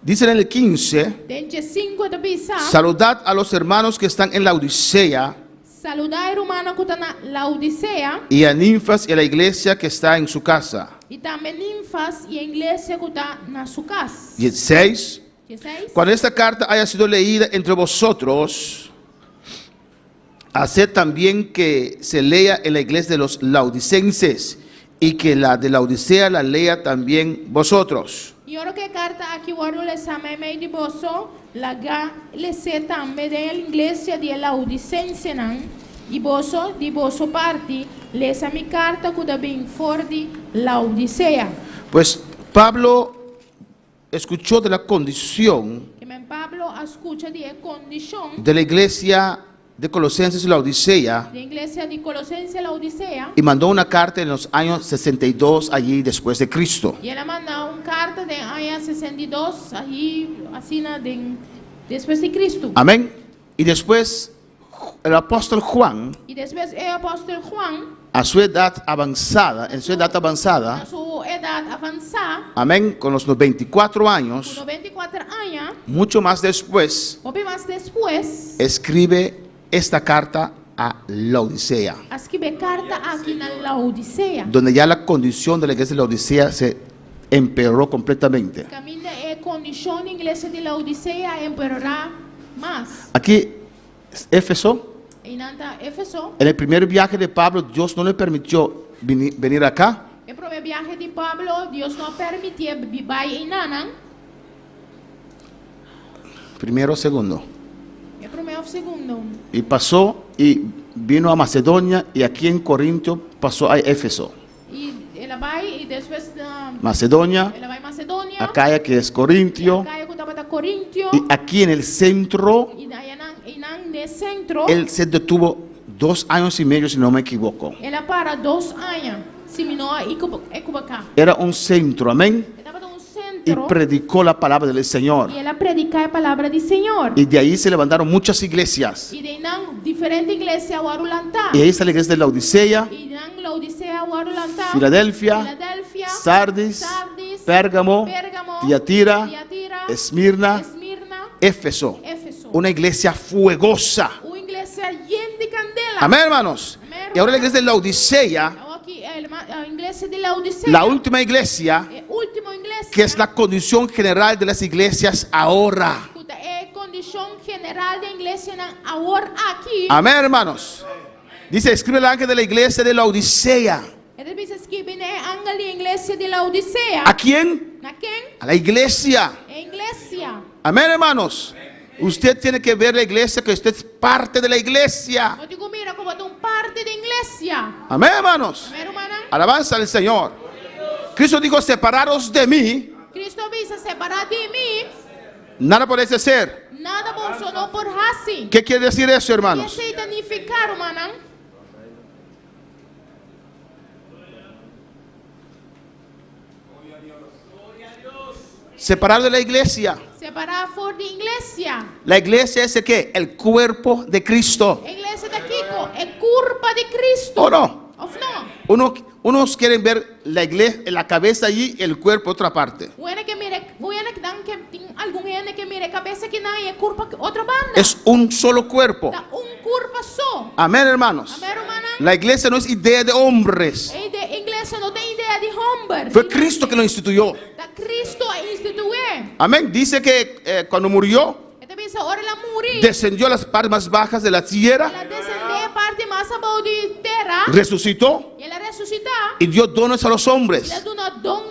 Dice en el 15, Dentro 5 de pisa. saludad a los hermanos que están en la Odisea Saludar a hermano que está en Laodicea. y a Ninfas y a la iglesia que está en su casa. Y también ninfas y iglesia que está en su casa. 16. 16. Cuando esta carta haya sido leída entre vosotros, haced también que se lea en la iglesia de los laodicenses y que la de la Odisea la lea también vosotros. Y ahora que carta aquí guardo les ame meio de boso, la ga les también de la iglesia de Laodicense y boso de boso parte les a mi carta que da bien for de Laodicea. Pues Pablo escuchó de la condición Que me Pablo escucha de condición de la iglesia de Colosenses y la Odisea de iglesia de Colosense Laodicea y mandó una carta en los años 62 allí después de Cristo. y él manda una carta de año 62 ahí así después de Cristo. Amén. Y después el apóstol Juan, Y después el apóstol Juan a su edad avanzada, a su edad avanzada, amén, con los 94 años, con 24 años, mucho más después, o más después, escribe esta carta a la Odisea, escribe carta aquí en Laodicea. donde ya la condición de la iglesia de la Odisea se empeoró completamente. Camina e condición iglesia de Laodicea empeorará más. Aquí, Éfeso, En Éfeso, en el primer viaje de Pablo, Dios no le permitió venir acá. el primer viaje de Pablo, Dios no permitió vivir en Nanan. Primero, segundo. El primero segundo. Y pasó y vino a Macedonia y aquí en Corintio pasó a Éfeso. Y él va y después Macedonia, él va a Macedonia. Acaya que es Corintio, Acá estaba Corintio. y aquí en el centro, Y en el centro, él se detuvo 2 años y medio si no me equivoco. él para 2 años. Si me no equivocar. Era un centro, amén, Estaba en un y centro. predicó la palabra del Señor. Y él predica la palabra del Señor. Y de ahí se levantaron muchas iglesias. Y de diferentes iglesias Guarulantá. Y ahí está la iglesia de la Odisea, Y de la Odisea Guarulantá. Filadelfia, Sardis, Pérgamo, Tiatira, Esmirna, Éfeso. Una iglesia fuegosa. Una iglesia llena de candela. Amén, hermanos. Y ahora la iglesia de la Odisea, Aquí la iglesia de la Odisea. la última iglesia, Última iglesia. que es la condición general de las iglesias ahora. Condición general de iglesia ahora aquí. Amén, hermanos. Dice, escribe el ángel de la iglesia de la Odisea. E det bisa skriven är angel i iglesia de la Odisea. ¿A quién? Na quem? A la iglesia. É iglesia. Amén, hermanos. Usted tiene que ver la iglesia, que usted es parte de la iglesia. No digo mira como un parte de iglesia. Amén, hermanos. Amén, hermana. Alabanza al Señor. Cristo dijo, separaros de mí, Cristo visa separar de mí. nada podéis hacer. Nada vos no por assim. ¿Qué quiere decir eso, Que hermanos? se identificar, hermana. Separar de la iglesia. Separar for de iglesia. La iglesia es el ¿qué? El cuerpo de Cristo. A iglesia da Kiko é curva de Cristo. ¿O no? Of no? Unos quieren ver la iglesia, la cabeza allí y el cuerpo otra parte. Bueno que mire, bueno que dan que tem algum gente que mire cabeça que não é curva outra banda. Es un solo cuerpo. Da curva só. Amén, hermanos. Amén, hermana. La iglesia no es idea de hombres. E de iglesia não tem ideia de homem. Fue Cristo que lo instituyó. Da Cristo instituiu. Amén. Dice que cuando murió, Então pensa, ora ela morir. descendió a las partes más bajas de la tierra, Ela descendeu a parte mais abaixo de terra. resucitó E ela ressuscitou. y dio dones a los hombres. Ela deu dom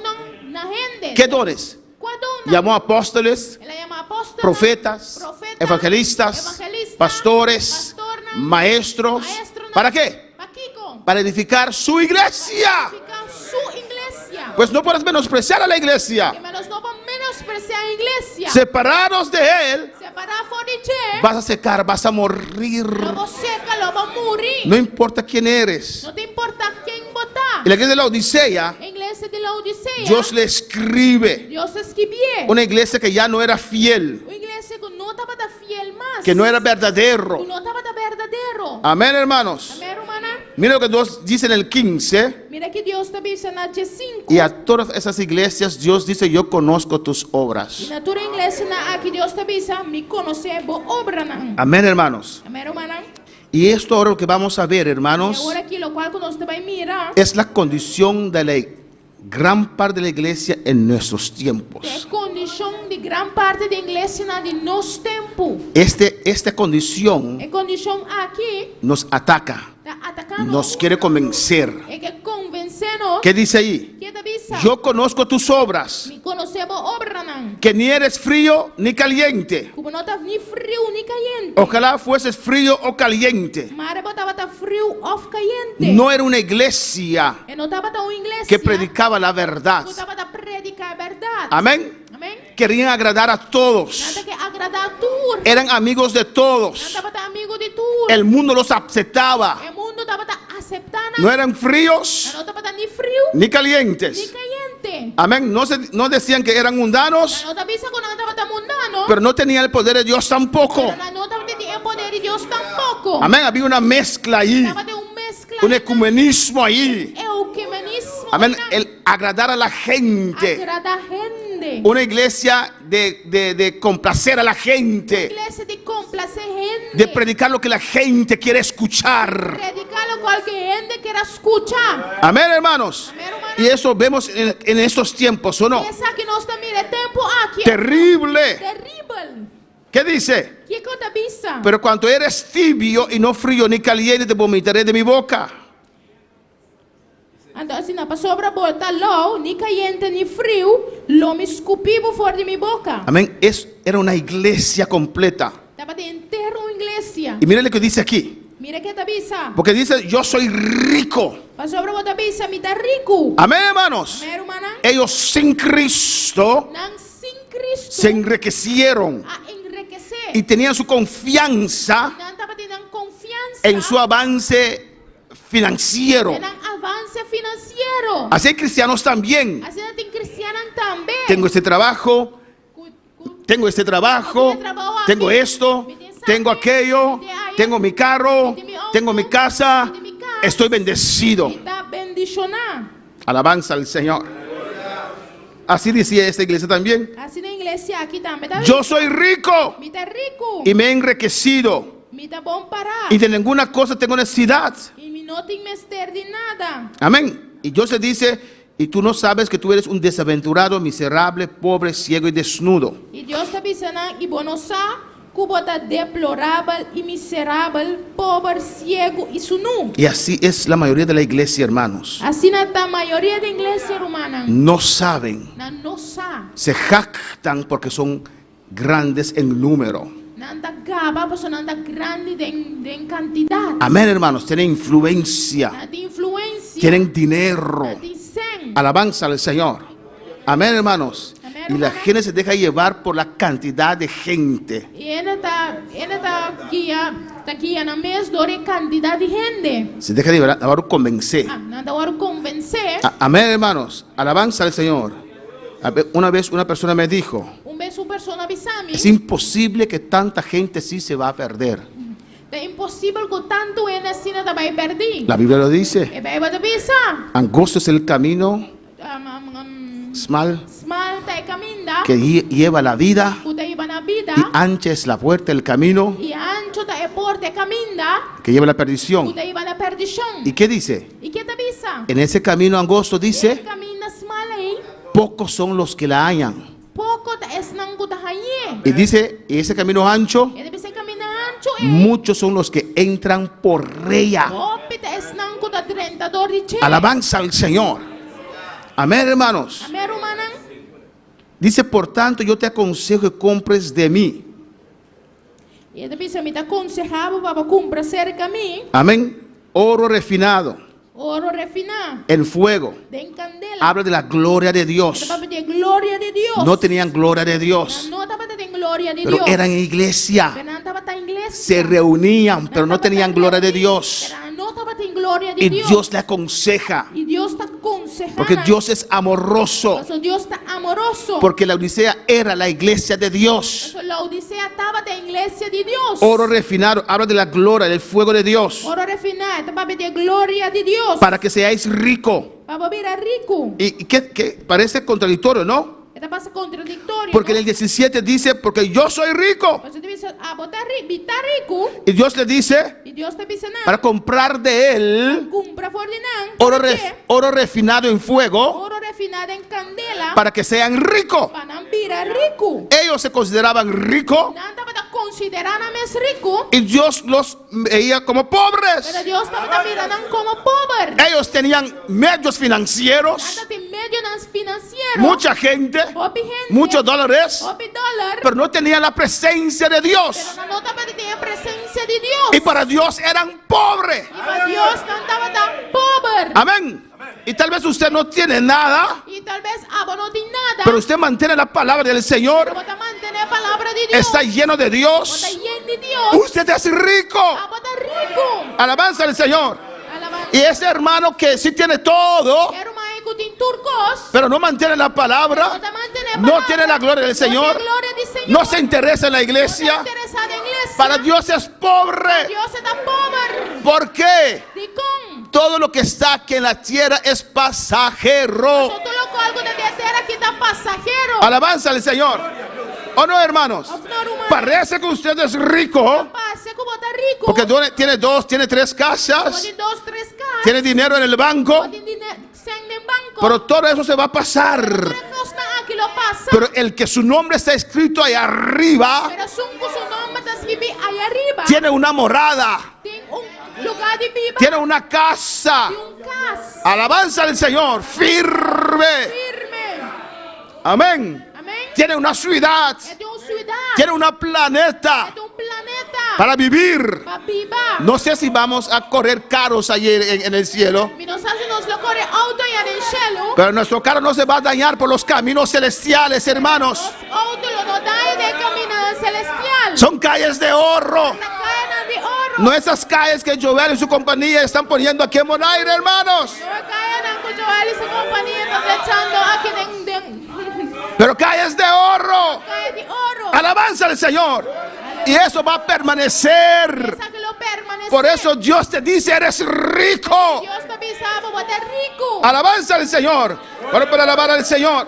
na gente. ¿Qué dones? Qual dom? Llamó apóstoles, Ela chama apóstolos, profetas, profetas, evangelistas, evangelistas, pastores, pastornas, maestros. maestros, ¿Para qué? Pa' Kiko. Para edificar su iglesia. Fica su iglesia. Pues no puedes menospreciar a la iglesia. Que menos não vão menospreciar a iglesia. Separados de él, Separar fora de ti. vas a secar, vas a morir. Logo seca, logo morir. No importa quién eres. Não te importa quem botar. En la iglesia de la Odisea, A iglesia de la Odisea. Dios le escribe Deus escreveu. una iglesia que ya no era fiel, Uma iglesia que não estava da fiel mais. que no era Que verdadero. não estava da verdadeiro. Amén, hermanos. Amém, hermana? Mira lo que Dios dice en el 15. Mira que Deus também está na 5. Y a todas esas iglesias Dios dice, yo conozco tus E obras. na tua igreja, aqui Deus também está me conhecer boa obra. Não. Amén, hermanos. Amém, hermana? Y esto ahora lo que vamos a ver, E hermanos, agora aqui, o qual que nós também mirar. es la condición de la gran parte de la iglesia en nuestros É tiempos. condição de gran parte da igreja de nosso tempo. Esta condición É condição aqui nos ataca, está atacando. nos quiere convencer. É que convencer-nos. ¿Qué dice ahí? Que te avisa. Yo conozco tus obras, Me conhecemos obra não. que ni eres frío ni caliente. Como não está nem frio nem caliente. Ojalá fueses frío o caliente. Mas botava tá frio ou caliente. No era una iglesia E não estava tão igreja. que predicaba la verdad. Não estava a predicar a verdade. Amén. Amém. Querían agradar a todos. Nada que agradar a todos. Eran amigos de Não todos. estava amigo de todos. El mundo los aceptaba. O mundo estava aceitando. No eran fríos Não estava nem frio ni nem calientes. caliente. Amén. No decían que eran mundanos, Não estava quando não estava mundano. pero no tenían el poder de Dios tampoco. Pero não estava tendo o poder de Deus tampoco. Amén. Había una mezcla ahí, Estava de mezcla. un ecumenismo ahí. Ecumenismo. Amén. El agradar a la gente. Agradar a gente. Una iglesia de complacer a la gente. Igreja de complacer gente. De predicar lo que la gente quiere escuchar. Predicar lo cual que gente quiera escuchar. Amén, hermanos. Amén, hermano. Y eso vemos en estos tiempos, ¿o no? Essa que nós também é tempo aqui. Terrible. Terrível. ¿Qué dice? Que conta bisa? Pero cuando eres tibio y no frío ni caliente, te vomitaré de mi boca. Então assim, na palavra bota low, ni caliente ni frio, lo me escupivo fora de minha boca. Amén. Era una iglesia completa. Estava de enterro uma igreja. Y mire lo que dice aquí. Mira que te bisa. Porque dice, yo soy rico. Palavra bota bisa, me tá rico. Amén, hermanos. Amém, hermana? Ellos sin Cristo Não sem Cristo. se enriquecieron A enriquecer. y tenían su confianza Não estava tendo confiança. en su avance financiero. Tendo avance financeiro. Así hay cristianos también. Assim tem cristiano também. Tengo este trabajo, tengo este trabajo, tengo esto, tengo aquello, tengo mi carro, tengo mi casa, estoy bendecido. Está bendicionar. Alabanza al Señor. Así decía esta iglesia también. Assim na igreja aqui também tá. Yo soy rico Me tá rico. y me he enriquecido Me tá bom parar. y de ninguna cosa tengo necesidad. E me não tem mestre de nada. Amén. Y Dios se dice, y tú no sabes que tú eres un desaventurado, miserable, pobre, ciego y desnudo. E Deus está dizendo, e bom não sabe Kubota deplorável y miserável, pobre, ciego y sunu. Y así es la mayoría de la iglesia, hermanos. Así la mayoría de iglesia romana No saben, no sabe. se jactan porque son grandes en número. Nanda gaba, pues nanda grande de cantidad. Amén, hermanos. Tienen influencia, Nanda influencia. tienen dinero. Nanda sen. Alabanza al Señor. Amén, hermanos. Amén, Y la hermano. gente se deja llevar por la cantidad de gente. Y esta guía na mes dore cantidad de gente. Se deja llevar, ahora convencer. Nanda war convencer. Amén, hermanos. Alabanza al Señor. Una vez una persona me dijo, Un vez una persona avisami. es imposible que tanta gente sí se va a perder. Es imposible que tanto en la cena te vaya a perder. La Biblia lo dice. E vai te visa. Angosto es el camino, Small te caminda. que lleva la vida, Uta iba na vida. y ancha es la puerta del camino Y ancho te porte caminda. que lleva la perdición. Uta iba na perdición. ¿Y qué dice? ¿Y qué te visa? En ese camino angosto dice, Camina small ahí. pocos son los que la hallan. Poco te es nanguta haye. Y dice, y ese camino ancho, Y te visa camina ancho muchos son los que entran por ella. Opi te es nanguta 32 riche. Alabanza al Señor. Amén, hermanos. Amén, romana. Dice, por tanto, yo te aconsejo que compres de mí. Y te visa me te aconsejaba para comprar cerca a mí. Amén. Oro refinado Oro refinado. en fuego. De encandela. Habla de la gloria de Dios. De gloria de Dios. No tenían gloria de Dios, No estaba de gloria de pero Dios. eran iglesia. Pero no estaba en iglesia. Se reunían, pero no tenían gloria de Dios. Pero no estaba en gloria de Y Dios. Dios le aconseja, Y Dios está aconsejando. porque Dios es amoroso. Por eso Dios está amoroso. Porque la Odisea era la iglesia de Dios. Por eso la Odisea estaba en iglesia de Dios. Oro refinado habla de la gloria, del fuego de Dios. Oro refinado estaba de gloria de Dios. Para que seáis ricos. Para vivir rico. Y que parece contradictorio, ¿no? Esto pasa contradictorio. Porque en ¿no? el 17 dice, porque yo soy rico. Por eso te dice, botar rico. Y Dios le dice, Y Dios te dice nada. para comprar de él Compra Ferdinand. oro refinado en fuego, Oro refinado en candela. para que sean ricos. Para vivir rico. Ellos se consideraban ricos Nada para considerar a mes rico. y Dios los veía como pobres. Pero Dios estaba mirando como pobre. Ellos tenían medios financieros, Nada de medio financiero. mucha gente, Opi gente. muchos dólares, Opi dólar. pero no tenían la presencia de Dios. Pero no estaba de presencia de Dios. Y para Dios eran pobres. Y para Dios no estaba tan pobre. Amén. Y tal vez usted no tiene nada, Y tal vez no tiene nada. pero usted mantiene la palabra del Señor, Pero te mantiene la palabra de Dios. está lleno de Está Dios, lleno de Dios. usted es rico. Está rico. Alabanza al Señor. Alabanza. Y ese hermano que sí tiene todo, Hermano, escuchen turcos. pero no mantiene la palabra, no tiene la gloria del Señor, no se interesa en la iglesia, para Dios es pobre. Dios está pobre. ¿Por qué? Dicón. Todo lo que está aquí en la tierra es pasajero. Todo lo que algo de hacer aquí está pasajero. Alabanza al Señor. ¿O no, hermanos? Parece que usted es rico, Pase como está rico. porque tiene dos, tiene tres casas, Tiene 2, 3 casas. tiene dinero en el banco, Tiene dinero en banco. pero todo eso se va a pasar. Aquí lo pasa. Pero el que su nombre está escrito ahí arriba, Pero su nombre está escrito ahí arriba. tiene una morada, Tiene un lugar de viva. tiene una casa. Tiene un casa. Alabanza al Señor, firme. Firme. Amén. Amén. Tiene una ciudad, Es de una ciudad. tiene una planeta Es de un planeta. para vivir. Para viva. No sé si vamos a correr caros ayer en el cielo, No sé si nos lo corre auto y en el cielo. pero nuestro carro no se va a dañar por los caminos celestiales, hermanos. Auto lo no da de camino celestial. Son calles de oro. La cadena de oro. No esas calles que Joel y su compañía están poniendo aquí en Bonaire, hermanos. No cadena que Joel y su compañía están echando aquí de Pero calles de oro. calle de oro. Alabanza al Señor. Y eso va a permanecer. Esa que lo permanece. Por eso Dios te dice, eres rico. Dios te pisaba, va a estar rico. Alabanza al Señor. Bueno, para alabar al Señor.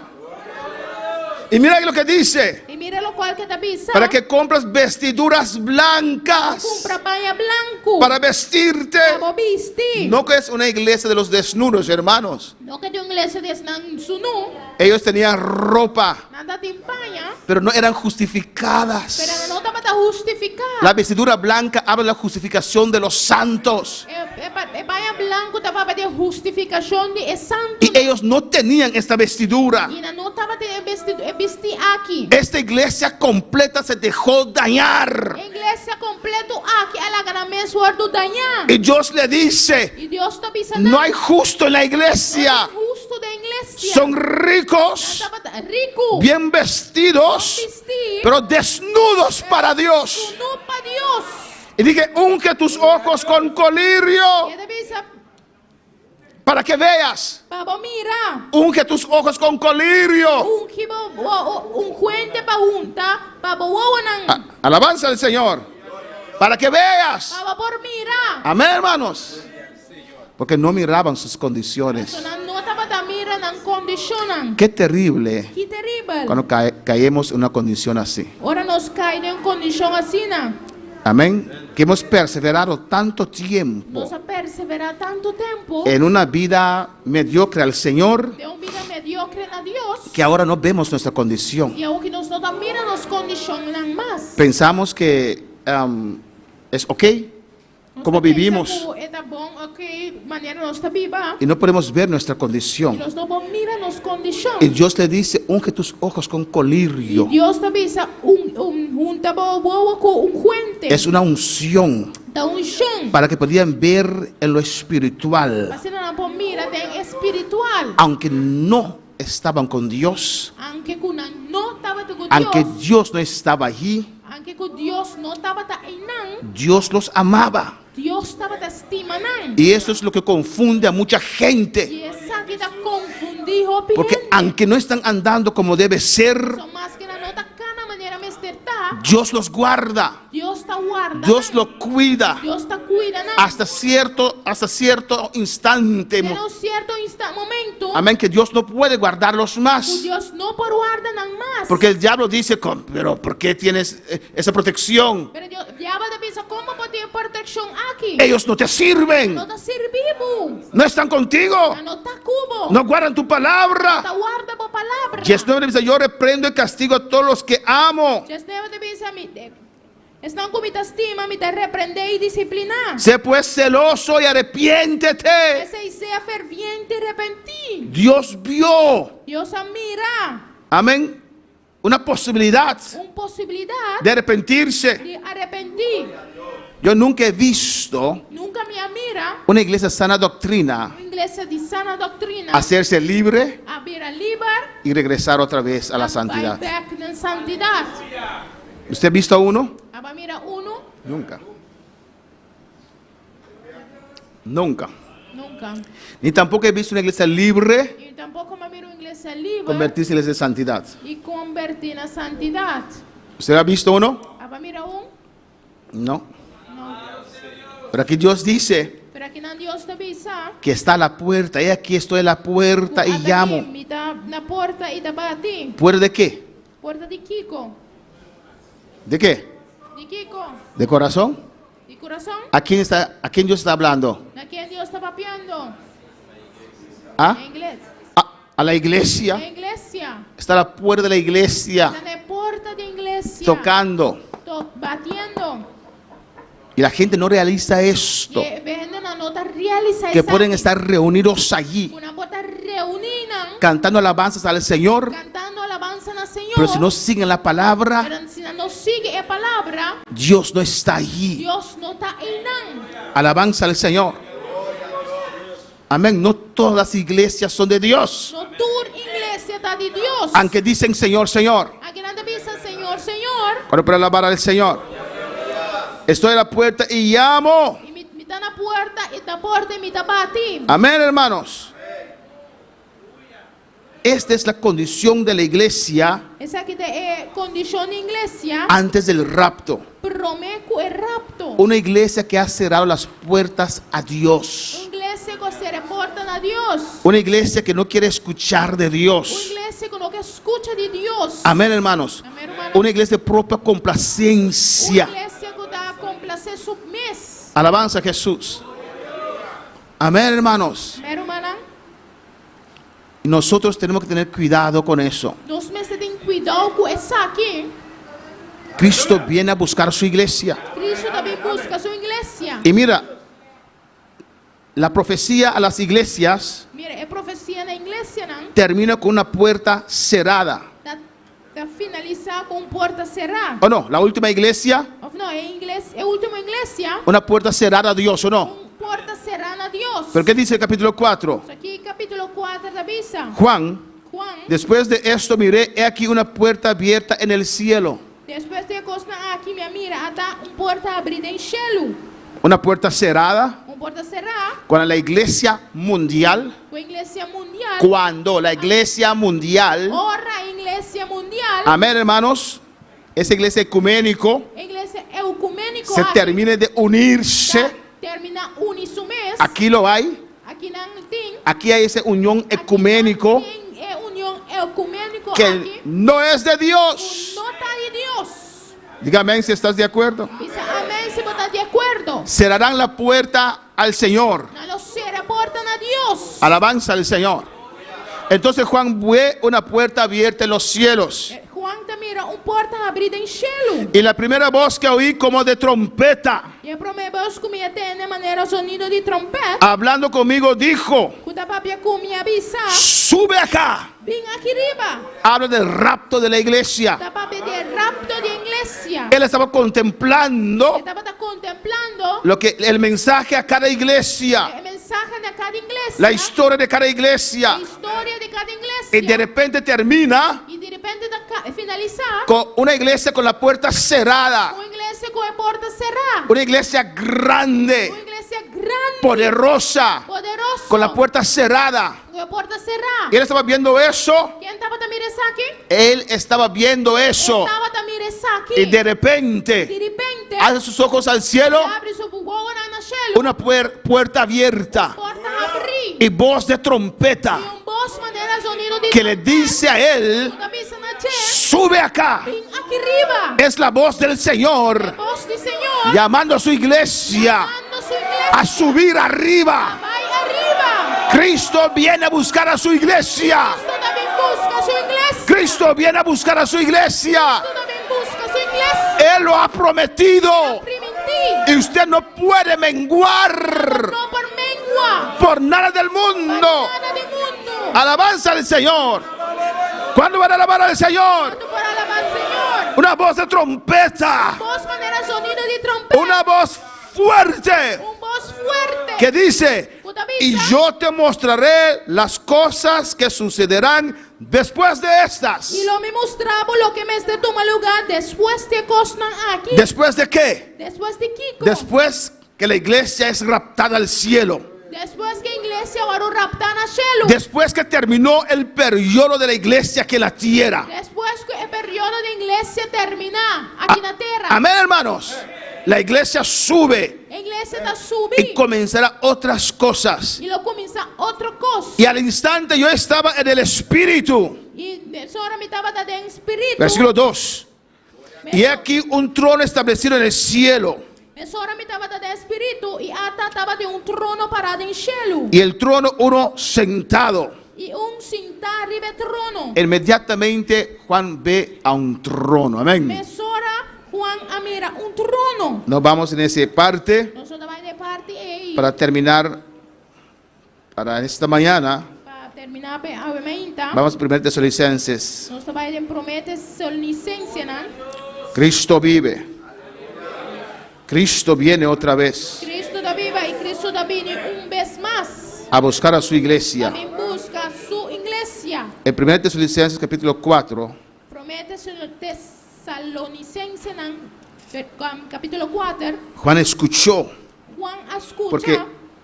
Y mira lo que dice. Y mira lo cual que te avisa. para que compres vestiduras blancas Compra baña blanco. para vestirte. Para vestir. No que es una iglesia de los desnudos, hermanos. No que tu iglesia es nan sunu. Ellos tenían ropa, Nada te empaña. pero no eran Pero justificadas. no te va a justificar. La vestidura blanca habla de la justificación de los santos. Baña blanco te va a pedir justificación de santo. Y ellos no tenían esta vestidura. Y no te va a tener vestir aquí. Esta iglesia completa se dejó dañar. Iglesia completo aquí a la gran mensuardo dañar. Y Dios le dice, Y Dios te avisa. no hay justo en la iglesia. Justo de iglesia. Son ricos, rico. bien vestidos, vestir. pero desnudos para Dios. No para Dios. Y dije, unge tus ojos con colirio Y te avisa. para que veas. Pavo mira. Unge tus ojos con colirio. Un cuente pa junta. Pavo wonan. Alabanza al Señor. Para que veas. Pavo por mira. Amén, hermanos. Porque no miraban sus condiciones. No te mira nan condicionan. Qué terrible Qué terrible. cuando caemos en una condición así. Ahora nos cae en condición así. Amén. Que hemos perseverado tanto tiempo Nos ha perseverado tanto tiempo. en una vida mediocre al Señor, De una vida mediocre a Dios. que ahora no vemos nuestra condición. Y aunque nos no mira nos condicionan más. Pensamos que es ok como vivimos Está bon, okay, manera nos está viva. y no podemos ver nuestra Y condición. los no mira nos condición. Y Dios le dice, unge tus ojos con colirio. Dios te avisa un tabo con un cuente. Es una unción Da un shun. para que podían ver en lo espiritual, Así no la mira de espiritual. aunque no estaban con Dios, Aunque con no estaba con Dios. aunque Dios no estaba allí, Aunque con Dios no estaba ahí. Dios los amaba. Dios estaba te estima. Y eso es lo que confunde a mucha gente, Y esa que te confundido. porque aunque no están andando como debe ser, Son más que la nota cana manera me está. Dios los guarda, Dios te guarda. Dios lo cuida Dios te cuida. hasta cierto instante. En un cierto momento. Amén, que Dios no puede guardarlos más, Dios no por guardar más. porque el diablo dice, pero ¿por qué tienes esa protección? Pero Dios ya va a decir, ¿cómo tiene protección aquí? Ellos no te sirven, No te sirve. no están contigo, No está cubo. no guardan tu Te palabra. guarda por palabra. Yesnueve dice, yo reprendo y castigo a todos los que amo. Yesnueve te dice a mí, están con mi te estima, mi te reprende y disciplina. Sé pues celoso y arrepiéntete. Ese y sea ferviente y repentí. Dios vio, Dios mira amén, una posibilidad una posibilidad de arrepentirse. de arrepentir. Yo nunca he visto Nunca me mira una iglesia sana doctrina una iglesia de sana doctrina. hacerse libre Abrir a liber. y regresar otra vez a la and santidad. back in santidad. ¿Usted ha visto a uno? Aba mira uno. Nunca. Nunca. Nunca. Ni tampoco he visto una iglesia libre Y tampoco me miro iglesia libre convertirse en iglesia de santidad. y convertir en santidad. ¿Usted ha visto uno? Aba mira un. No. No. Pero aquí Dios dice Pero aquí no Dios te avisa. que está a la puerta. Y aquí estoy a la puerta y llamo. Na puerta y te bati. ¿Puerta de qué? Puerta de Kiko. ¿De qué? De Kiko. ¿De corazón? De corazón. ¿A quién Dios está hablando? ¿A quién Dios está papiando? ¿Ah? En inglés. A la iglesia. En iglesia. Está a la puerta de la iglesia Está en la puerta de iglesia. tocando. Batiendo. Y la gente no realiza esto. Y venden una nota realizada. Que pueden estar reunidos allí Una bota reunida. cantando alabanzas al Señor. Cantando alabanza al Señor. Pero si no siguen la palabra, Pero si no sigue la palabra, Dios no está allí. Dios no está ahí. Alabanza al Señor. Amén. No todas las iglesias son de Dios. No tu iglesia está de Dios. Aunque dicen Señor, Señor. Aquí no te dice Señor, Señor. Ahora para alabar al Señor. Estoy a la puerta y llamo. Y me está en la puerta y me está bati. Amén, hermanos. Esta es la condición de la iglesia Esa que te condición de iglesia. antes del rapto. Promeco el rapto. Una iglesia que ha cerrado las puertas a Dios. Una iglesia que se reportan a Dios. Una iglesia que no quiere escuchar de Una Dios. iglesia que no que escucha de Dios. Amén, hermanos. Amén, hermana. Una iglesia de propia complacencia. Uma igreja que dá complacer submissa. Alabanza a Jesús. Amén, hermanos. Amém, irmã? Y nosotros tenemos que tener cuidado con eso. Nós mesmos temos que cuidar com essa aqui. Cristo viene a buscar su iglesia. Cristo também busca sua igreja. Y mira, la profecía a las iglesias Mira, é profecia na igreja, não? termina con una puerta cerrada. Tá finalizar com porta cerrada. ¿O no? La última iglesia, Não, é inglês, é a última igreja. una puerta cerrada a Dios, ¿o no? Porta cerrada a Deus. ¿Pero qué dice el capítulo 4? Isso aqui, capítulo 4 da Bíblia. Juan, Juan, después de esto miré, he aquí una puerta abierta en el cielo. depois de costa aqui, minha mira, há porta abrida em cielo. Una puerta cerrada Porta cerrada cuando la iglesia mundial, com a igreja mundial. cuando la iglesia mundial, Ora a igreja mundial. amén, hermanos, esa iglesia ecuménico A igreja ecumênico se aqui, termine de unirse. termina uniso mês. Aquí lo hay. Aqui não tem. Aquí hay esa unión ecuménico É união ecumênico que aqui. no es de Dios. Não está de Deus. Dígame si estás de acuerdo. Diz amém se botar de acordo. Cerrarán la puerta al Señor. Não será porta na Deus. Alabanza al Señor. Entonces Juan ve una puerta abierta en los cielos. Juan mira porta abrida em cielo. Y la primera voz que oí como de trompeta, E a primeira voz que me tem de maneira sonido de trompeta. hablando conmigo, dijo: Quando papia me avisa, sube acá. vem aqui riba. Habla del rapto de la iglesia. Da papia de rapto de igreja. Él estaba contemplando Estava contemplando lo que el mensaje a cada iglesia, o mensaje de cada igreja. la historia de cada iglesia. A história de cada igreja. Y de repente termina E de repente finalizar con una iglesia con la puerta cerrada, uma igreja com a porta cerrada. una iglesia Uma grande, igreja grande, poderosa, poderosa, con la puerta cerrada. com a porta cerrada. Y él estaba viendo eso, Quem estava também aqui? él estaba viendo eso, Estava também aqui. y de De repente repente, hace sus ojos al cielo, abre seu bugo na cielo. una puerta abierta Porta abrir. y voz de trompeta E voz maneira sonido de que le dice a él: cabeça na che. sube acá. Vem aqui riba. Es la voz del Señor Voz do Senhor. llamando a su iglesia Manda sua igreja. a subir arriba. Vai arriba. Cristo viene a buscar a su iglesia. Cristo também busca sua igreja. Cristo viene a buscar a su iglesia. Cristo também busca sua igreja. Él lo ha prometido. Primitir. Y usted no puede menguar Não por mengua. por nada del mundo. Nada de mundo. Alabanza al Señor. ¿Cuándo van a alabar al Señor? Tu para alabar al Senhor. Una voz de trompeta. Voz maneira sonido de trompeta. Una voz fuerte Voz fuerte. que dice: y yo te mostraré las cosas que sucederán después de estas. E lo me mostrava lo que me este toma lugar después de costan aqui. ¿Después de qué? Después de Kiko. Después que la iglesia es raptada al cielo. Después que a igreja agora raptar na cielo. Después que terminó el periodo de la iglesia aquí en la tierra. Después que el periodo de iglesia termina aqui na terra. Amén, hermanos. La iglesia sube A igreja está y subindo. comenzará otras cosas. E lo começa outra coisa. Y al instante yo estaba en el Espíritu. E agora me estava dando em espírito. Versículo 2. Y he aquí un trono establecido en el cielo. Agora me estava dando em espírito. E ata estava de trono parado em cielo. Y el trono uno sentado. E sentar arriba do trono. Inmediatamente Juan ve a un trono. Amén. Mesora Juan mira trono. Nos vamos en esa parte Nosotros vamos de parte aí. para terminar. Para esta mañana Para terminar a aumenta. vamos a 1 Tesalonicenses. Nós vamos de promete licença, né? Cristo vive. Cristo viene otra vez Cristo da viva e Cristo da viene vez mais. a buscar a su iglesia. Também busca sua igreja. En 1 Tesalonicenses capítulo 4, Promete Tesalonicense, capítulo 4. Juan escuchó, Juan escuta. porque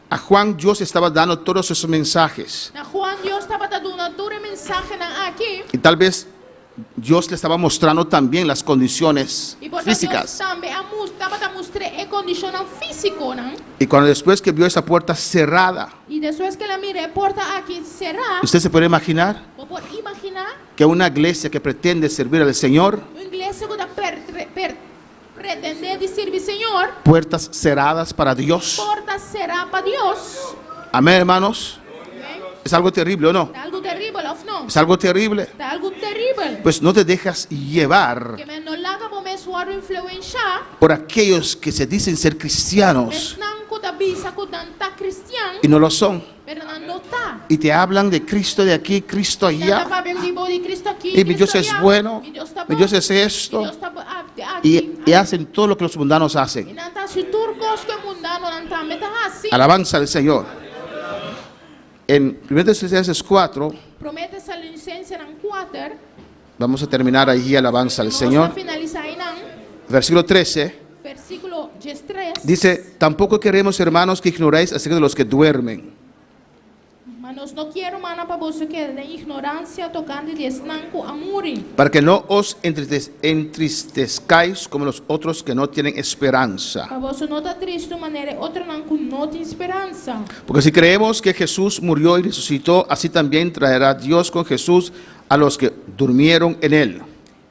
a Juan Dios estaba dando todos esos mensajes. Na Juan Deus estava dando todo o mensaje aqui. Y tal vez Dios le estaba mostrando también las condiciones E por físicas. também estava mostrando o condicional físico, né? Y cuando después que vio esa puerta cerrada, E depois que ela mira a porta aqui cerrada, ¿usted se puede imaginar você pode imaginar que una iglesia que pretende servir al Señor uma igreja pretender de servir Señor, puertas cerradas para Dios. porta será para Dios. Amén, hermanos. Es algo terrible, ¿o no? Está algo terrible, ¿o no? Es algo terrible. Está algo terrible. Pues no te dejas llevar Que me no laga por me suaro influenciar, por aquellos que se dicen ser me cristianos snanco da bisa con tanta cristiano, y no lo son. pero no está. Y te hablan de Cristo de aquí, Cristo Nada allá. papel de body Cristo aquí, Y mi Cristo Dios es allá. bueno, Mi Dios está mi Dios bueno. es esto. Mi Dios está aquí. Y hacen todo lo que los mundanos Y hacen. nanta si turcos que mundano nanta meta así. Alabanza al Señor. En 1 Tesalonicenses 4, Promete esa licencia en 4. vamos a terminar allí, alabanza al Vamos a Señor. finalizar en Versículo 13, versículo 13. dice, tampoco queremos, hermanos, que ignoréis acerca de los que duermen, Manos no quiero, mana, para vos que de ignorancia tocando de estanco a morir. para que no os entristezcáis como los otros que no tienen esperanza. Para vos no está triste de manera otra no tiene esperanza. Porque si creemos que Jesús murió y resucitó, así también traerá Dios con Jesús a los que durmieron en él.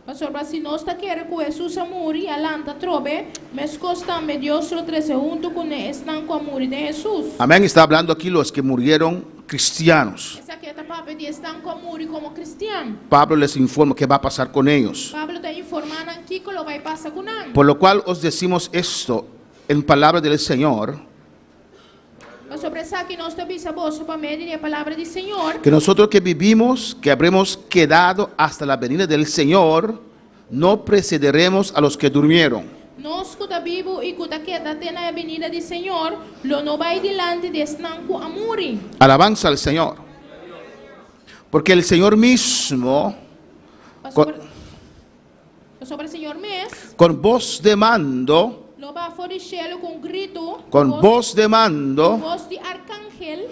Pastor, si no está quiere que Jesús a morir, alanta trobe, me costa me Dios lo trece junto con el estanco a morir de Jesús. Amén. Está hablando aquí los que murieron cristianos. Esa que está papel de estanco a morir como cristiano. Pablo les informa qué va a pasar con ellos. Pablo te informando aquí que lo va a pasar con él. Por lo cual os decimos esto en palabra del Señor, Pastor, que no está visa vos para medir la palabra del Señor. que nosotros que vivimos, que habremos quedado hasta la venida del Señor, no precederemos a los que durmieron. Nos que está vivo y que está quedado en la venida del Señor, lo no va a ir delante de estanco a morir. Alabanza al Señor. Porque el Señor mismo, Pastor, el Señor mes, con voz de mando, lo va a foricelo con grito, con voz de con mando, voz de arcángel,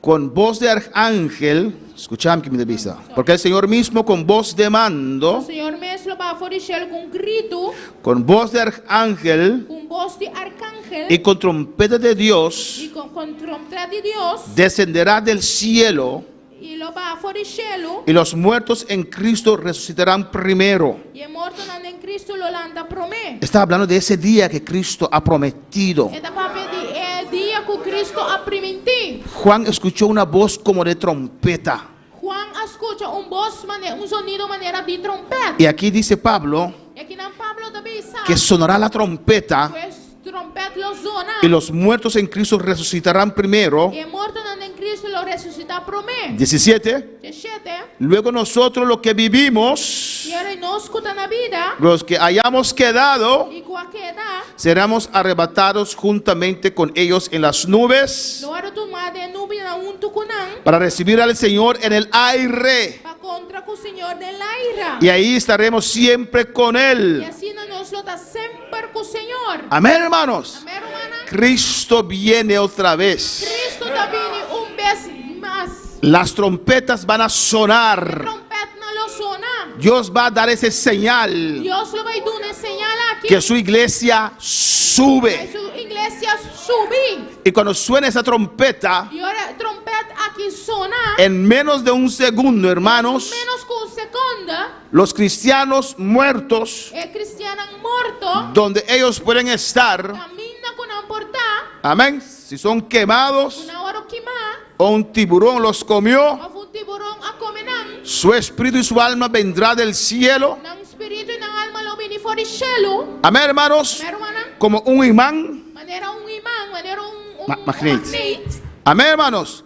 con voz de arcángel, escuchame que me devisa, porque el Señor mismo con voz de el mando, Señor mes lo va a foricelo con grito, con voz de arcángel con voz de arcángel y con trompeta de Dios, y con trompeta de Dios, descenderá del cielo y lo va a foricelo, y los muertos en Cristo resucitarán primero. y el muerto en Cristo lo landa promé. Está hablando de ese día que Cristo ha prometido. Esta papel de el día que Cristo ha prometido. Juan escuchó una voz como de trompeta. Juan escucha un sonido manera de trompeta. Y aquí dice Pablo Y aquí en Pablo también sabe que sonará la trompeta pues trompeta lo zona. y los muertos en Cristo resucitarán primero. Y el muerto en Cristo lo resucita promé. 17. 17. Luego nosotros los que vivimos, Y ahora no escucha la vida. los que hayamos quedado, Y cualquier edad. seremos arrebatados juntamente con ellos en las nubes Lo hará tomar de nube junto con él. para recibir al Señor en el aire. Para contra con el Señor del aire. Y ahí estaremos siempre con Y Él. así nos lo está siempre con el Señor. Amén, hermanos. Amén, hermana. Cristo viene otra vez. Cristo también un vez más. Las trompetas van a sonar. Trompeta no lo suena. Dios va a dar ese señal Dios lo va a dar una señal aquí. que su iglesia Que sube. su iglesia subí. Y cuando suene esa trompeta, Y ahora trompeta aquí suena. en menos de un segundo, hermanos, Menos que un segundo. los cristianos muertos, El cristiano muerto. donde ellos pueden estar, Camina con una porta. amén, si son quemados Una hora quemada. o un tiburón los comió, O un tiburón a comer. su espíritu y su alma vendrá del cielo, Un espíritu y una alma lo viene fuera del cielo. amén, hermanos, Hermana. como un imán, Manera un imán. Manera un magnet. magnet. amén, hermanos,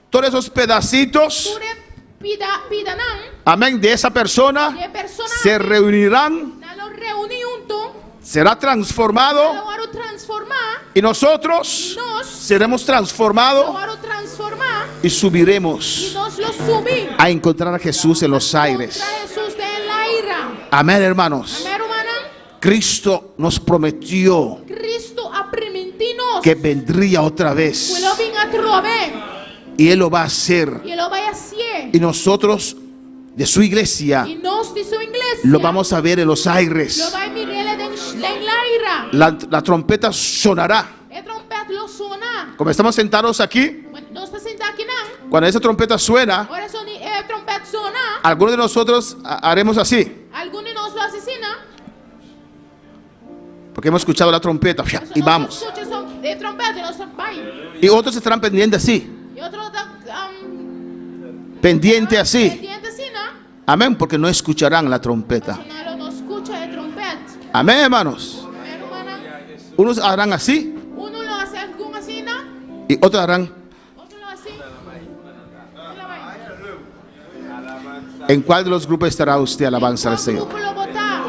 todos esos pedacitos, Pure pidanan. amén, de esa persona De persona. se reunirán, Na lo reúne junto. será transformado Lo hará transformar. y nosotros Nos. seremos Lo transformados hará transformar. y Y subiremos nos lo subí. a encontrar a Jesús en los aires. Contra Jesús del aire. Amén, hermanos. Amén, hermana. Cristo nos prometió Cristo ha permitido que vendría otra que vez lo venga a trover. y Él lo va a hacer. Y lo vaya a hacer. Y nosotros de su iglesia Y nos de su iglesia. lo vamos a ver en los Lo aires. va a mirar en el aire. La trompeta sonará. El trompeta lo suena. Como estamos sentados aquí, Bueno, no está sentado aquí, ¿no? cuando esa trompeta suena, Ahora son el trompeta suena. algunos de nosotros haremos así. Algunos nos lo asesinan. Porque hemos escuchado la trompeta y vamos. Escucha son de trompeta y no se vayan. Y otros estarán pendientes así. Y otro está Pendiente así. pendiente así, ¿no? Amén, porque no escucharán la trompeta. No escucha de trompeta. Amén, hermanos. Hermana, Unos harán así uno lo hace algún así, ¿no? y otros harán. Otro lo así. ¿En cuál de los grupos estará usted? Alabanza al Señor. ¿Cuál grupo lo vota?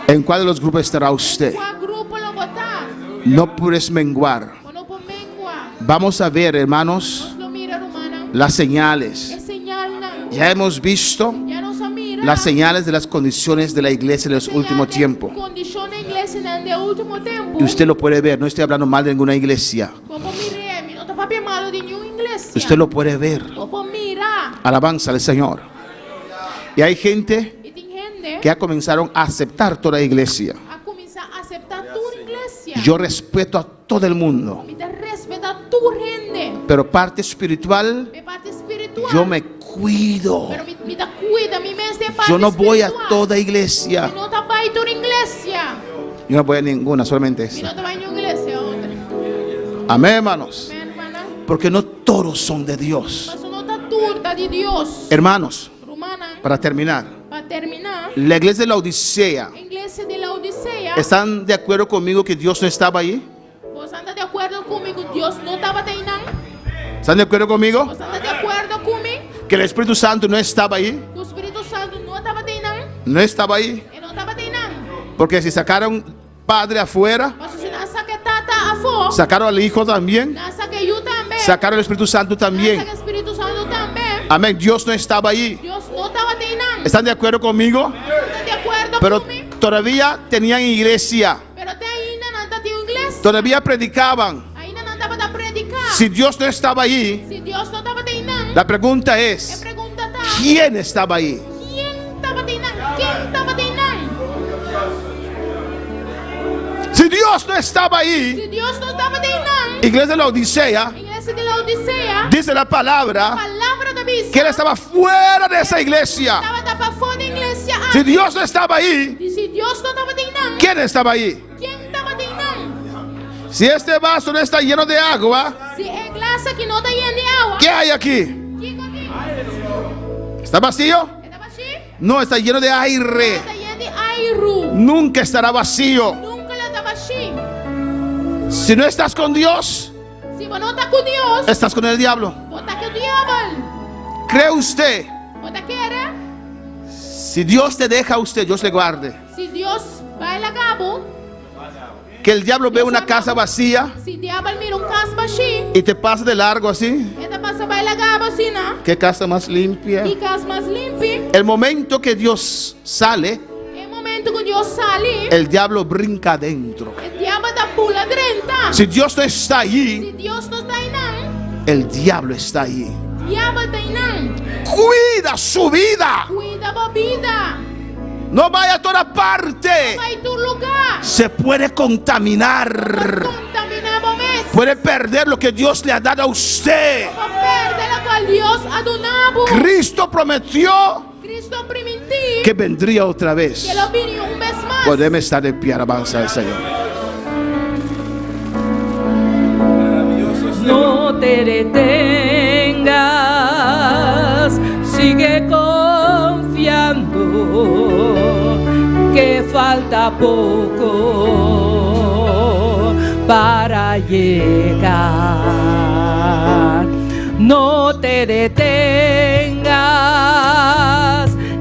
¿En cuál de los grupos estará usted? ¿Cuál grupo lo vota? No puedes menguar. Bueno, pues mengua. Vamos a ver, hermanos, Nos lo mira, hermana. las señales. Es señal, ¿no? Ya hemos visto Ya nos mira. las señales de las condiciones de la iglesia en los últimos tiempos. Condiciones inglesas en el último tiempo. Y usted lo puede ver. No estoy hablando mal de ninguna iglesia. Como mire, no está papi malo de ninguna iglesia. Usted lo puede ver. Como mira. Alabanza al Señor. Y hay gente Y tiene gente que ha comenzado a aceptar toda iglesia. a comenzar a aceptar tu iglesia. Yo respeto a todo el mundo, Y te respeta tu gente. pero parte espiritual, De parte espiritual. yo me cuido. Pero me te cuida, mi mes de parte Yo no voy a espiritual. toda iglesia. Y no te va a ir a tu iglesia. Yo no voy a ninguna, solamente Y esta. no te va a ir a una iglesia. Otra. Amén, hermanos. Mi hermana. Porque no todos son de Dios. Eso no está turta de Dios. Hermanos, Romana. para terminar, Para terminar. la iglesia de la Odisea, Iglesia de la Odisea. ¿están de acuerdo conmigo que Dios no estaba ahí? ¿Vos andas de acuerdo conmigo? Dios no estaba ahí. ¿Están de acuerdo conmigo? ¿Vos andas de acuerdo conmigo? Que el Espíritu Santo no estaba ahí. Que el Espíritu Santo no estaba ahí. No estaba ahí. Y no estaba ahí. Porque si sacaron padre afuera, Mas si no saca tata a fuego. sacaron al Hijo también, No saca yo también. sacaron al Espíritu Santo No también. saca el Espíritu Santo también. Amén. Dios no estaba ahí. Dios no estaba ahí. ¿Están de acuerdo conmigo? ¿Estás de acuerdo Pero conmigo? todavía tenían iglesia. Pero te ahí no está tu iglesia. Todavía predicaban. Ahí no estaba a predicar. Si Dios no estaba ahí, Si Dios no estaba ahí. la pregunta Me es, pregunta está. ¿quién estaba ahí? ¿Quién estaba ahí? ¿Quién estaba ahí? Si Dios no estaba ahí, Si Dios no estaba ahí. iglesia de la Odisea, Iglesia de la Odisea. dice la palabra Palabra de vista. que él estaba fuera de esa iglesia. Estaba tapado fuera de iglesia. Si Dios no estaba ahí, Y si Dios no estaba ahí. ¿quién estaba ahí? ¿Quién estaba ahí? Si este vaso no está lleno de agua, Si el glass aquí no está lleno de agua. ¿qué hay aquí? ¿Quién aquí? ¿Está vacío? ¿Estaba así? No, está lleno de aire. Está lleno de aire. Nunca estará vacío. Nunca la estaba así. Si no estás con Dios, Si vos no estás con Dios, estás con el diablo. vos estás con el diablo. ¿Cree usted? ¿Vos te quieres? Si Dios te deja a usted, Dios le guarde. Si Dios va a cabo, Que el diablo ve una casa vacía si el diablo mira un casa así, y te pasa de largo así. esta pasa va a cabo así, ¿no? ¿Qué casa más limpia? Y casa más limpia. El momento que Dios sale, El momento que Dios sale, el diablo brinca adentro. el diablo da pula dentro. Si Dios no está Si allí, Dios no está ahí, el diablo está allí. diablo está ahí. Cuida su vida. Cuida la vida. No vaya a toda parte. Va a tu lugar. Se puede contaminar. Contamina vos. Puede perder lo que Dios le ha dado a usted. No perde la cual Dios ha donado. Cristo prometió Cristo prometió que vendría otra vez. que lo vino un vez más. Podemos estar de pie, alabanza al Señor. No te detengas, sigue confiando que falta poco para llegar. No te detengas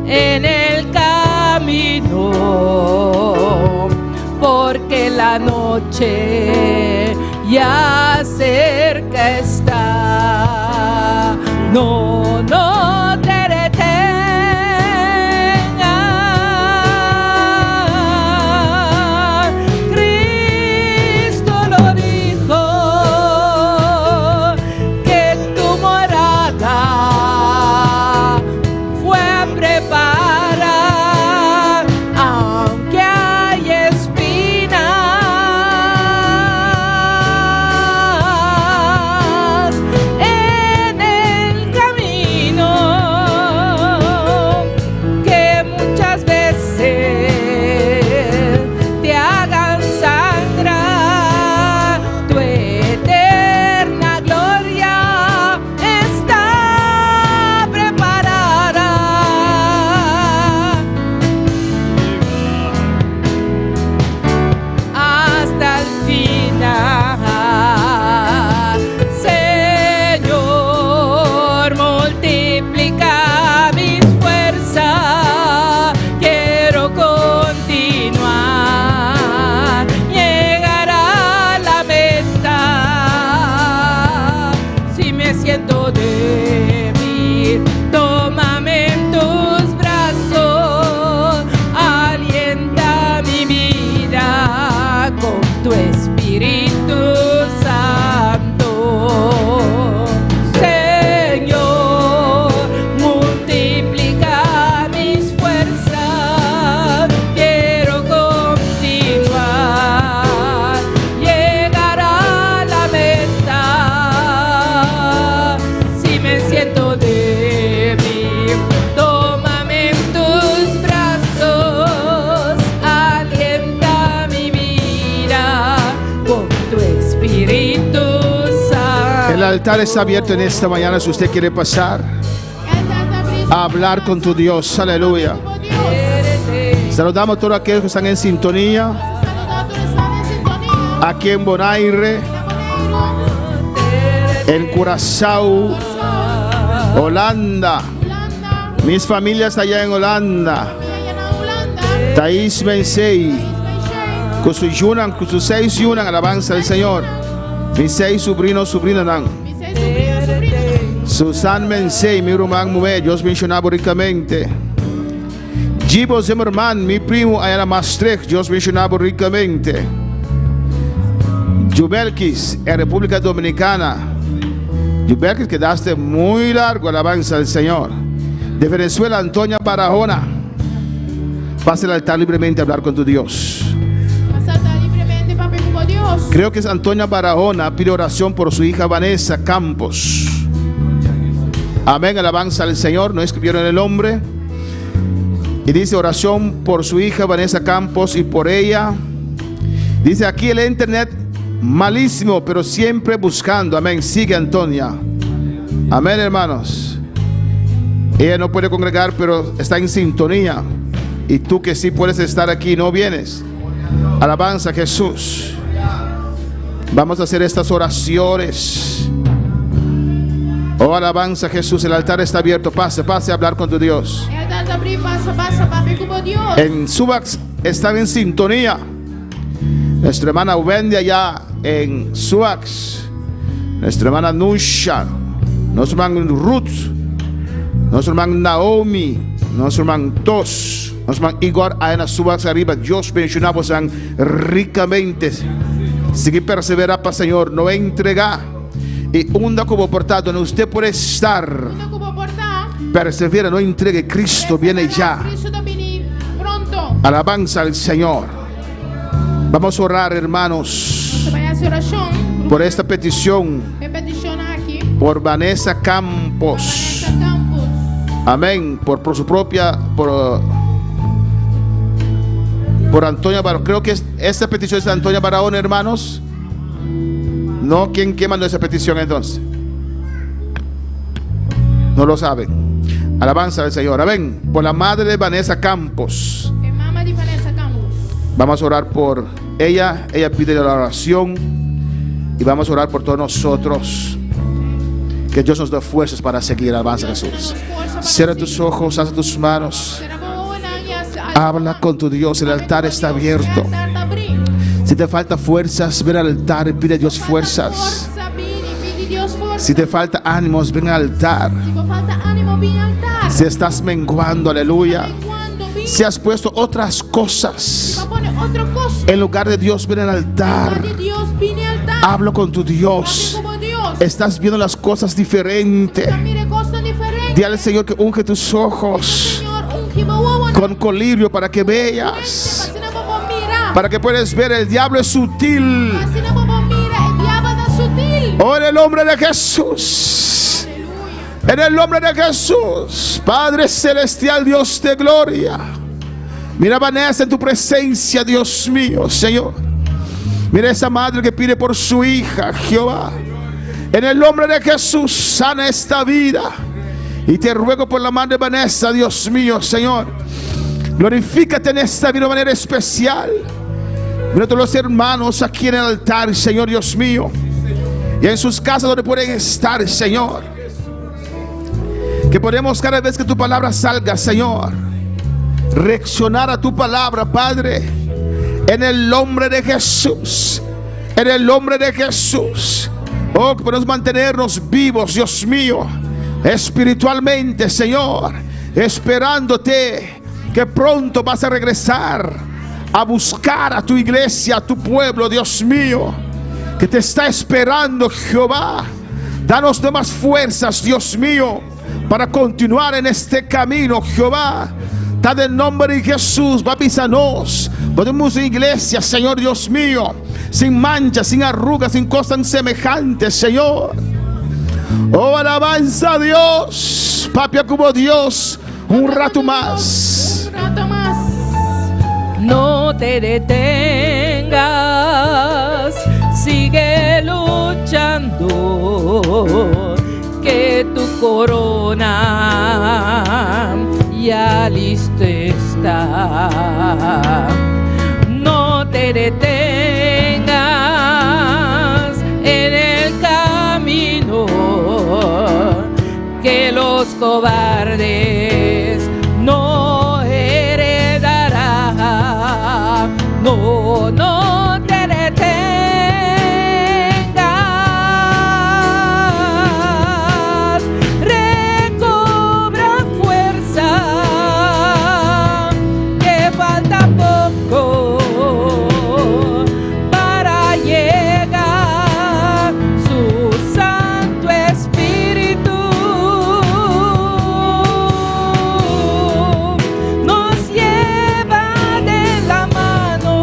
en el camino, porque la noche ya cerca está. No, no te detengas. Cristo lo dijo, que tu morada fue preparada, aunque hay espinas. altar está abierto en esta mañana si usted quiere pasar a hablar con tu Dios. Aleluya. Saludamos a todos aquellos que están en sintonía aquí en Bonaire, en Curazao, Holanda. Mis familias allá en Holanda. Thais Mensei, con su yunan, con sus 6 yunan, alabanza del Señor. Mis 6 sobrinos, sobrinas. Susan Mensei, mi hermano mujer, Dios mencionaba ricamente. Gibo Zimmerman, mi primo allá en Maastricht, Dios mencionaba ricamente. Jubelkis, en República Dominicana. Jubelkis, quedaste muy largo, alabanza del Señor. De Venezuela, Antonia Barahona. Pase al altar libremente a hablar con tu Dios. Creo que es Antonia Barahona. Pide oración por su hija Vanessa Campos. Amén, alabanza al Señor. No escribieron el nombre. Y dice oración por su hija Vanessa Campos y por ella. Dice aquí el internet malísimo, pero siempre buscando. Amén. Sigue Antonia. Amén, hermanos. Ella no puede congregar, pero está en sintonía. Y tú que sí puedes estar aquí, no vienes. Alabanza a Jesús. Vamos a hacer estas oraciones. Oh, alabanza a Jesús. El altar está abierto. Pase a hablar con tu Dios. En Subax están en sintonía. Nuestra hermana Wendy allá en Subax. Nuestra hermana Nusha. Nuestra hermana Ruth. Nuestro hermano Naomi, nuestro hermano Tos, nuestro hermano Igor, Aena Subax arriba. Dios mencionamos ricamente. Sigue perseverar para Señor, no entrega y hunda como portado, donde usted puede estar. Persevera, no entregue, Cristo viene ya. Alabanza al Señor. Vamos a orar, hermanos, por esta petición, por Vanessa Campos. Amén. Por su propia, por Antonia Barahona. Creo que esta petición es de Antonia Barahona, hermanos. No, ¿quién mandó esa petición entonces? No lo saben. Alabanza al Señor. Amén. Por la madre de Vanessa Campos. Vamos a orar por ella. Ella pide la oración. Y vamos a orar por todos nosotros. Que Dios nos dé fuerzas para seguir. Alabanza a Jesús. Cierra tus ojos, haz tus manos. Habla con tu Dios. El altar está abierto. Si te falta fuerzas, ven al altar y pide a Dios fuerzas. Si te falta ánimos, ven al altar. Si estás menguando, aleluya. Si has puesto otras cosas en lugar de Dios, ven al altar. Habla con tu Dios. Estás viendo las cosas diferentes. Dile al Señor que unge tus ojos con colirio para que veas, para que puedas ver. El diablo es sutil. Oh, en el nombre de Jesús, en el nombre de Jesús, Padre celestial, Dios de gloria. Mira Vanessa en tu presencia, Dios mío, Señor. Mira esa madre que pide por su hija, Jehová. En el nombre de Jesús, sana esta vida. Y te ruego por la madre Vanessa, Dios mío, Señor. Glorifícate en esta vida de manera especial. Mira a todos los hermanos aquí en el altar, Señor, Dios mío. Y en sus casas donde pueden estar, Señor. Que podemos cada vez que tu palabra salga, Señor, reaccionar a tu palabra, Padre. En el nombre de Jesús. En el nombre de Jesús. Oh, que podemos mantenernos vivos, Dios mío, espiritualmente, Señor, esperándote que pronto vas a regresar a buscar a tu iglesia, a tu pueblo, Dios mío, que te está esperando, Jehová. Danos de más fuerzas, Dios mío, para continuar en este camino, Jehová. Dad el nombre de Jesús, bautízanos. Podemos iglesia, Señor Dios mío, sin manchas, sin arrugas, sin cosas semejantes, Señor. Oh, alabanza a Dios. Papi, como Dios, un rato más. No te detengas, sigue luchando. que tu corona ya listo está. No te detengas en el camino, que los cobardes no heredarán. No, no te detengas, recobra fuerza, que falta poco para llegar su Santo Espíritu. Nos lleva de la mano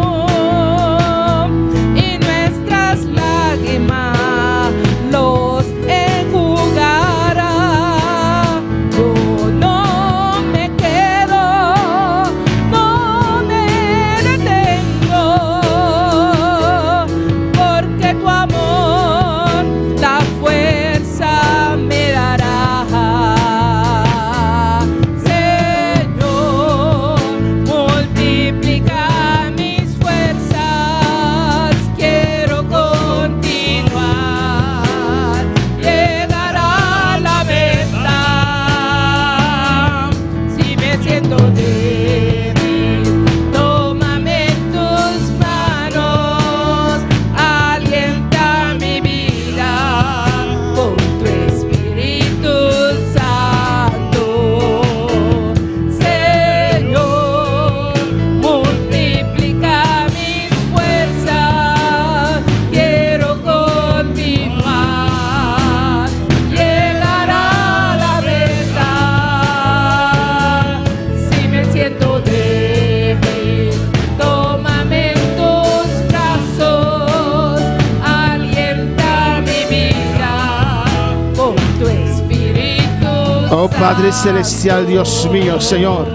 y nuestras lágrimas los enjugará. Yo no me quedo, no me detengo, porque tu amor la fuerza me dará. Señor, multiplica mis fuerzas, quiero continuar, llegar a la meta. Si me siento débil, tómame en tus manos, alienta mi vida con tu Espíritu Santo. Señor, multiplica mis fuerzas, quiero continuar, llegar a la meta. Si me siento débil, tómame en tus brazos, alienta mi vida con tu Espíritu Oh Padre Santo. Celestial, Dios mío, Señor.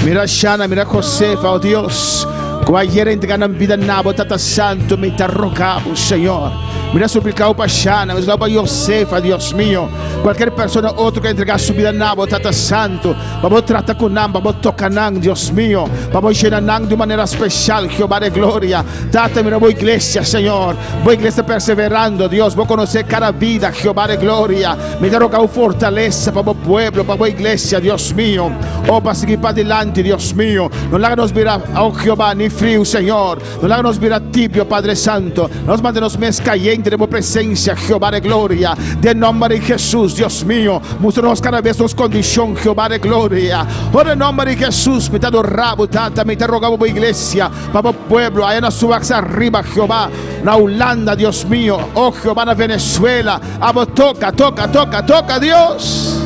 Mira Shana, mira Josefa, oh Dios. Cualquiera entregar vida nabo, Tata Santo, me te rogamos, Señor. Mira suplicado para Shana, me para Josefa, Dios mío. Cualquier persona, otro que entregar su vida nabo, Tata Santo. Vamos a tratar con nam, vamos a tocar nam, Dios mío. Vamos a llenar nam de manera especial, Jehová de gloria. Tata, mira, voy iglesia, Señor. Voy iglesia perseverando, Dios. Voy a conocer cada vida, Jehová de gloria. Me te rogado fortaleza para el pueblo, para la iglesia, Dios mío. Oh, para seguir para adelante, Dios mío. No la hagas mirar, oh Jehová, ni frío, Señor. No la hagas mirar tibio, Padre Santo. Nos mantenemos mes cayente de tu presencia, Jehová de gloria. De nombre de Jesús, Dios mío. Muéstranos cada vez nuestra condición, Jehová de gloria. Oh, en nombre de Jesús, me te adoramos, Tata. Me te rogamos por iglesia, para el pueblo. Allá en la subaxa arriba, Jehová. Na Holanda, Dios mío. Oh, Jehová, na Venezuela. Amo, toca, toca, toca, toca, Dios.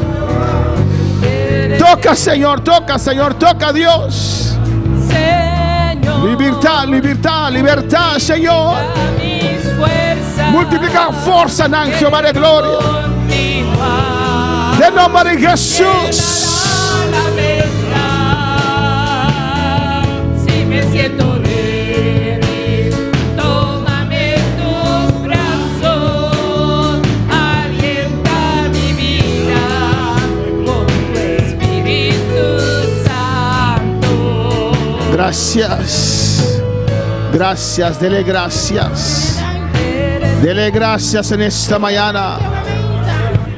Toca, Señor, toca, Señor, toca, Dios. Señor, Libertad, libertad, libertad, Señor. da mis fuerzas, Multiplica fuerza en Jehová de gloria. continuar, De nombre de Jesús. la meta. Si me siento débil, tómame en tus brazos, alienta mi vida con tu Espíritu Santo. Gracias. Gracias, dele gracias. Dele gracias en esta mañana.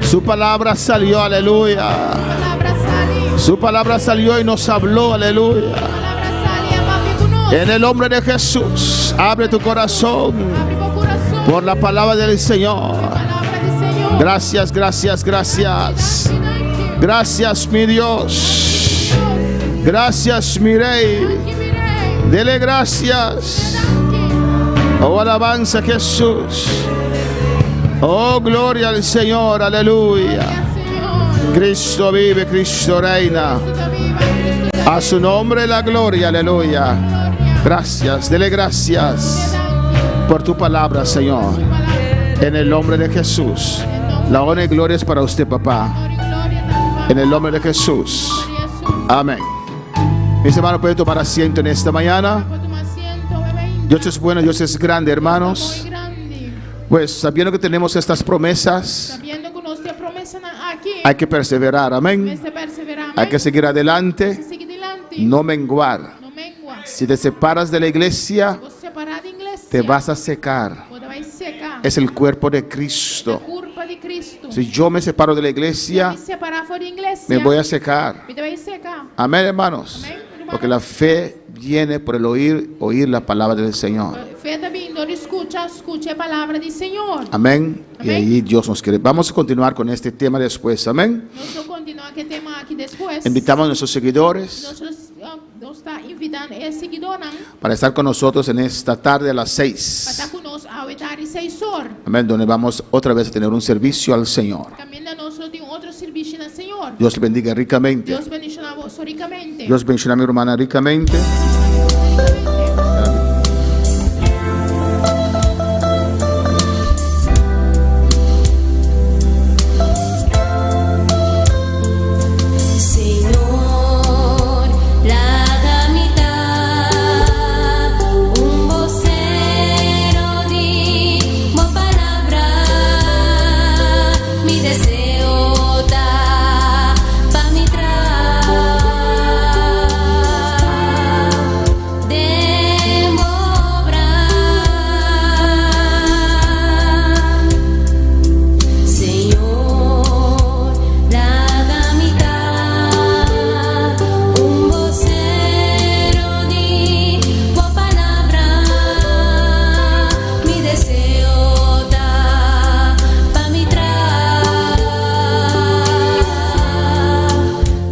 Su palabra salió, aleluya. Palabra sali, Su palabra salió y nos habló, aleluya. palabra sali, papi conosce. En el nombre de Jesús, abre tu corazón Apri po corazón. por la palabra del Señor. Palabra del Señor. Gracias, gracias, gracias. Gracias, mi Dios. Gracias, mi Rey. Dele gracias. Oh, alabanza a Jesús. Oh, gloria al Señor, aleluya. Cristo vive, Cristo reina. A su nombre la gloria, aleluya. Gracias, dele gracias por tu palabra, Señor. En el nombre de Jesús. La honra y gloria es para usted, papá. En el nombre de Jesús. Amén. Mis hermanos, pueden tomar asiento en esta mañana. Dios es bueno, Dios es grande, hermanos. Pues sabiendo que tenemos estas promesas, Sabiendo que nós temos promessa aqui, hay que perseverar, amén. este perseverar, Hay que seguir adelante, seguir adiante, no menguar. não mengua. Si te separas de la iglesia, Você separar da igreja, te vas a secar. você vai secar. Es el cuerpo de Cristo. Culpa de Cristo. Si yo me separo de la Se iglesia, me separar fora da igreja, me voy a secar. me vai secar. Amén, hermanos. Amén, hermanos. Porque la fe viene por el oír la palabra del Señor. Fé está vindo, escute a palavra do Senhor. Amén. Y Amén. ahí Dios nos quiere. Vamos a continuar con este tema después. Amén. Nós vamos continuar com o tema aqui depois. Invitamos a nuestros seguidores Nós está invitando seguidor para estar con nosotros en esta tarde a las para 6. estar conosco ao horário 6 horas. Amén. Donde vamos otra vez a tener un servicio al Señor. Caminha nós tem outro serviço no Senhor. Dios le bendiga ricamente. Deus bendiga vos ricamente. Dios bendiga a mi hermana ricamente.